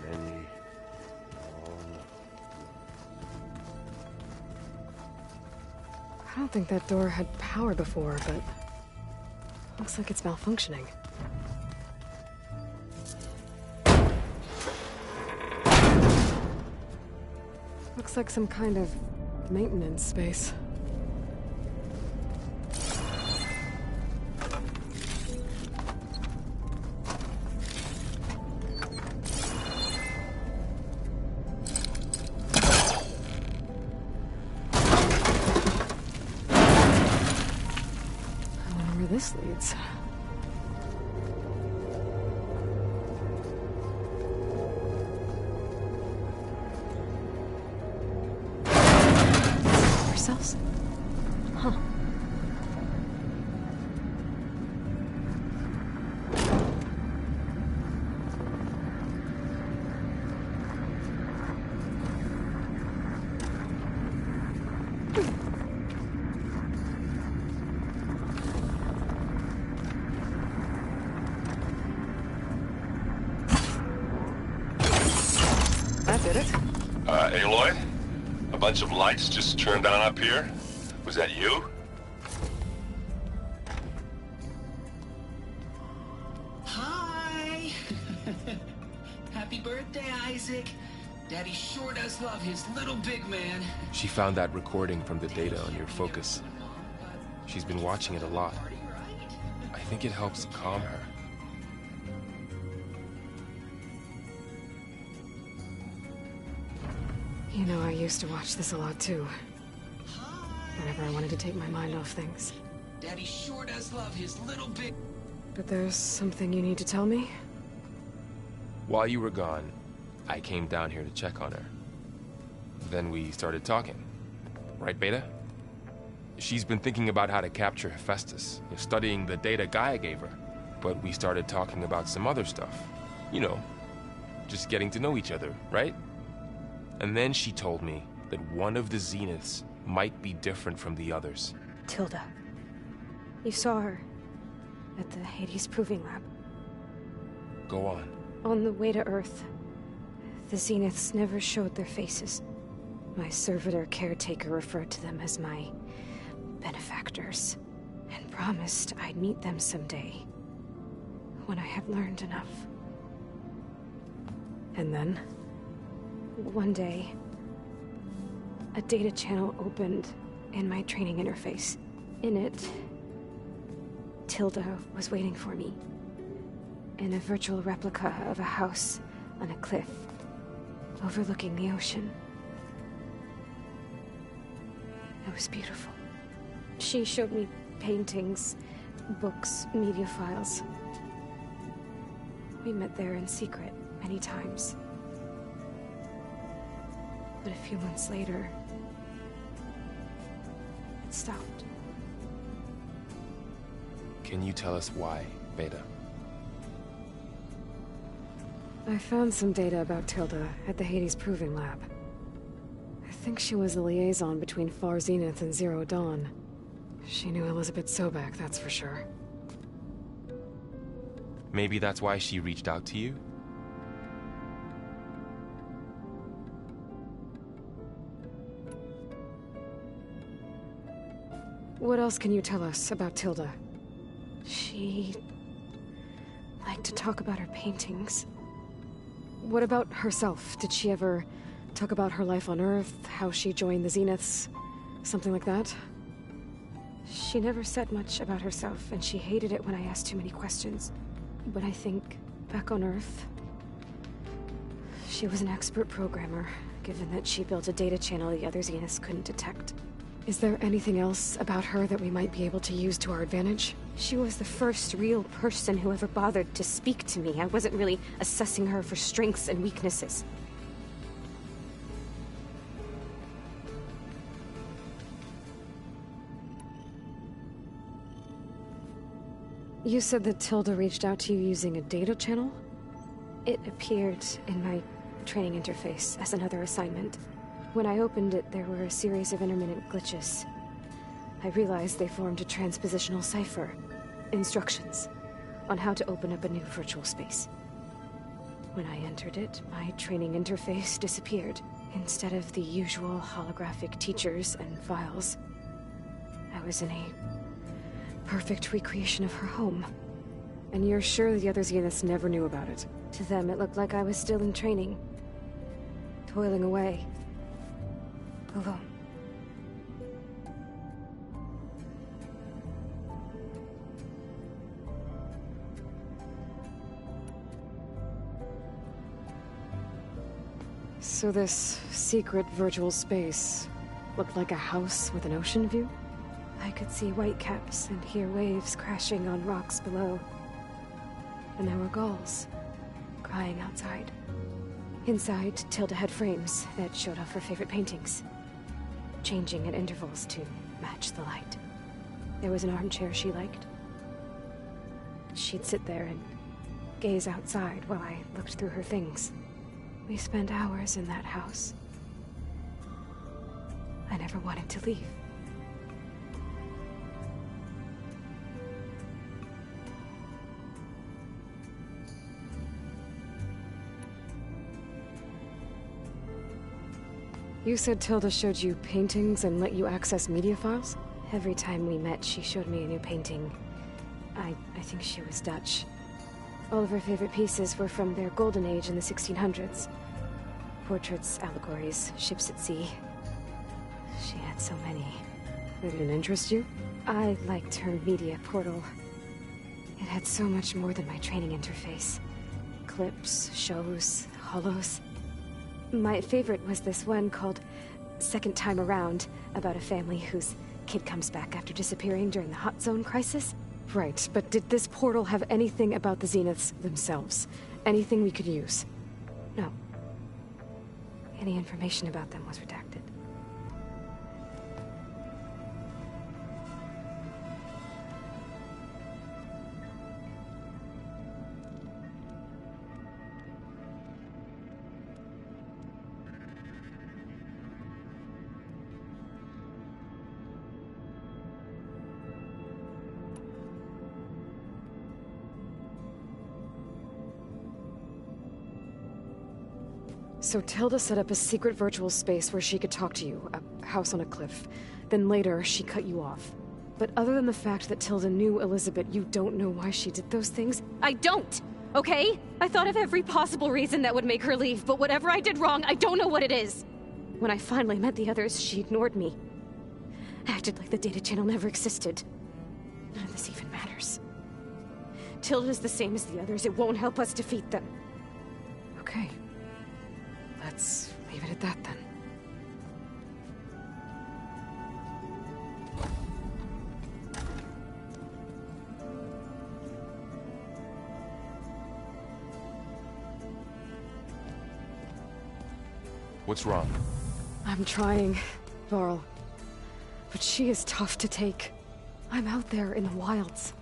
[SPEAKER 12] many long...
[SPEAKER 6] I don't think that door had power before, but... looks like it's malfunctioning. Looks like some kind of maintenance space. This leads. Ourselves? Huh.
[SPEAKER 7] Aloy? A bunch of lights just turned on up here? Was that you?
[SPEAKER 16] Hi! Happy birthday, Isaac! Daddy sure does love his little big man.
[SPEAKER 10] She found that recording from the data on your focus.
[SPEAKER 17] She's been watching it a lot. I think it helps calm her.
[SPEAKER 6] You know, I used to watch this a lot too. Whenever I wanted to take my mind off things.
[SPEAKER 16] Daddy sure does love his little bit.
[SPEAKER 6] But there's something you need to tell me?
[SPEAKER 17] While you were gone, I came down here to check on her. Then we started talking. Right, Beta? She's been thinking about how to capture Hephaestus, studying the data Gaia gave her. But we started talking about some other stuff. You know, just getting to know each other, right? And then she told me that one of the Zeniths might be different from the others.
[SPEAKER 6] Tilda. You saw her at the Hades Proving Lab.
[SPEAKER 17] Go on.
[SPEAKER 6] On the way to Earth, the Zeniths never showed their faces. My servitor caretaker referred to them as my benefactors, and promised I'd meet them someday, when I had learned enough. And then, one day, a data channel opened in my training interface. In it, Tilda was waiting for me, in a virtual replica of a house on a cliff, overlooking the ocean. It was beautiful. She showed me paintings, books, media files. We met there in secret many times. But a few months later, it stopped.
[SPEAKER 17] Can you tell us why, Beta?
[SPEAKER 6] I found some data about Tilda at the Hades Proving Lab. I think she was the liaison between Far Zenith and Zero Dawn. She knew Elizabeth Sobek, that's for sure.
[SPEAKER 17] Maybe that's why she reached out to you?
[SPEAKER 6] What else can you tell us about Tilda? She liked to talk about her paintings. What about herself? Did she ever talk about her life on Earth, how she joined the Zeniths, something like that? She never said much about herself, and she hated it when I asked too many questions. But I think, back on Earth, she was an expert programmer, given that she built a data channel the other Zeniths couldn't detect. Is there anything else about her that we might be able to use to our advantage? She was the first real person who ever bothered to speak to me. I wasn't really assessing her for strengths and weaknesses. You said that Tilda reached out to you using a data channel? It appeared in my training interface as another assignment. When I opened it, there were a series of intermittent glitches. I realized they formed a transpositional cipher. Instructions on how to open up a new virtual space. When I entered it, my training interface disappeared. Instead of the usual holographic teachers and files, I was in a perfect recreation of her home. And you're sure the other Zeniths never knew about it? To them, it looked like I was still in training. Toiling away. Alone. So this secret virtual space looked like a house with an ocean view? I could see whitecaps and hear waves crashing on rocks below. And there were gulls crying outside. Inside, Tilda had frames that showed off her favorite paintings, changing at intervals to match the light. There was an armchair she liked. She'd sit there and gaze outside while I looked through her things. We spent hours in that house. I never wanted to leave. You said Tilda showed you paintings and let you access media files? Every time we met, she showed me a new painting. I think she was Dutch. All of her favorite pieces were from their golden age in the 1600s. Portraits, allegories, ships at sea. She had so many. They didn't interest you? I liked her media portal. It had so much more than my training interface. Clips, shows, holos. My favorite was this one called Second Time Around, about a family whose kid comes back after disappearing during the Hot Zone crisis. Right, but did this portal have anything about the Zeniths themselves? Anything we could use? No. Any information about them was redacted. So Tilda set up a secret virtual space where she could talk to you, a house on a cliff. Then later, she cut you off. But other than the fact that Tilda knew Elizabeth, you don't know why she did those things? I don't! Okay? I thought of every possible reason that would make her leave, but whatever I did wrong, I don't know what it is! When I finally met the others, she ignored me. Acted like the data channel never existed. None of this even matters. Tilda's the same as the others. It won't help us defeat them. Okay. Let's leave it at that, then.
[SPEAKER 17] What's wrong?
[SPEAKER 6] I'm trying, Varl. But she is tough to take. I'm out there in the wilds,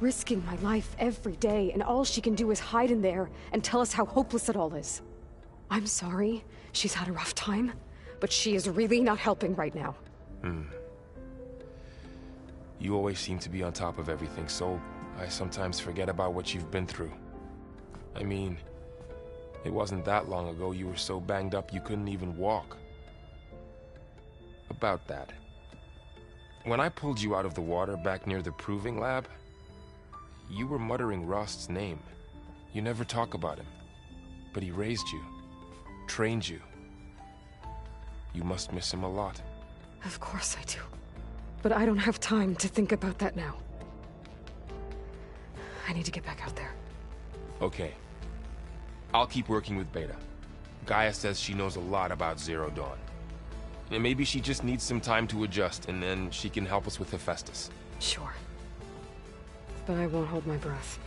[SPEAKER 6] risking my life every day, and all she can do is hide in there and tell us how hopeless it all is. I'm sorry, she's had a rough time, but she is really not helping right now.
[SPEAKER 17] You always seem to be on top of everything, so I sometimes forget about what you've been through. I mean, it wasn't that long ago you were so banged up you couldn't even walk. About that. When I pulled you out of the water back near the proving lab, you were muttering Rost's name. You never talk about him, but he raised you. Trained you. You must miss him a lot.
[SPEAKER 6] Of course I do. But I don't have time to think about that now. I need to get back out there.
[SPEAKER 17] Okay. I'll keep working with Beta. Gaia says she knows a lot about Zero Dawn. And maybe she just needs some time to adjust, and then she can help us with Hephaestus.
[SPEAKER 6] Sure. But I won't hold my breath.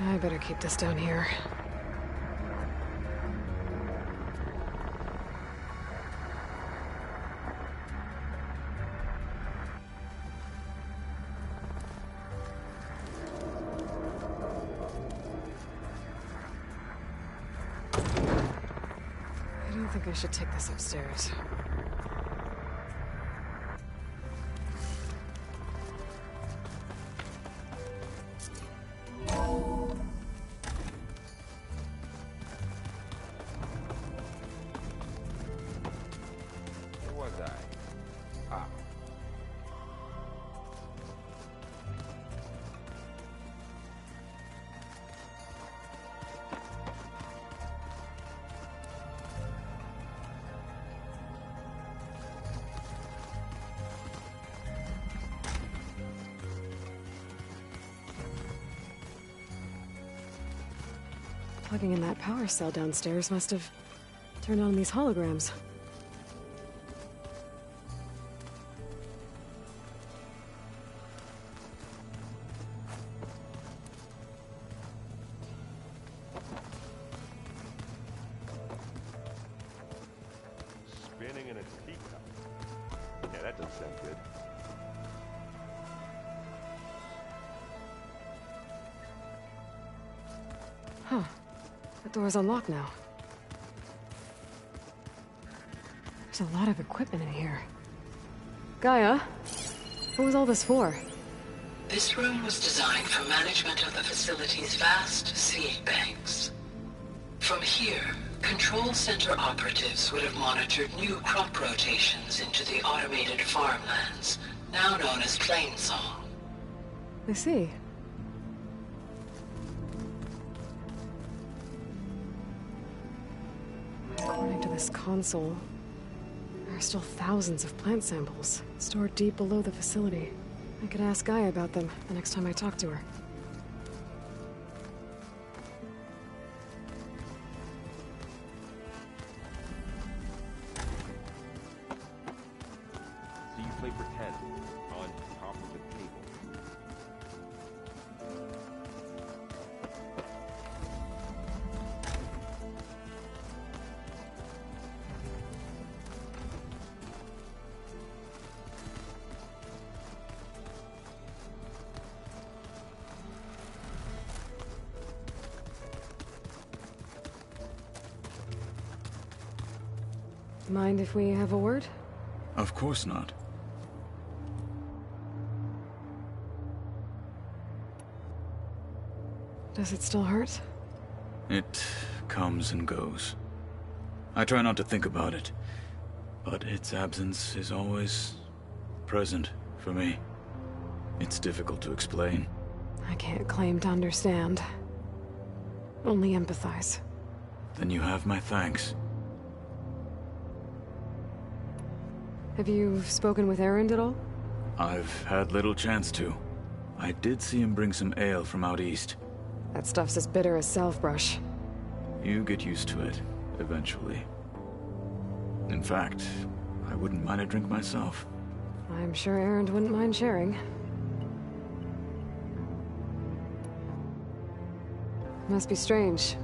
[SPEAKER 6] I better keep this down here. I don't think I should take this upstairs. Plugging in that power cell downstairs must have turned on these holograms.
[SPEAKER 18] Spinning in a teacup. Yeah, that doesn't sound good.
[SPEAKER 6] Huh. The door's unlocked now. There's a lot of equipment in here. Gaia, what was all this for?
[SPEAKER 9] This room was designed for management of the facility's vast seed banks. From here, Control Center operatives would have monitored new crop rotations into the automated farmlands, now known as Plainsong.
[SPEAKER 6] I see. According to this console, there are still thousands of plant samples stored deep below the facility. I could ask Gaia about them the next time I talk to her.
[SPEAKER 18] So you play pretend on top of the table.
[SPEAKER 6] Mind if we have a word?
[SPEAKER 19] Of course not.
[SPEAKER 6] Does it still hurt?
[SPEAKER 19] It comes and goes. I try not to think about it, but its absence is always present for me. It's difficult to explain.
[SPEAKER 6] I can't claim to understand. Only empathize.
[SPEAKER 19] Then you have my thanks.
[SPEAKER 6] Have you spoken with Erend at all?
[SPEAKER 19] I've had little chance to. I did see him bring some ale from out east.
[SPEAKER 6] That stuff's as bitter as self-brush.
[SPEAKER 19] You get used to it, eventually. In fact, I wouldn't mind a drink myself.
[SPEAKER 6] I'm sure Erend wouldn't mind sharing. Must be strange,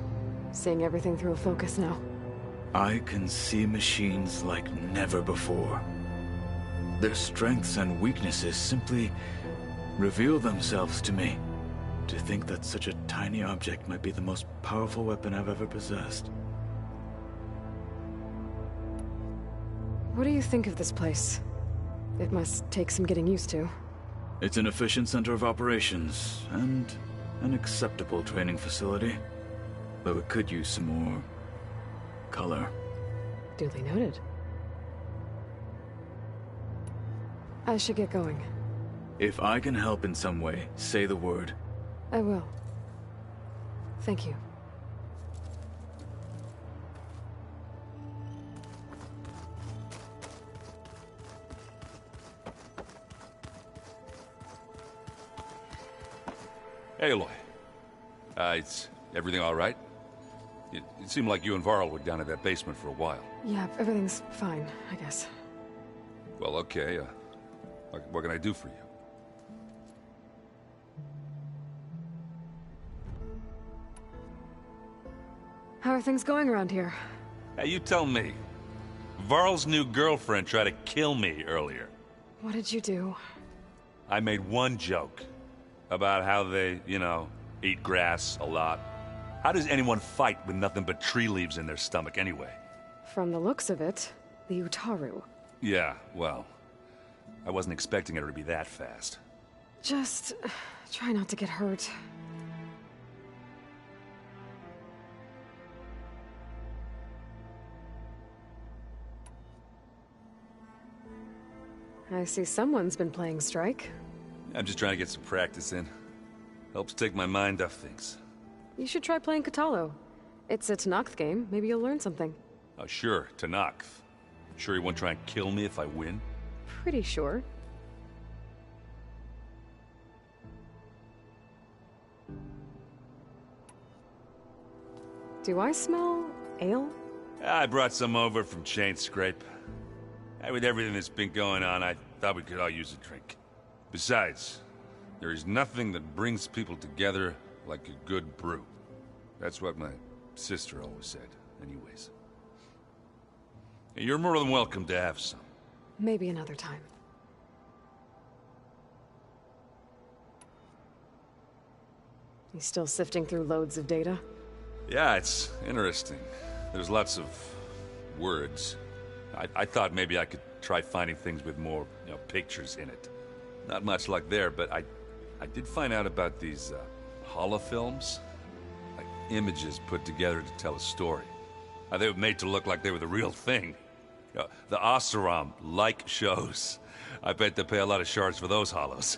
[SPEAKER 6] seeing everything through a focus now.
[SPEAKER 19] I can see machines like never before. Their strengths and weaknesses simply reveal themselves to me. To think that such a tiny object might be the most powerful weapon I've ever possessed.
[SPEAKER 6] What do you think of this place? It must take some getting used to.
[SPEAKER 19] It's an efficient center of operations, and an acceptable training facility. Though it could use some more color.
[SPEAKER 6] Duly noted. I should get going.
[SPEAKER 19] If I can help in some way, say the word.
[SPEAKER 6] I will. Thank you.
[SPEAKER 7] Aloy. Is everything all right? It seemed like you and Varl were down in that basement for a while.
[SPEAKER 6] Yeah, everything's fine, I guess.
[SPEAKER 7] Well, okay. What can I do for you?
[SPEAKER 6] How are things going around here?
[SPEAKER 7] Hey, you tell me. Varl's new girlfriend tried to kill me earlier.
[SPEAKER 6] What did you do?
[SPEAKER 7] I made one joke about how they, eat grass a lot. How does anyone fight with nothing but tree leaves in their stomach anyway?
[SPEAKER 6] From the looks of it, the Utaru.
[SPEAKER 7] Yeah, well, I wasn't expecting her to be that fast.
[SPEAKER 6] Just try not to get hurt. I see someone's been playing Strike.
[SPEAKER 7] I'm just trying to get some practice in. Helps take my mind off things.
[SPEAKER 6] You should try playing Katalo. It's a Tenakth game. Maybe you'll learn something.
[SPEAKER 7] Oh, sure, Tenakth. Sure he won't try and kill me if I win?
[SPEAKER 6] Pretty sure. Do I smell ale?
[SPEAKER 7] I brought some over from Chain Scrape. With everything that's been going on, I thought we could all use a drink. Besides, there is nothing that brings people together like a good brew. That's what my sister always said, anyways. You're more than welcome to have some.
[SPEAKER 6] Maybe another time. You still sifting through loads of data?
[SPEAKER 7] Yeah, it's interesting. There's lots of words. I thought maybe I could try finding things with more, pictures in it. Not much luck there, but I did find out about these holofilms. Like images put together to tell a story. They were made to look like they were the real thing. The Oseram-like shows. I bet they pay a lot of shards for those hollows.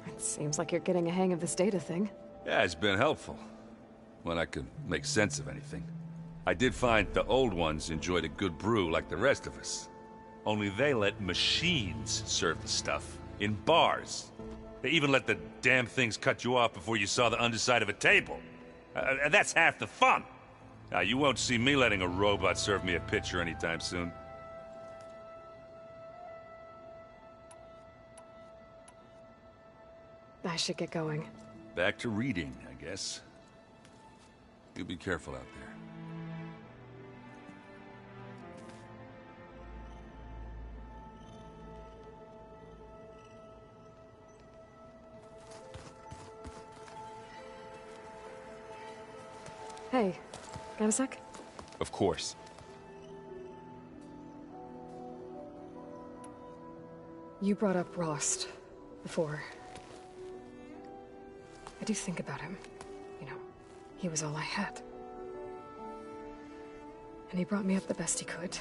[SPEAKER 6] It seems like you're getting a hang of this data thing.
[SPEAKER 7] Yeah, it's been helpful. When I could make sense of anything. I did find the old ones enjoyed a good brew like the rest of us. Only they let machines serve the stuff. In bars. They even let the damn things cut you off before you saw the underside of a table. And that's half the fun. You won't see me letting a robot serve me a pitcher anytime soon.
[SPEAKER 6] I should get going.
[SPEAKER 7] Back to reading, I guess. You be careful out there.
[SPEAKER 6] Hey, got a sec?
[SPEAKER 17] Of course.
[SPEAKER 6] You brought up Rost before. I do think about him. He was all I had. And he brought me up the best he could.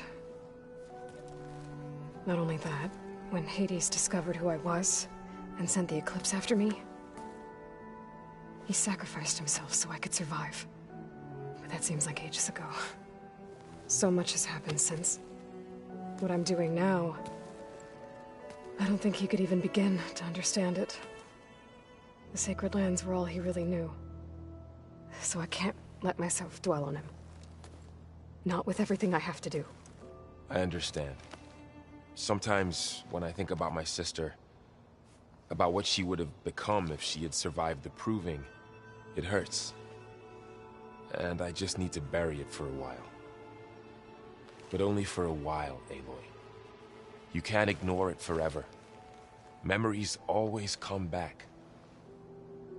[SPEAKER 6] Not only that, when Hades discovered who I was and sent the Eclipse after me, he sacrificed himself so I could survive. But that seems like ages ago. So much has happened since. What I'm doing now, I don't think he could even begin to understand it. The Sacred Lands were all he really knew. So I can't let myself dwell on him. Not with everything I have to do.
[SPEAKER 17] I understand. Sometimes, when I think about my sister, about what she would have become if she had survived the Proving, it hurts. And I just need to bury it for a while. But only for a while, Aloy. You can't ignore it forever. Memories always come back.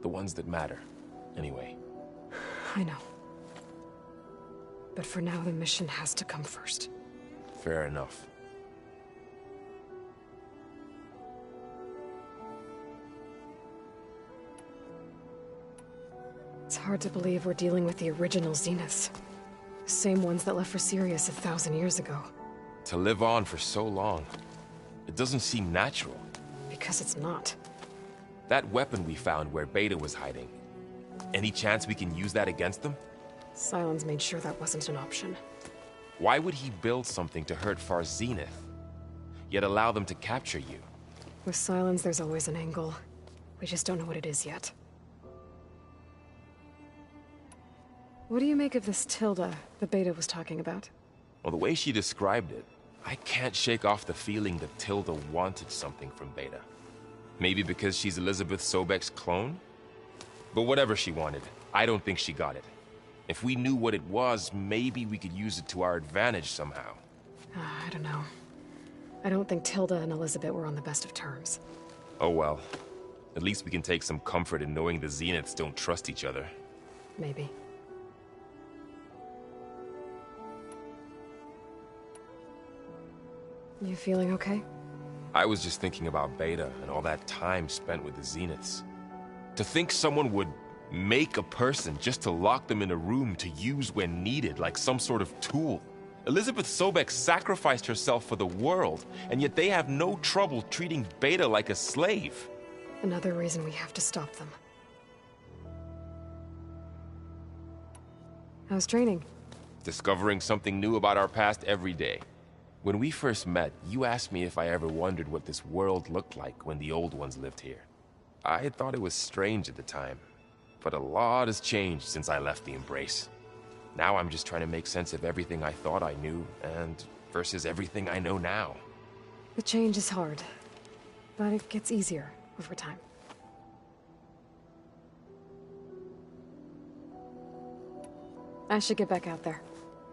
[SPEAKER 17] The ones that matter, anyway.
[SPEAKER 6] I know. But for now, the mission has to come first.
[SPEAKER 17] Fair enough.
[SPEAKER 6] It's hard to believe we're dealing with the original Zeniths. The same ones that left for Sirius 1,000 years ago.
[SPEAKER 17] To live on for so long, it doesn't seem natural.
[SPEAKER 6] Because it's not.
[SPEAKER 17] That weapon we found where Beta was hiding, any chance we can use that against them?
[SPEAKER 6] Sylens made sure that wasn't an option.
[SPEAKER 17] Why would he build something to hurt Far Zenith, yet allow them to capture you?
[SPEAKER 6] With Sylens, there's always an angle. We just don't know what it is yet. What do you make of this Tilda that Beta was talking about?
[SPEAKER 17] Well, the way she described it, I can't shake off the feeling that Tilda wanted something from Beta. Maybe because she's Elizabeth Sobek's clone? But whatever she wanted, I don't think she got it. If we knew what it was, maybe we could use it to our advantage somehow.
[SPEAKER 6] I don't know. I don't think Tilda and Elizabeth were on the best of terms.
[SPEAKER 17] Oh well. At least we can take some comfort in knowing the Zeniths don't trust each other.
[SPEAKER 6] Maybe. You feeling okay?
[SPEAKER 17] I was just thinking about Beta and all that time spent with the Zeniths. To think someone would make a person just to lock them in a room to use when needed, like some sort of tool. Elizabeth Sobek sacrificed herself for the world, and yet they have no trouble treating Beta like a slave.
[SPEAKER 6] Another reason we have to stop them. How's training?
[SPEAKER 17] Discovering something new about our past every day. When we first met, you asked me if I ever wondered what this world looked like when the old ones lived here. I thought it was strange at the time, but a lot has changed since I left the Embrace. Now I'm just trying to make sense of everything I thought I knew and versus everything I know now.
[SPEAKER 6] The change is hard, but it gets easier over time. I should get back out there.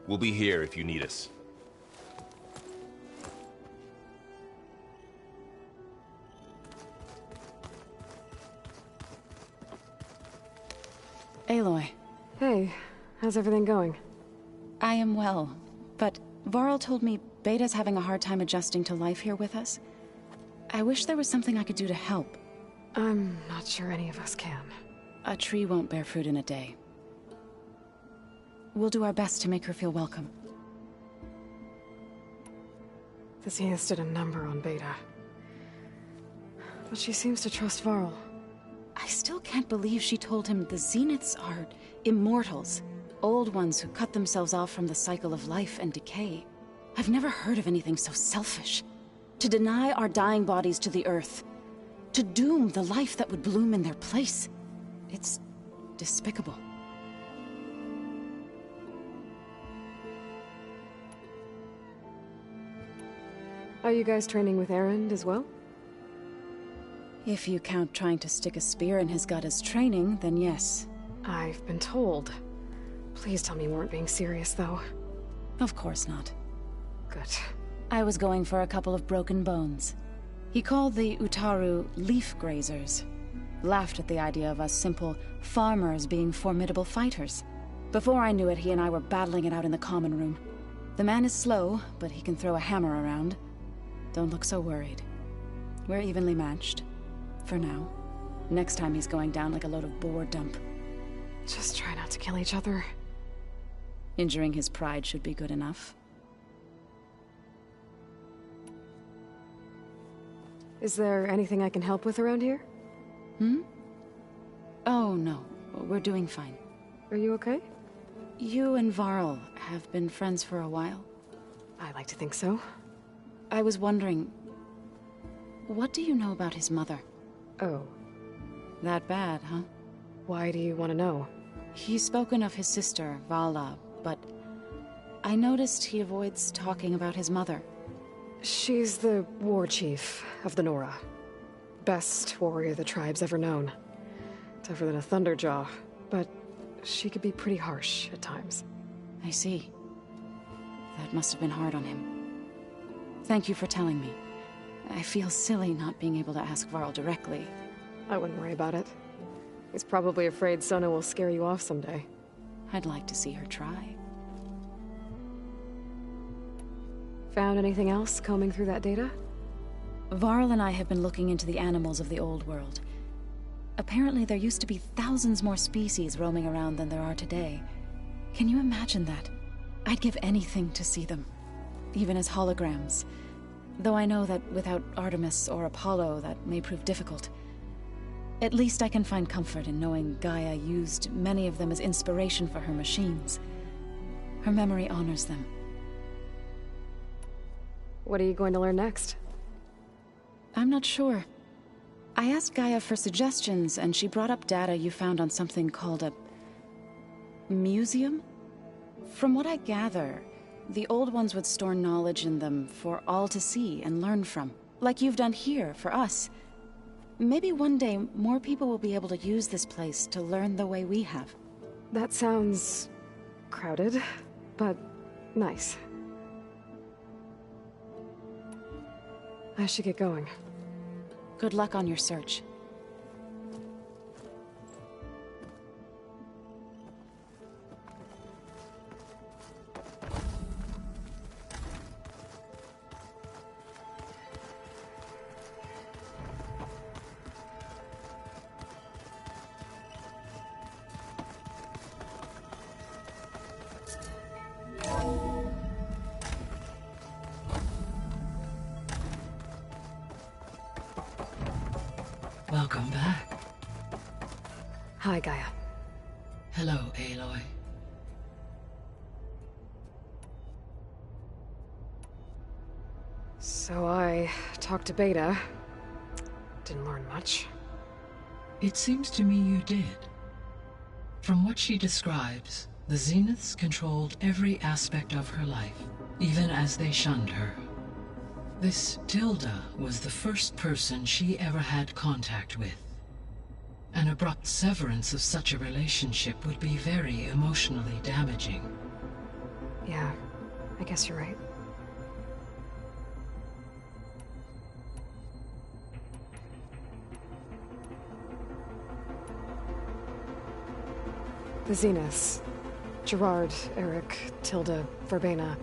[SPEAKER 17] We'll be here if you need us.
[SPEAKER 5] Aloy.
[SPEAKER 6] Hey, how's everything going?
[SPEAKER 5] I am well, but Varl told me Beta's having a hard time adjusting to life here with us. I wish there was something I could do to help.
[SPEAKER 6] I'm not sure any of us can.
[SPEAKER 5] A tree won't bear fruit in a day. We'll do our best to make her feel welcome.
[SPEAKER 6] The Zeniths did a number on Beta. But she seems to trust Varl.
[SPEAKER 5] I still can't believe she told him the Zeniths are immortals. Old ones who cut themselves off from the cycle of life and decay. I've never heard of anything so selfish. To deny our dying bodies to the Earth. To doom the life that would bloom in their place. It's despicable.
[SPEAKER 6] Are you guys training with Erend as well?
[SPEAKER 5] If you count trying to stick a spear in his gut as training, then yes.
[SPEAKER 6] I've been told. Please tell me you weren't being serious, though.
[SPEAKER 5] Of course not.
[SPEAKER 6] Good.
[SPEAKER 5] I was going for a couple of broken bones. He called the Utaru leaf grazers. Laughed at the idea of us simple farmers being formidable fighters. Before I knew it, he and I were battling it out in the common room. The man is slow, but he can throw a hammer around. Don't look so worried. We're evenly matched. For now. Next time he's going down like a load of boar dump.
[SPEAKER 6] Just try not to kill each other.
[SPEAKER 5] Injuring his pride should be good enough.
[SPEAKER 6] Is there anything I can help with around here?
[SPEAKER 5] Oh, no. We're doing fine.
[SPEAKER 6] Are you okay?
[SPEAKER 5] You and Varl have been friends for a while.
[SPEAKER 6] I like to think so.
[SPEAKER 5] I was wondering... what do you know about his mother?
[SPEAKER 6] Oh.
[SPEAKER 5] That bad, huh?
[SPEAKER 6] Why do you want to know?
[SPEAKER 5] He's spoken of his sister, Vala, but... I noticed he avoids talking about his mother.
[SPEAKER 6] She's the war chief of the Nora. Best warrior the tribe's ever known. Tougher than a Thunderjaw, but she could be pretty harsh at times.
[SPEAKER 5] I see. That must have been hard on him. Thank you for telling me. I feel silly not being able to ask Varl directly.
[SPEAKER 6] I wouldn't worry about it. He's probably afraid Sona will scare you off someday.
[SPEAKER 5] I'd like to see her try.
[SPEAKER 6] Found anything else combing through that data?
[SPEAKER 5] Varl and I have been looking into the animals of the old world. Apparently there used to be thousands more species roaming around than there are today. Can you imagine that? I'd give anything to see them. Even as holograms. Though I know that without Artemis or Apollo, that may prove difficult. At least I can find comfort in knowing Gaia used many of them as inspiration for her machines. Her memory honors them.
[SPEAKER 6] What are you going to learn next?
[SPEAKER 5] I'm not sure. I asked Gaia for suggestions, and she brought up data you found on something called a... museum? From what I gather, the old ones would store knowledge in them for all to see and learn from. Like you've done here, for us. Maybe one day, more people will be able to use this place to learn the way we have.
[SPEAKER 6] That sounds... crowded, but nice. I should get going.
[SPEAKER 5] Good luck on your search.
[SPEAKER 9] Welcome back.
[SPEAKER 6] Hi, Gaia.
[SPEAKER 9] Hello, Aloy.
[SPEAKER 6] So I talked to Beta. Didn't learn much.
[SPEAKER 9] It seems to me you did. From what she describes, the Zeniths controlled every aspect of her life, even as they shunned her. This Tilda was the first person she ever had contact with. An abrupt severance of such a relationship would be very emotionally damaging.
[SPEAKER 6] Yeah, I guess you're right. The Zeniths. Gerard, Eric, Tilda, Verbena.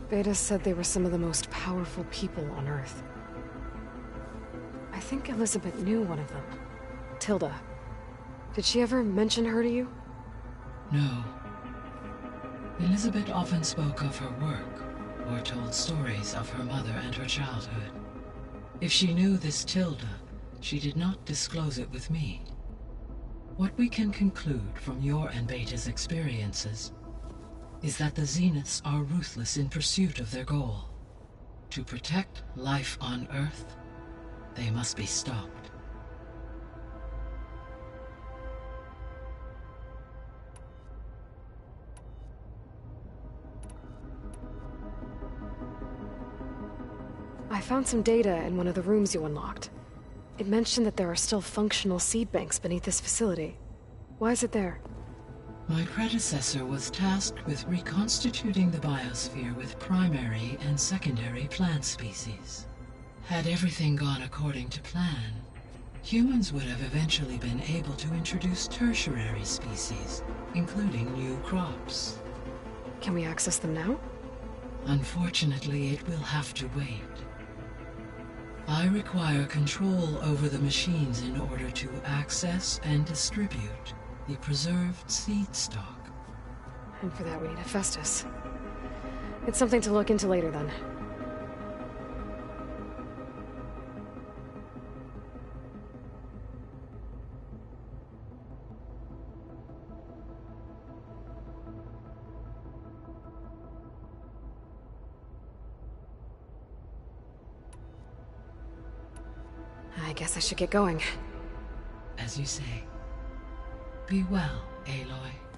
[SPEAKER 6] Beta said they were some of the most powerful people on Earth. I think Elizabeth knew one of them. Tilda. Did she ever mention her to you?
[SPEAKER 9] No. Elizabeth often spoke of her work, or told stories of her mother and her childhood. If she knew this Tilda, she did not disclose it with me. What we can conclude from your and Beta's experiences is that the Zeniths are ruthless in pursuit of their goal. To protect life on Earth, they must be stopped.
[SPEAKER 6] I found some data in one of the rooms you unlocked. It mentioned that there are still functional seed banks beneath this facility. Why is it there?
[SPEAKER 9] My predecessor was tasked with reconstituting the biosphere with primary and secondary plant species. Had everything gone according to plan, humans would have eventually been able to introduce tertiary species, including new crops.
[SPEAKER 6] Can we access them now?
[SPEAKER 9] Unfortunately, it will have to wait. I require control over the machines in order to access and distribute the preserved seed stock.
[SPEAKER 6] And for that we need Hephaestus. It's something to look into later then. I guess I should get going.
[SPEAKER 9] As you say. Be well, Aloy.